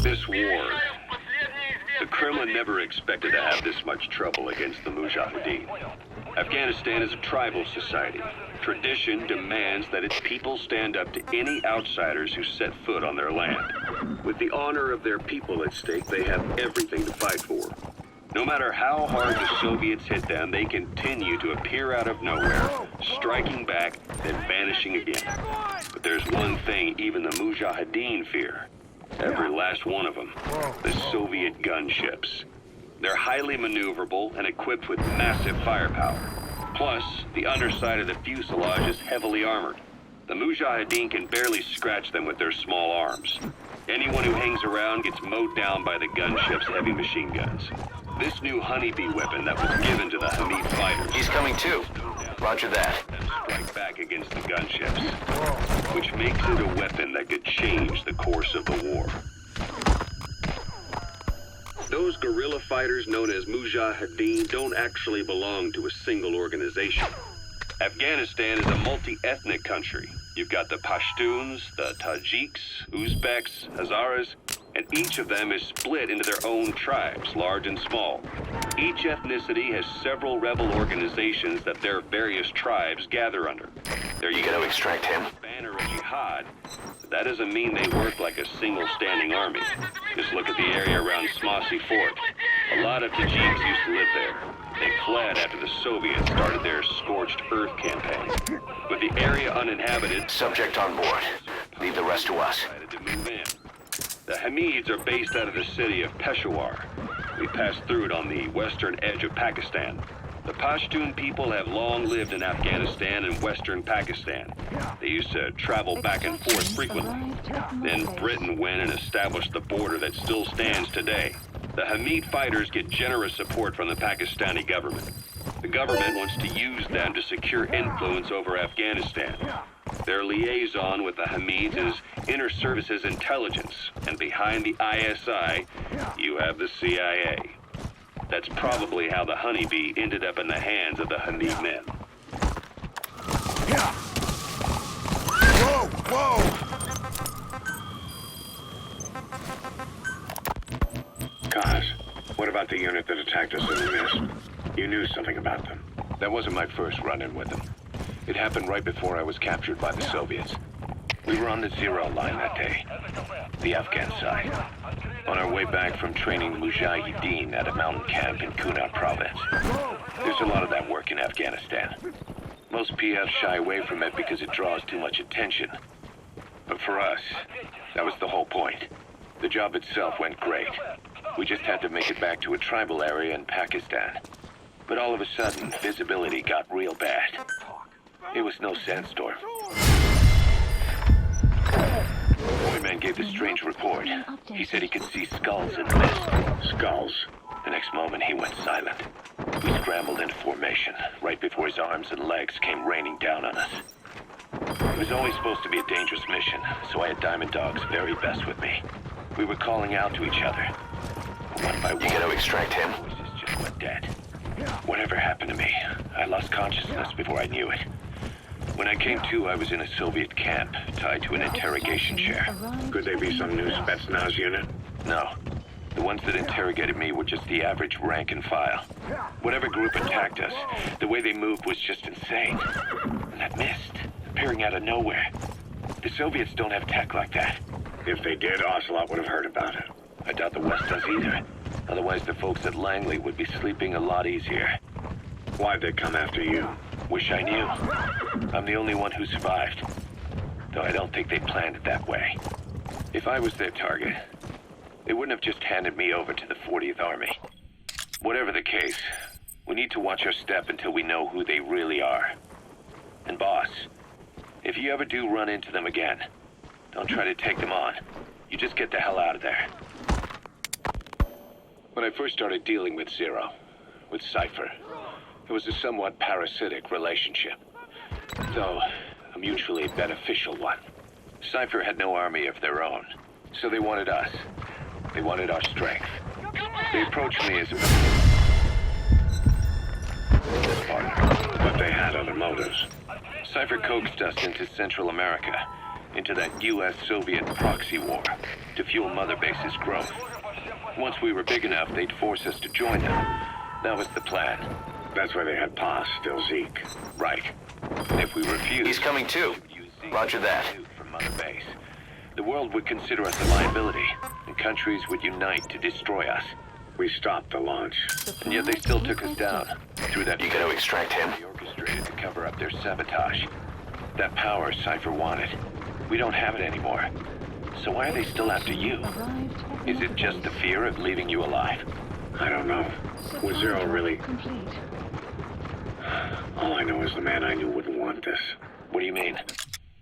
L: This war, the Kremlin never expected to have this much trouble against the Mujahideen. Afghanistan is a tribal society. Tradition demands that its people stand up to any outsiders who set foot on their land. With the honor of their people at stake, they have everything to fight for. No matter how hard the Soviets hit them, they continue to appear out of nowhere, striking back, then vanishing again. But there's one thing even the Mujahideen fear. Every last one of them. The Soviet gunships. They're highly maneuverable and equipped with massive firepower. Plus, the underside of the fuselage is heavily armored. The Mujahideen can barely scratch them with their small arms. Anyone who hangs around gets mowed down by the gunship's heavy machine guns. This new honeybee weapon that was given to the Hamid fighters...
I: He's coming too. Roger that.
L: ...strike back against the gunships, which makes it a weapon that could change the course of the war. Those guerrilla fighters known as Mujahideen don't actually belong to a single organization. Afghanistan is a multi-ethnic country. You've got the Pashtuns, the Tajiks, Uzbeks, Hazaras, and each of them is split into their own tribes, large and small. Each ethnicity has several rebel organizations that their various tribes gather under. They're
I: You gonna extract him?
L: banner of jihad, but that doesn't mean they work like a single standing army. Just look at the area around Smasi Fort. A lot of Tajiks used to live there. They fled after the Soviets started their scorched earth campaign. With the area uninhabited,
I: Subject on board. Leave the rest to us.
L: decided to move in. The Hamids are based out of the city of Peshawar. We passed through it on the western edge of Pakistan. The Pashtun people have long lived in Afghanistan and western Pakistan. They used to travel back and forth frequently. Then Britain went and established the border that still stands today. The Hamid fighters get generous support from the Pakistani government. The government wants to use them to secure influence over Afghanistan. Their liaison with the Hamids is Inter-Services Intelligence, and behind the ISI, you have the CIA. That's probably how the honeybee ended up in the hands of the Hamid men.
A: Whoa! Whoa!
O: Kaz, what about the unit that attacked us in the mist? You knew something about them.
J: That wasn't my first run-in with them. It happened right before I was captured by the Soviets. We were on the zero line that day, the Afghan side, on our way back from training Mujahideen at a mountain camp in Kunar province. There's a lot of that work in Afghanistan. Most PFs shy away from it because it draws too much attention. But for us, that was the whole point. The job itself went great. We just had to make it back to a tribal area in Pakistan. But all of a sudden, visibility got real bad. It was no sandstorm. Boyman gave the strange report. He said he could see skulls in the mist.
O: Skulls.
J: The next moment, he went silent. We scrambled into formation, right before his arms and legs came raining down on us. It was always supposed to be a dangerous mission, so I had Diamond Dog's very best with me. We were calling out to each other. One by one,
I: You gonna extract him?
J: voices just went dead. Whatever happened to me, I lost consciousness before I knew it. When I came to, I was in a Soviet camp, tied to an interrogation chair.
O: Could they be some new Spetsnaz unit?
J: No. The ones that interrogated me were just the average rank and file. Whatever group attacked us, the way they moved was just insane. And that mist, appearing out of nowhere. The Soviets don't have tech like that.
O: If they did, Ocelot would have heard about it.
J: I doubt the West does either. Otherwise, the folks at Langley would be sleeping a lot easier.
O: Why'd they come after you?
J: Wish I knew. I'm the only one who survived. Though I don't think they planned it that way. If I was their target, they wouldn't have just handed me over to the 40th Army. Whatever the case, we need to watch our step until we know who they really are. And boss, if you ever do run into them again, don't try to take them on. You just get the hell out of there. When I first started dealing with Zero, with Cypher, it was a somewhat parasitic relationship.
I: Though, a mutually beneficial one. Cypher had no army of their own, so they wanted us. They wanted our strength. They approached me as a partner,
O: but they had other motives.
I: Cypher coaxed us into Central America, into that US-Soviet proxy war, to fuel Mother Base's growth. Once we were big enough, they'd force us to join them. That was the plan.
O: That's why they had Paz, still Zeke.
I: Right. If we refused... He's coming too. Roger that. From Mother Base. The world would consider us a liability, and countries would unite to destroy us.
O: We stopped the launch.
I: And yet they still took us down. Through that... You gotta extract him. They orchestrated to cover up their sabotage. That power Cypher wanted. We don't have it anymore. So why are they still after you? Is it just the fear of leaving you alive?
O: I don't know. Was Zero really... All I know is the man I knew wouldn't want this.
I: What do you mean?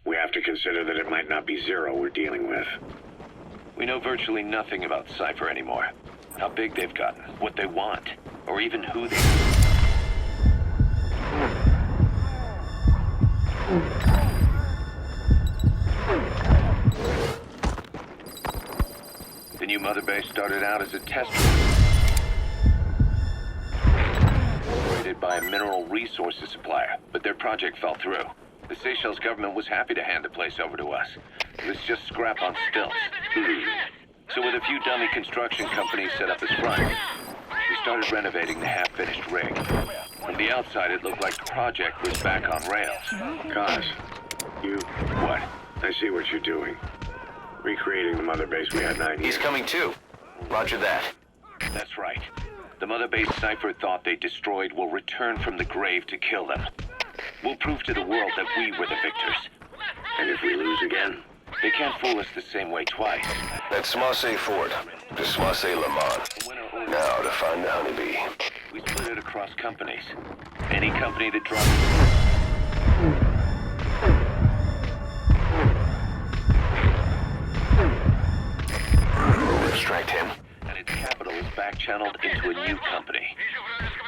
O: We have to consider that it might not be Zero we're dealing with.
I: We know virtually nothing about Cypher anymore. How big they've gotten, what they want, or even who they... The new Mother Base started out as a test operated by a mineral resources supplier, but their project fell through. The Seychelles government was happy to hand the place over to us. It was just scrap on stilts. So with a few dummy construction companies set up as fronts, we started renovating the half-finished rig. From the outside, it looked like the project was back on rails.
O: Kaz, you...
I: What?
O: I see what you're doing. Recreating the Mother Base we had 9 years.
I: He's coming too. Roger that. That's right. The Mother Base Cypher thought they destroyed will return from the grave to kill them. We'll prove to the world that we were the victors.
O: And if we lose again?
I: They can't fool us the same way twice.
R: That's Smasse Fort to Smasse Lamont. Now to find the honeybee.
I: We split it across companies. Any company that drops...
R: Extract him.
I: And its capital is back-channeled into a new company.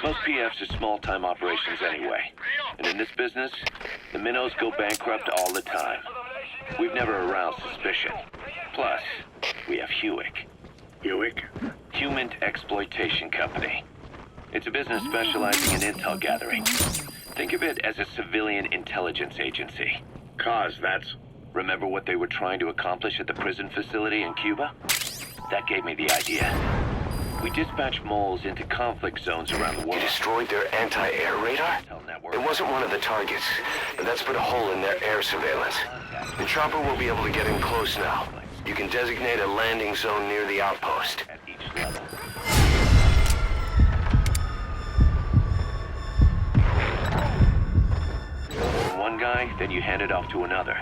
I: Most PFs are small-time operations anyway. And in this business, the minnows go bankrupt all the time. We've never aroused suspicion. Plus, we have Hewick.
O: Hewick?
I: Human Exploitation Company. It's a business specializing in intel gathering. Think of it as a civilian intelligence agency.
O: Kaz, that's...
I: Remember what they were trying to accomplish at the prison facility in Cuba? That gave me the idea. We dispatched moles into conflict zones around the world.
R: You destroyed their anti-air radar? It wasn't one of the targets, but that's put a hole in their air surveillance. The chopper will be able to get in close now. You can designate a landing zone near the outpost.
I: At each level. From one guy, then you hand it off to another.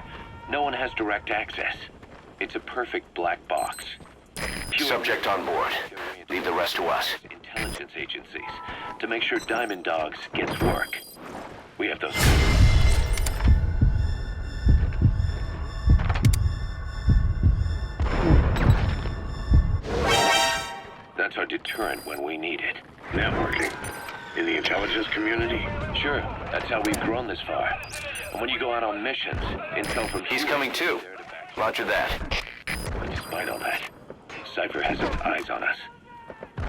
I: No one has direct access. It's a perfect black box.
R: Subject on board. Leave the rest to us.
I: Intelligence agencies to make sure Diamond Dogs gets work. We have those. That's our deterrent when we need it.
O: Networking. In the intelligence community?
I: Sure. That's how we've grown this far. And when you go out on missions, intel from...
R: He's coming too. Roger that.
I: But despite all that, Cypher has its eyes on us.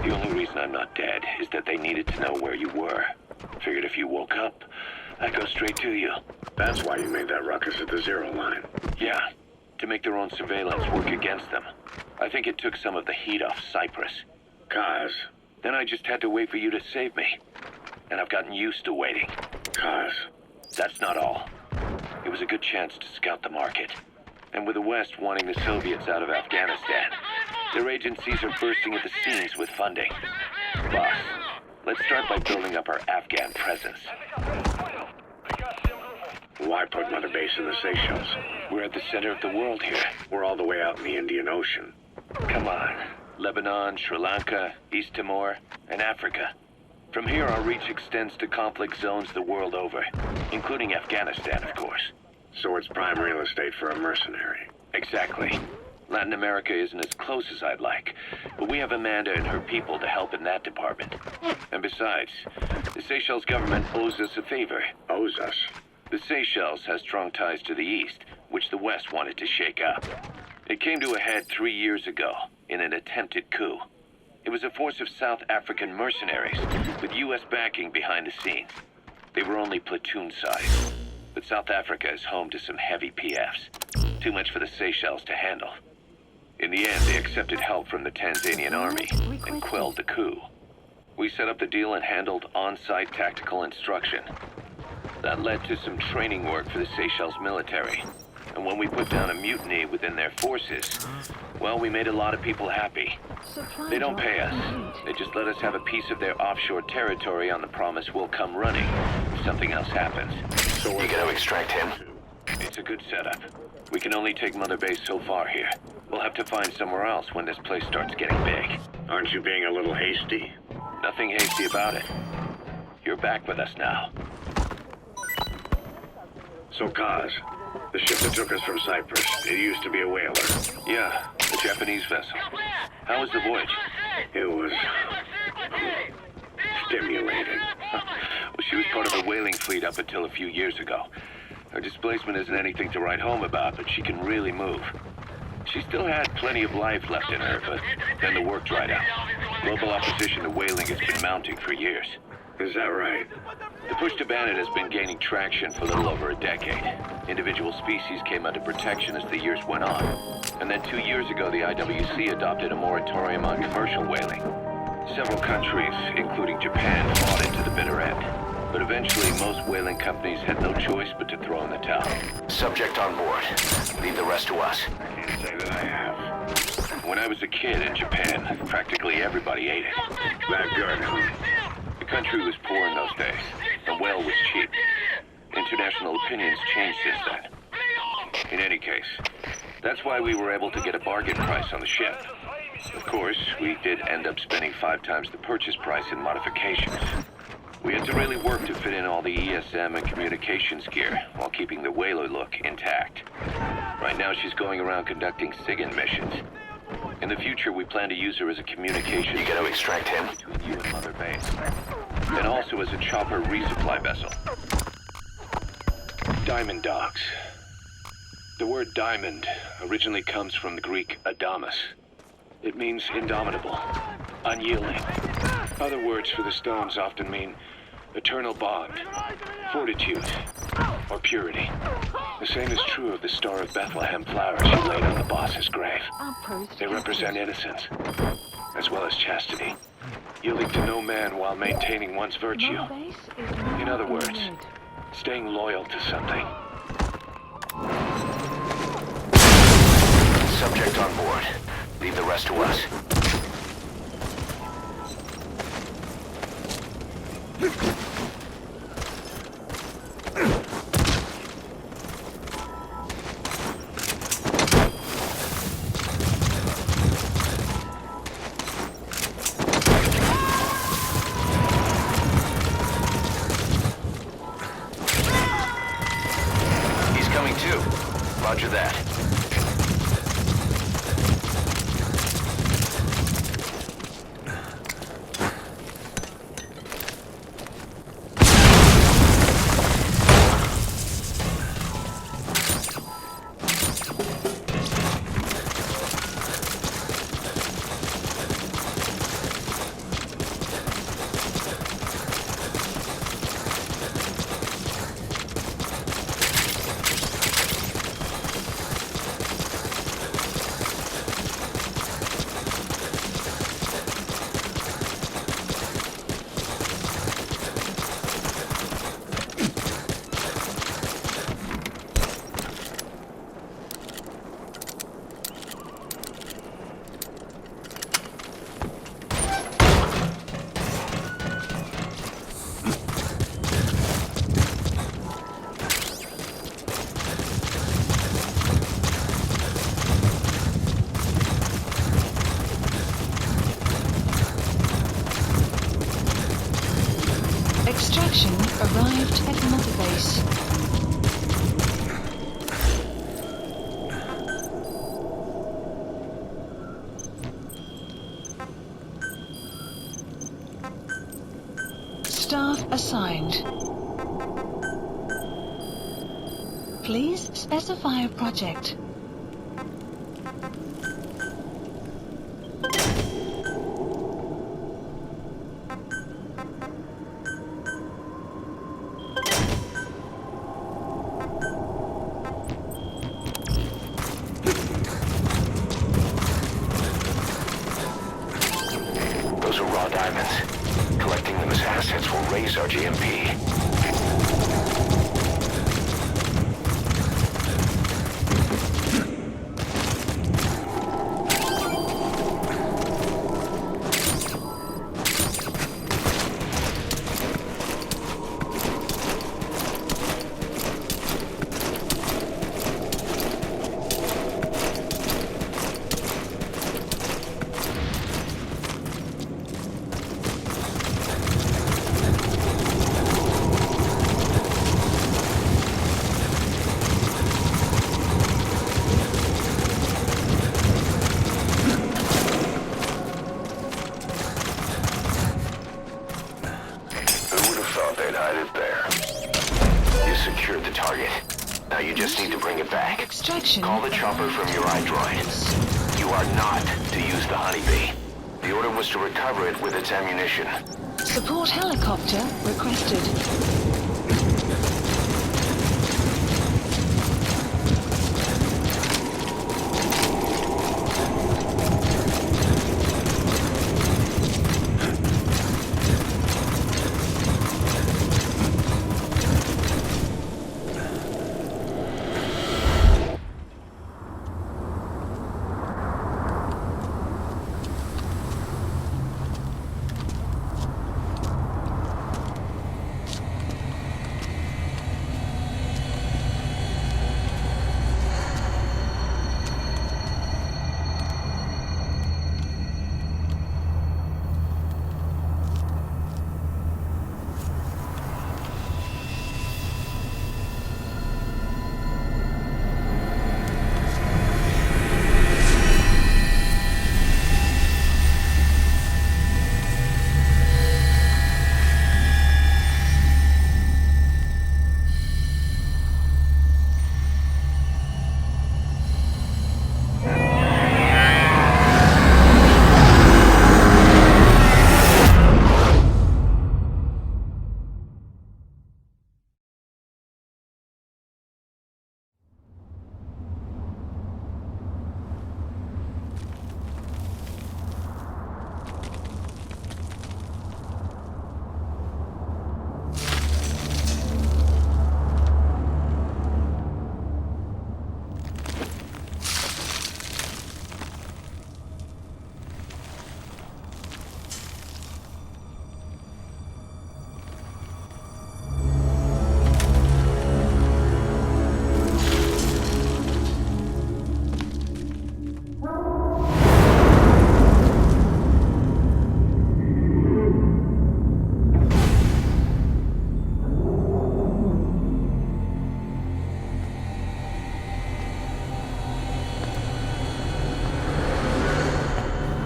I: The only reason I'm not dead is that they needed to know where you were. Figured if you woke up, I'd go straight to you.
O: That's why you made that ruckus at the Zero line.
I: Yeah, to make their own surveillance work against them. I think it took some of the heat off Cyprus.
O: Kaz.
I: Then I just had to wait for you to save me. And I've gotten used to waiting.
O: Kaz.
I: That's not all. It was a good chance to scout the market. And with the West wanting the Soviets out of Afghanistan, their agencies are bursting at the seams with funding. Boss, let's start by building up our Afghan presence.
O: Why put Mother Base in the Seychelles?
I: We're at the center of the world here.
O: We're all the way out in the Indian Ocean.
I: Come on. Lebanon, Sri Lanka, East Timor, and Africa. From here, our reach extends to conflict zones the world over, including Afghanistan, of course.
O: So it's prime real estate for a mercenary.
I: Exactly. Latin America isn't as close as I'd like, but we have Amanda and her people to help in that department. And besides, the Seychelles government owes us a favor.
O: Owes us?
I: The Seychelles has strong ties to the east, which the West wanted to shake up. It came to a head 3 years ago in an attempted coup. It was a force of South African mercenaries with U.S. backing behind the scenes. They were only platoon size, but South Africa is home to some heavy PFs, too much for the Seychelles to handle. In the end, they accepted help from the Tanzanian army and quelled the coup. We set up the deal and handled on-site tactical instruction. That led to some training work for the Seychelles military. And when we put down a mutiny within their forces, well, we made a lot of people happy. They don't pay us. They just let us have a piece of their offshore territory on the promise we'll come running if something else happens.
R: So we're gonna extract him?
I: It's a good setup. We can only take Mother Base so far here. We'll have to find somewhere else when this place starts getting big.
O: Aren't you being a little hasty?
I: Nothing hasty about it. You're back with us now.
O: So, Kaz, the ship that took us from Cyprus, it used to be a whaler.
I: Yeah, a Japanese vessel. How was the voyage?
O: It was stimulating.
I: Well, she was part of a whaling fleet up until a few years ago. Her displacement isn't anything to write home about, but she can really move. She still had plenty of life left in her, but then the work dried out. Global opposition to whaling has been mounting for years.
O: Is that right?
I: The push to ban it has been gaining traction for a little over a decade. Individual species came under protection as the years went on. And then 2 years ago, the IWC adopted a moratorium on commercial whaling. Several countries, including Japan, fought it to the bitter end. But eventually, most whaling companies had no choice but to throw in the towel.
R: Subject on board. Leave the rest to us.
O: I can't say that I have.
I: When I was a kid in Japan, practically everybody ate it.
O: That good, huh?
I: The country was poor in those days. The whale was cheap. International opinions changed since then. In any case, that's why we were able to get a bargain price on the ship. Of course, we did end up spending 5 times the purchase price in modifications. We had to really work to fit in all the ESM and communications gear while keeping the whaler look intact. Right now she's going around conducting SIGINT missions. In the future, we plan to use her as a communication...
R: You gonna extract him?
I: ...between you and Mother Base. And also as a chopper resupply vessel. Diamond dogs. The word diamond originally comes from the Greek adamas. It means indomitable, unyielding. Other words for the stones often mean eternal bond, fortitude, or purity. The same is true of the Star of Bethlehem flowers she laid on the boss's grave. They represent innocence, as well as chastity, yielding to no man while maintaining one's virtue. In other words, staying loyal to something.
R: Subject on board. Leave the rest to us. He's coming too. Roger that.
E: Extraction arrived at Mother Base. Staff assigned. Please specify a project.
R: Those are raw diamonds. Collecting them as assets will raise our GMP. Secured the target. Now you just need to bring it back.
E: Extraction.
R: Call the chopper from your iDroid. You are not to use the honeybee. The order was to recover it with its ammunition.
E: Support helicopter requested.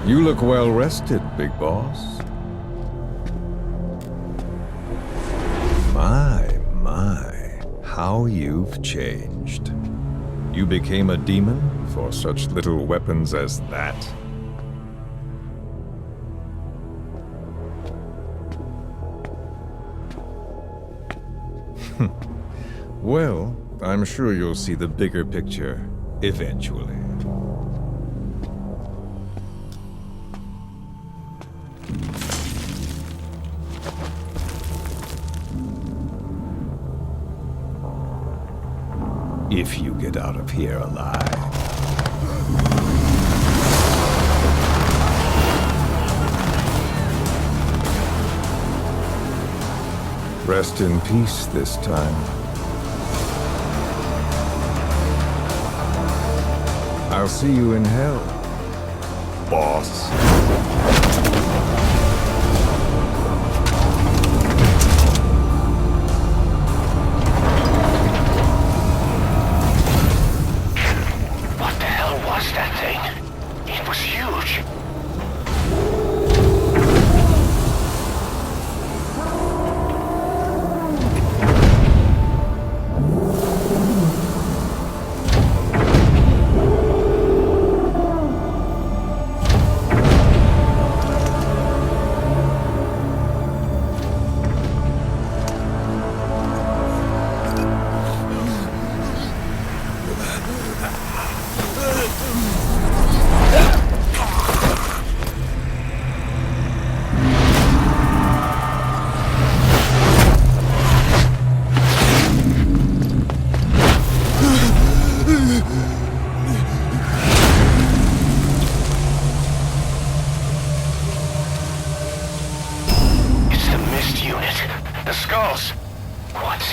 N: You look well rested, big boss. My, how you've changed. You became a demon for such little weapons as that? Well, I'm sure you'll see the bigger picture eventually. If you get out of here alive. Rest in peace this time. I'll see you in hell, boss.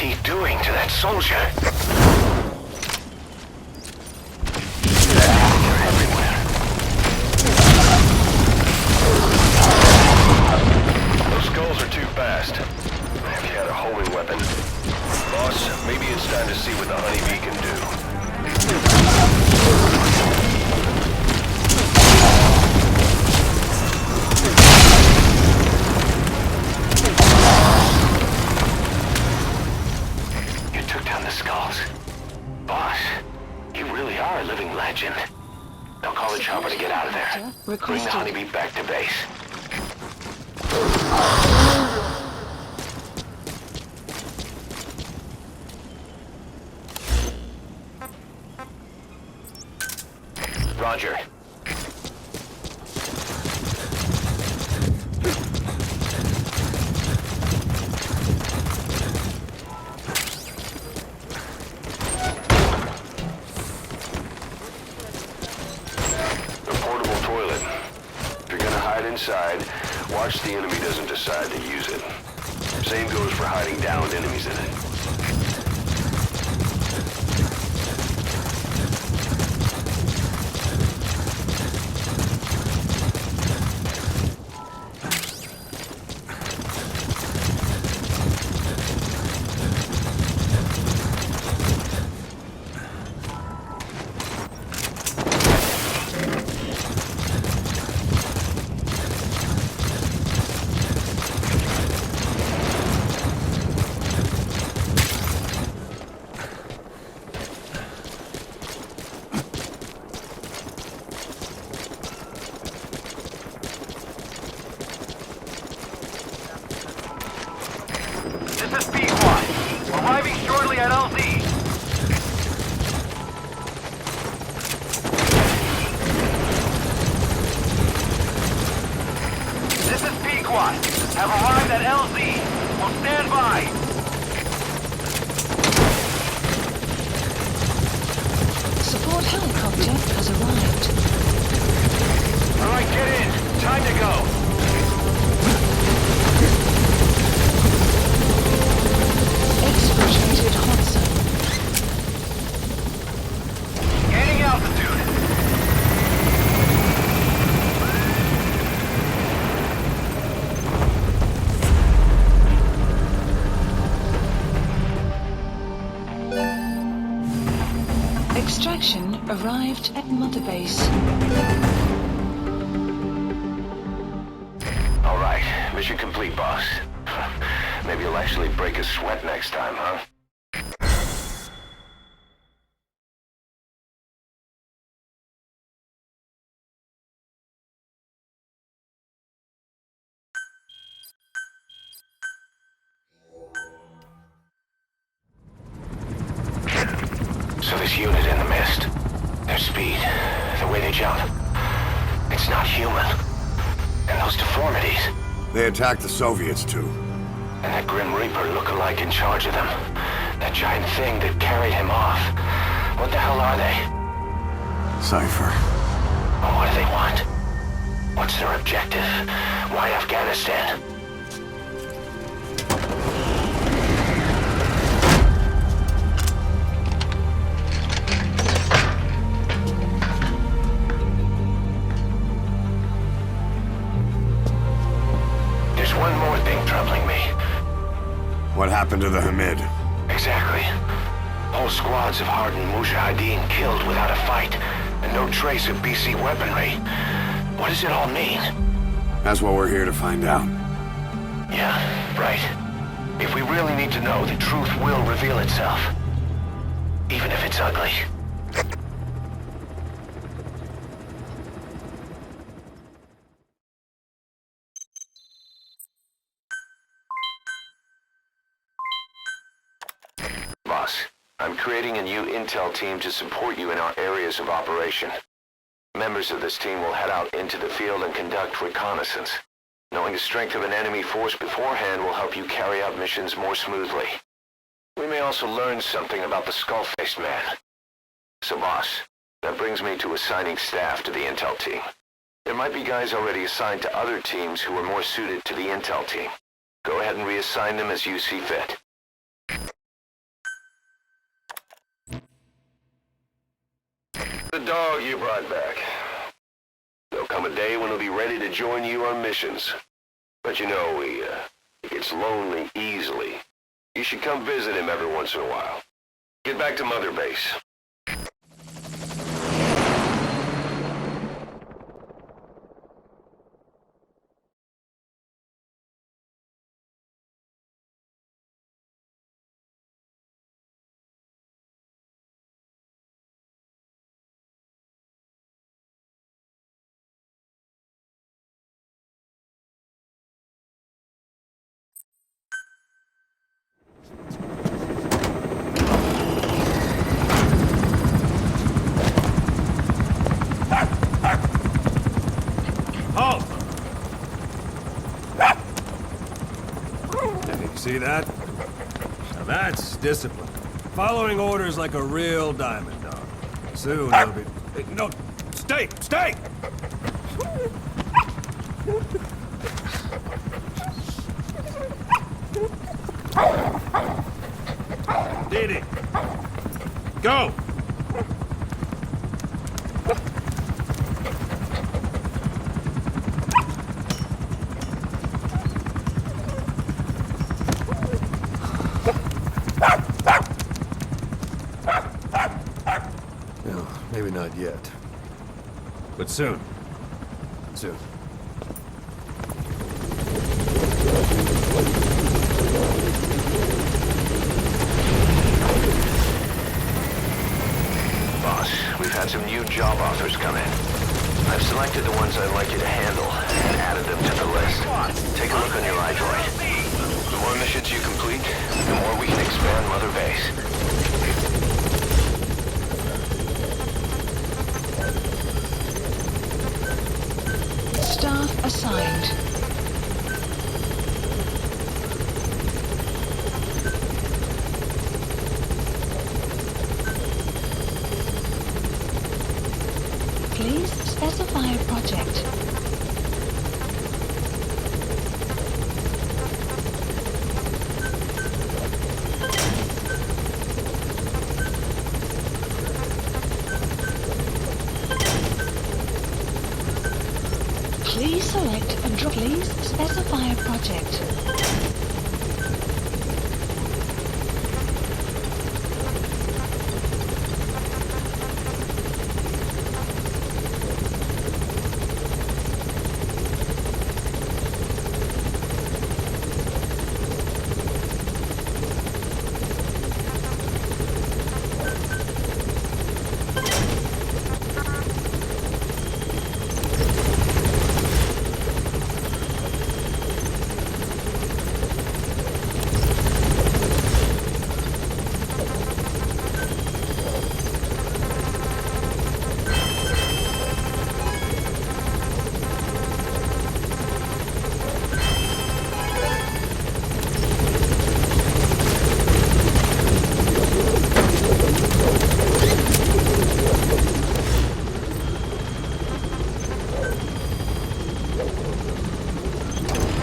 R: he doing to that soldier? They're everywhere.
I: Those skulls are too fast. If you had a homing weapon. Boss, maybe it's time to see what the honeybee can do.
R: You took down the skulls. Boss, you really are a living legend. Now call the chopper to get out of there. Bring the honeybee back to base. Roger.
I: A portable toilet. If you're gonna hide inside, watch the enemy doesn't decide to use it. Same goes for hiding downed enemies in it.
Q: This is P1. Arriving shortly at LZ. This is P1. Have arrived at LZ. Will stand by.
E: Support helicopter has arrived.
Q: All right, get in. Time to go.
E: Exfiltrated hot zone.
Q: Gaining altitude.
E: Extraction arrived at Mother Base.
R: All right, mission complete, boss. Maybe you'll actually break a sweat next time, huh? So this unit in the mist, their speed, the way they jump, it's not human. And those deformities.
A: They attacked the Soviets, too.
R: And that Grim Reaper look-alike in charge of them. That giant thing that carried him off. What the hell are they?
A: Cypher.
R: Oh, what do they want? What's their objective? Why Afghanistan? There's one more thing troubling me.
A: What happened to the Hamid?
R: Exactly. Whole squads of hardened Mujahideen killed without a fight, and no trace of BC weaponry. What does it all mean?
A: That's what we're here to find out.
R: Yeah, right. If we really need to know, the truth will reveal itself. Even if it's ugly. Boss, I'm creating a new intel team to support you in our areas of operation. Members of this team will head out into the field and conduct reconnaissance. Knowing the strength of an enemy force beforehand will help you carry out missions more smoothly. We may also learn something about the skull-faced man. So boss, that brings me to assigning staff to the intel team. There might be guys already assigned to other teams who are more suited to the intel team. Go ahead and reassign them as you see fit.
I: The dog you brought back. There'll come a day when he'll be ready to join you on missions. But you know, he gets lonely easily. You should come visit him every once in a while. Get back to Mother Base.
M: Halt! See that? Now that's discipline. Following orders like a real diamond dog. Soon he'll be... No! Stay! Stay! Didi! Go!
J: No, maybe not yet.
M: But soon. Soon.
R: Boss, we've had some new job offers come in. I've selected the ones I'd like you to handle and added them to the list. Take a look on your iDroid. The more missions you complete, the more we can expand Mother Base.
E: Staff assigned. Please specify a project. Please select a drop. Please specify a project.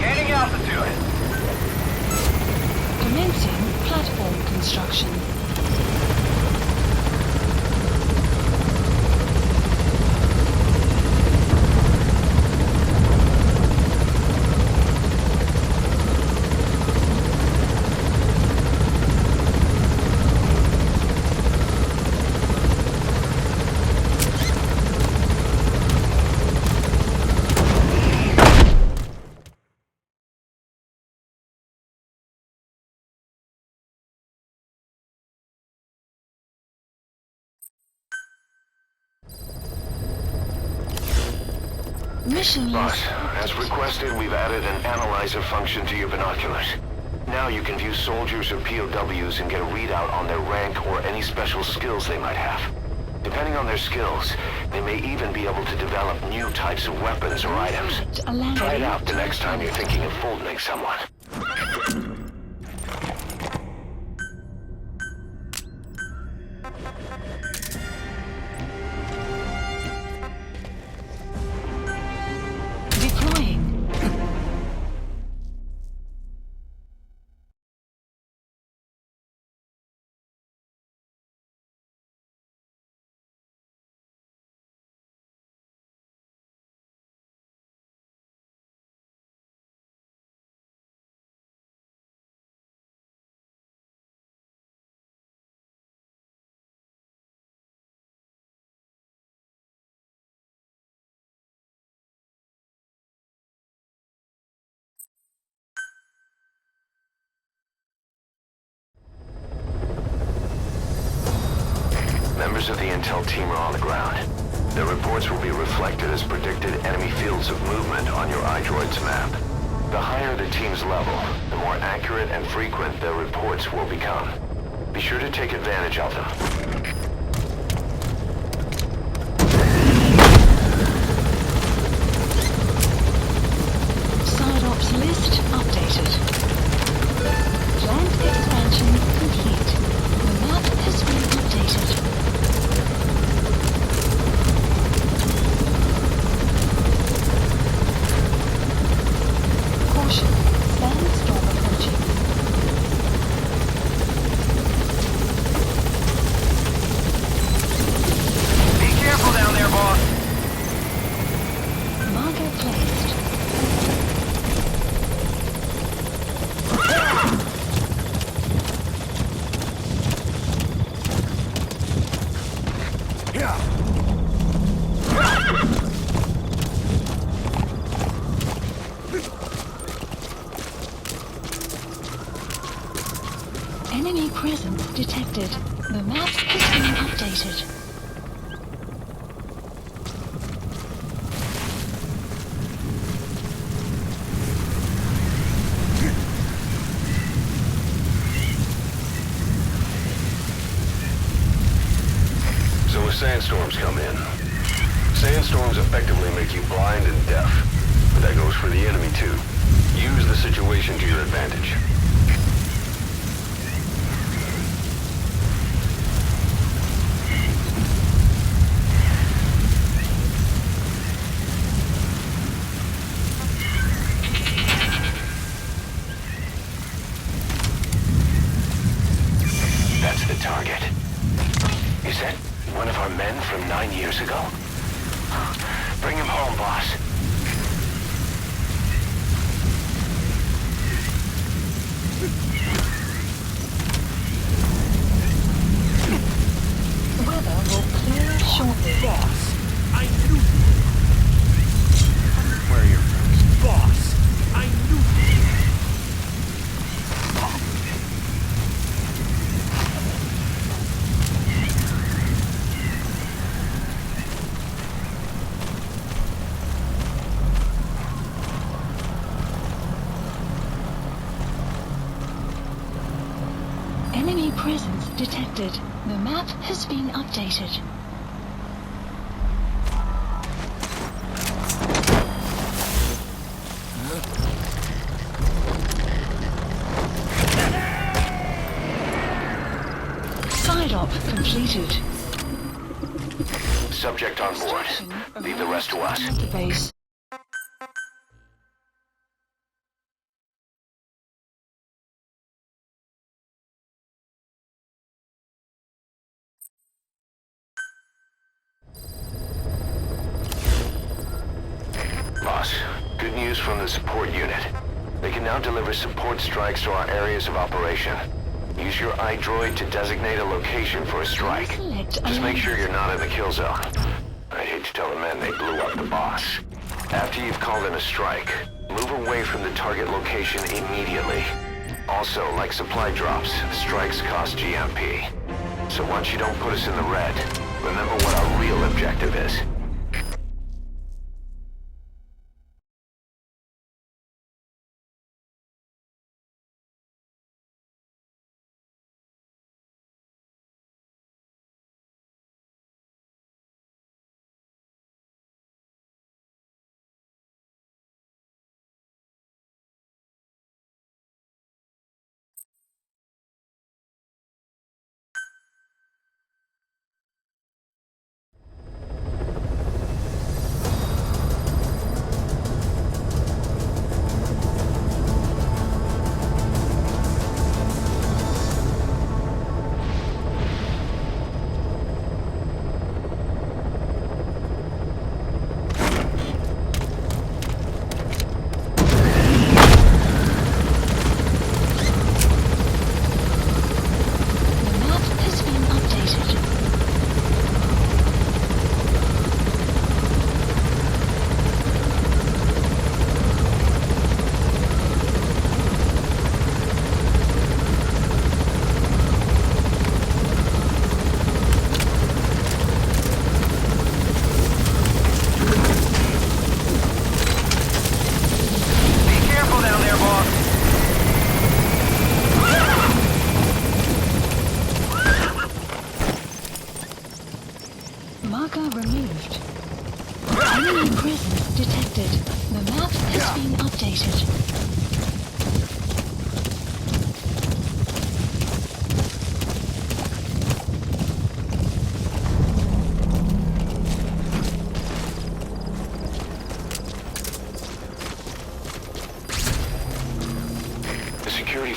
Q: Gaining altitude.
E: Commencing platform construction. Mission
R: Boss, as requested, we've added an analyzer function to your binoculars. Now you can view soldiers or POWs and get a readout on their rank or any special skills they might have. Depending on their skills, they may even be able to develop new types of weapons or items. Try it out the next time you're thinking of folding someone. intel team are on the ground. Their reports will be reflected as predicted enemy fields of movement on your iDroid's map. The higher the team's level, the more accurate and frequent their reports will become. Be sure to take advantage of them.
E: Side ops list updated. Plant expansion complete. The map has been updated. Caution. Sandstorm approaching.
Q: Be careful down there, boss.
E: Marker placed. Enemy presence detected. The map has been updated.
I: So as sandstorms come in, sandstorms effectively make you blind and deaf. But that goes for the enemy too. Use the situation to your advantage.
R: That's the target. Is that one of our men from 9 years ago? Bring him home, boss.
E: Weather will clear shortly.
K: Boss, I knew you. Where are your friends? Boss, I knew you.
E: Enemy presence detected. The map has been updated. Side op completed.
R: Subject on board. Leave the rest to us.
E: The base.
R: Boss, good news from the support unit. They can now deliver support strikes to our areas of operation. Use your iDroid to designate a location for a strike. Just make sure you're not in the kill zone. I'd hate to tell the men they blew up the boss. After you've called in a strike, move away from the target location immediately. Also, like supply drops, strikes cost GMP. So once you don't put us in the red, remember what our real objective is.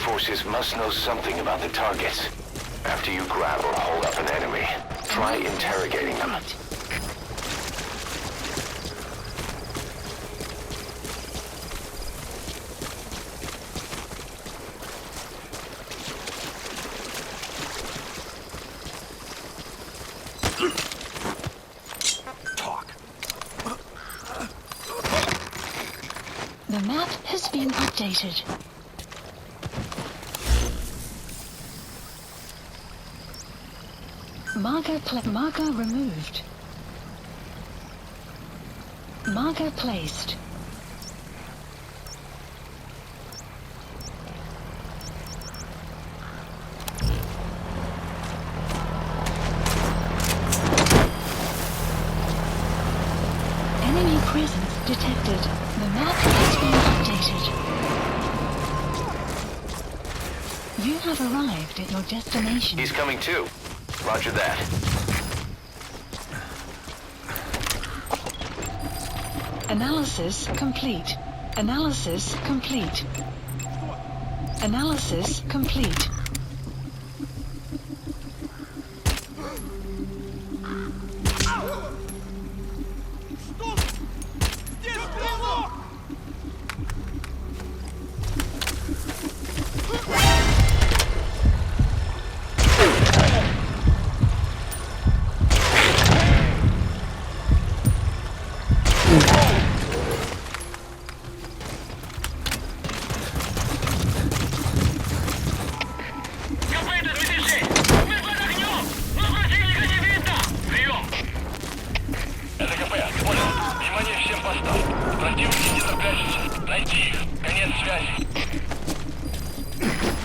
R: forces must know something about the targets. After you grab or hold up an enemy, try interrogating them.
E: The map has been updated. Marker removed. Marker placed. Enemy presence detected. The map has been updated. You have arrived at your destination.
R: He's coming too. Roger that.
E: Analysis complete. Analysis complete. Analysis complete.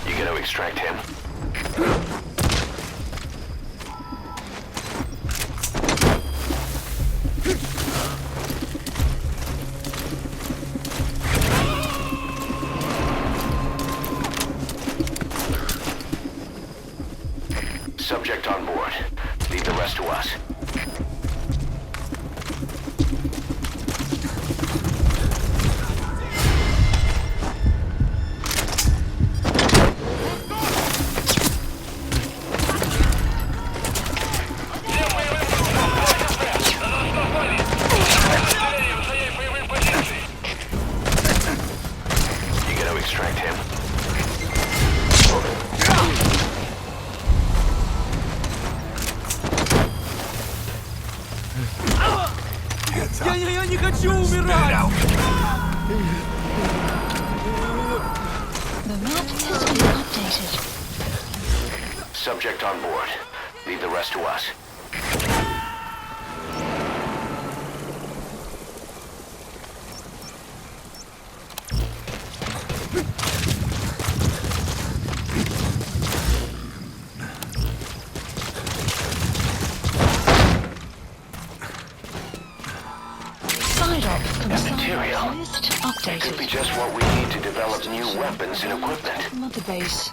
R: You gonna extract him? Subject on board. Leave the rest to us. Extract him.
B: Я не хочу умирать!
E: The map has been updated.
R: Subject on board. Leave the rest to us. That material. It could be just what we need to develop new weapons and equipment.
E: Mother base.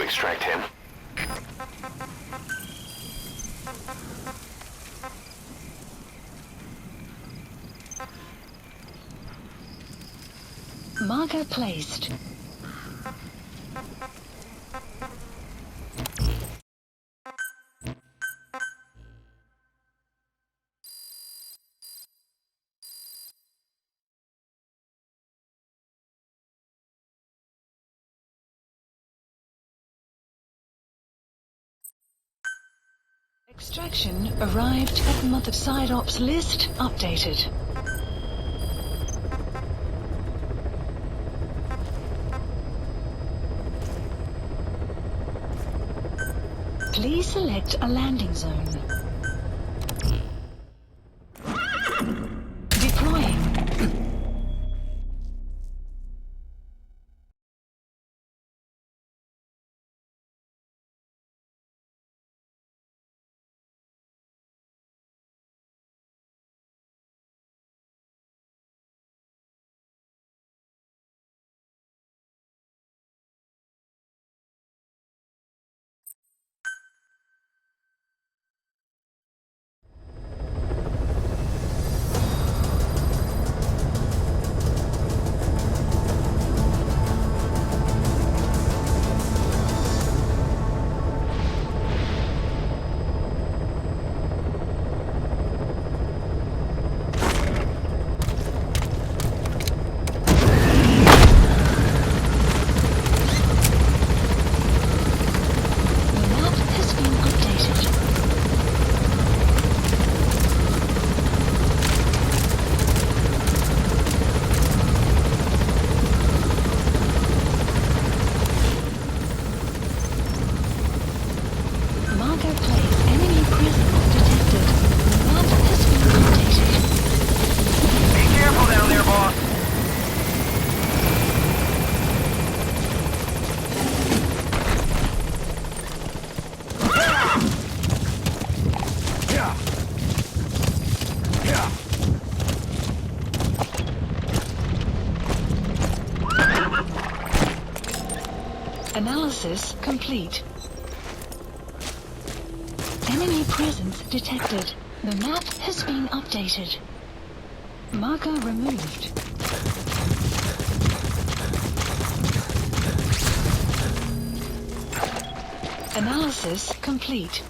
R: Extract him.
E: Marker placed. Extraction arrived at Mother Side Ops list updated. Please select a landing zone. Deploying. Analysis complete. Enemy presence detected. The map has been updated. Marker removed. Analysis complete.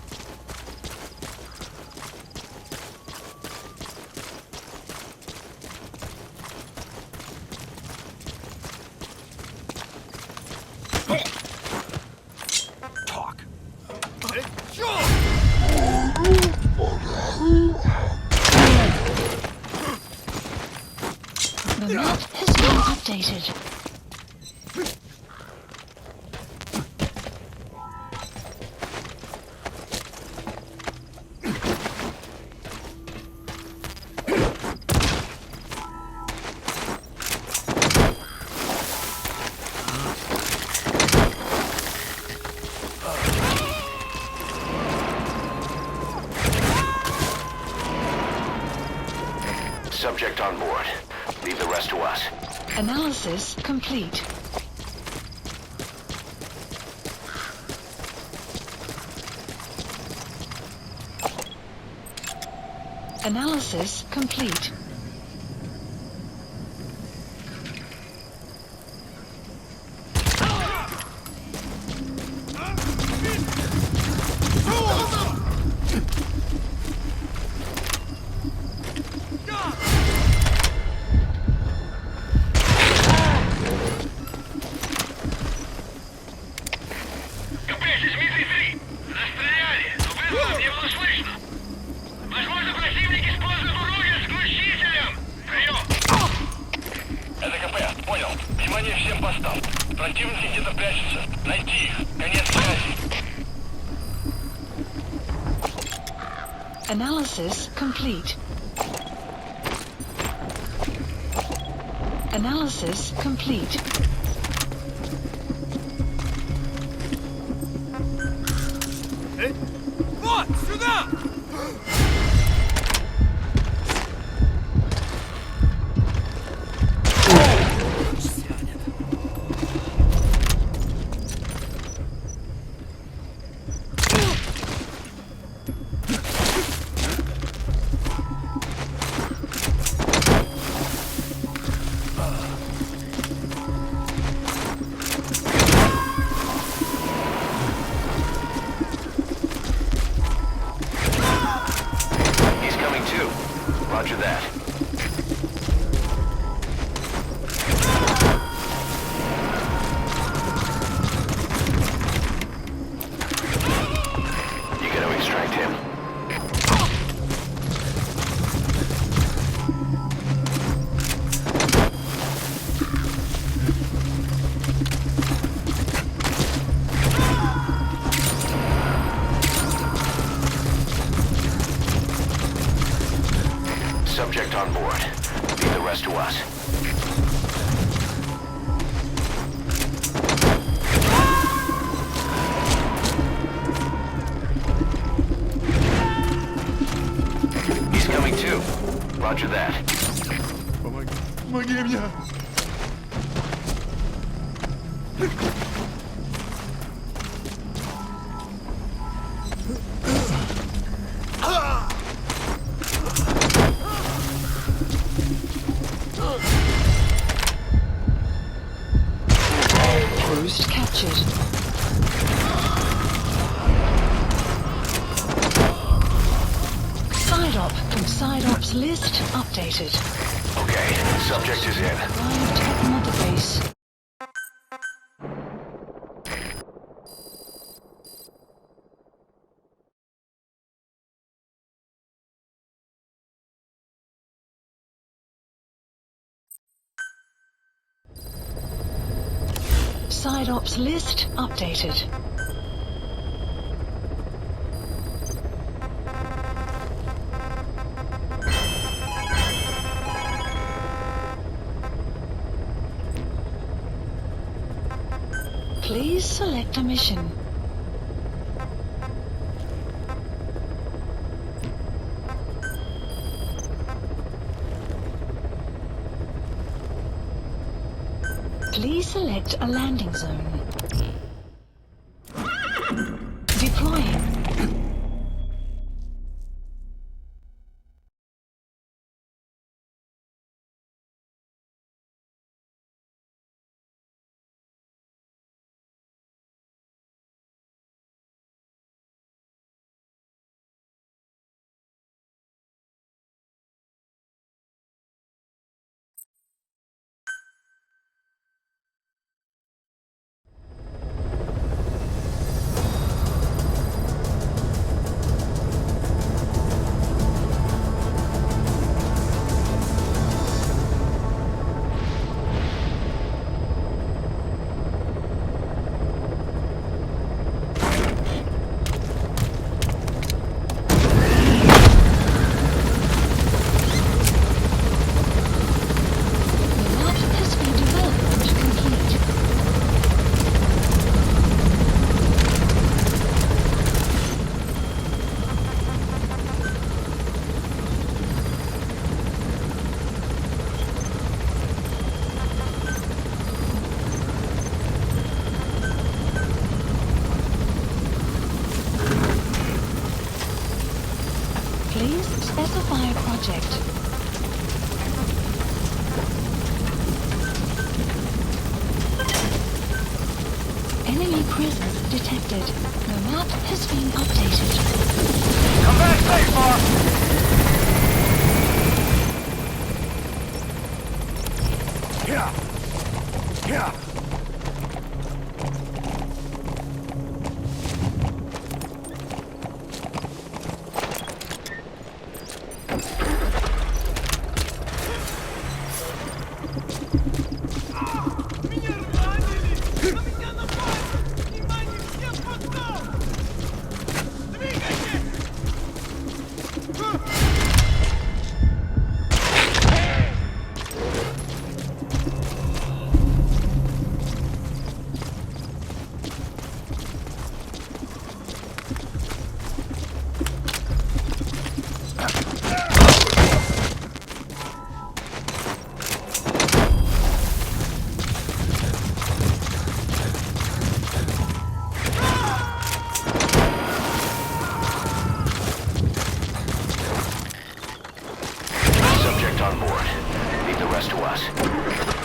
E: The map has been updated.
R: Subject on board. Leave the rest to us.
E: Analysis complete. Analysis complete. Analysis complete. Analysis complete.
P: Вот, сюда!
R: Roger that. You gotta extract him. Subject on board. Leave the rest to us. He's coming too. Roger that.
P: Помоги мне!
E: Cruise captured. Side op from side ops list updated.
R: Okay, subject is in.
E: Arrived at mother base. Side ops list updated. Please select a mission. Please select a landing zone. detected. The map has been updated.
Q: Come back safe, boss!
A: Yeah. Yeah.
R: Subject on board. Leave the rest to us.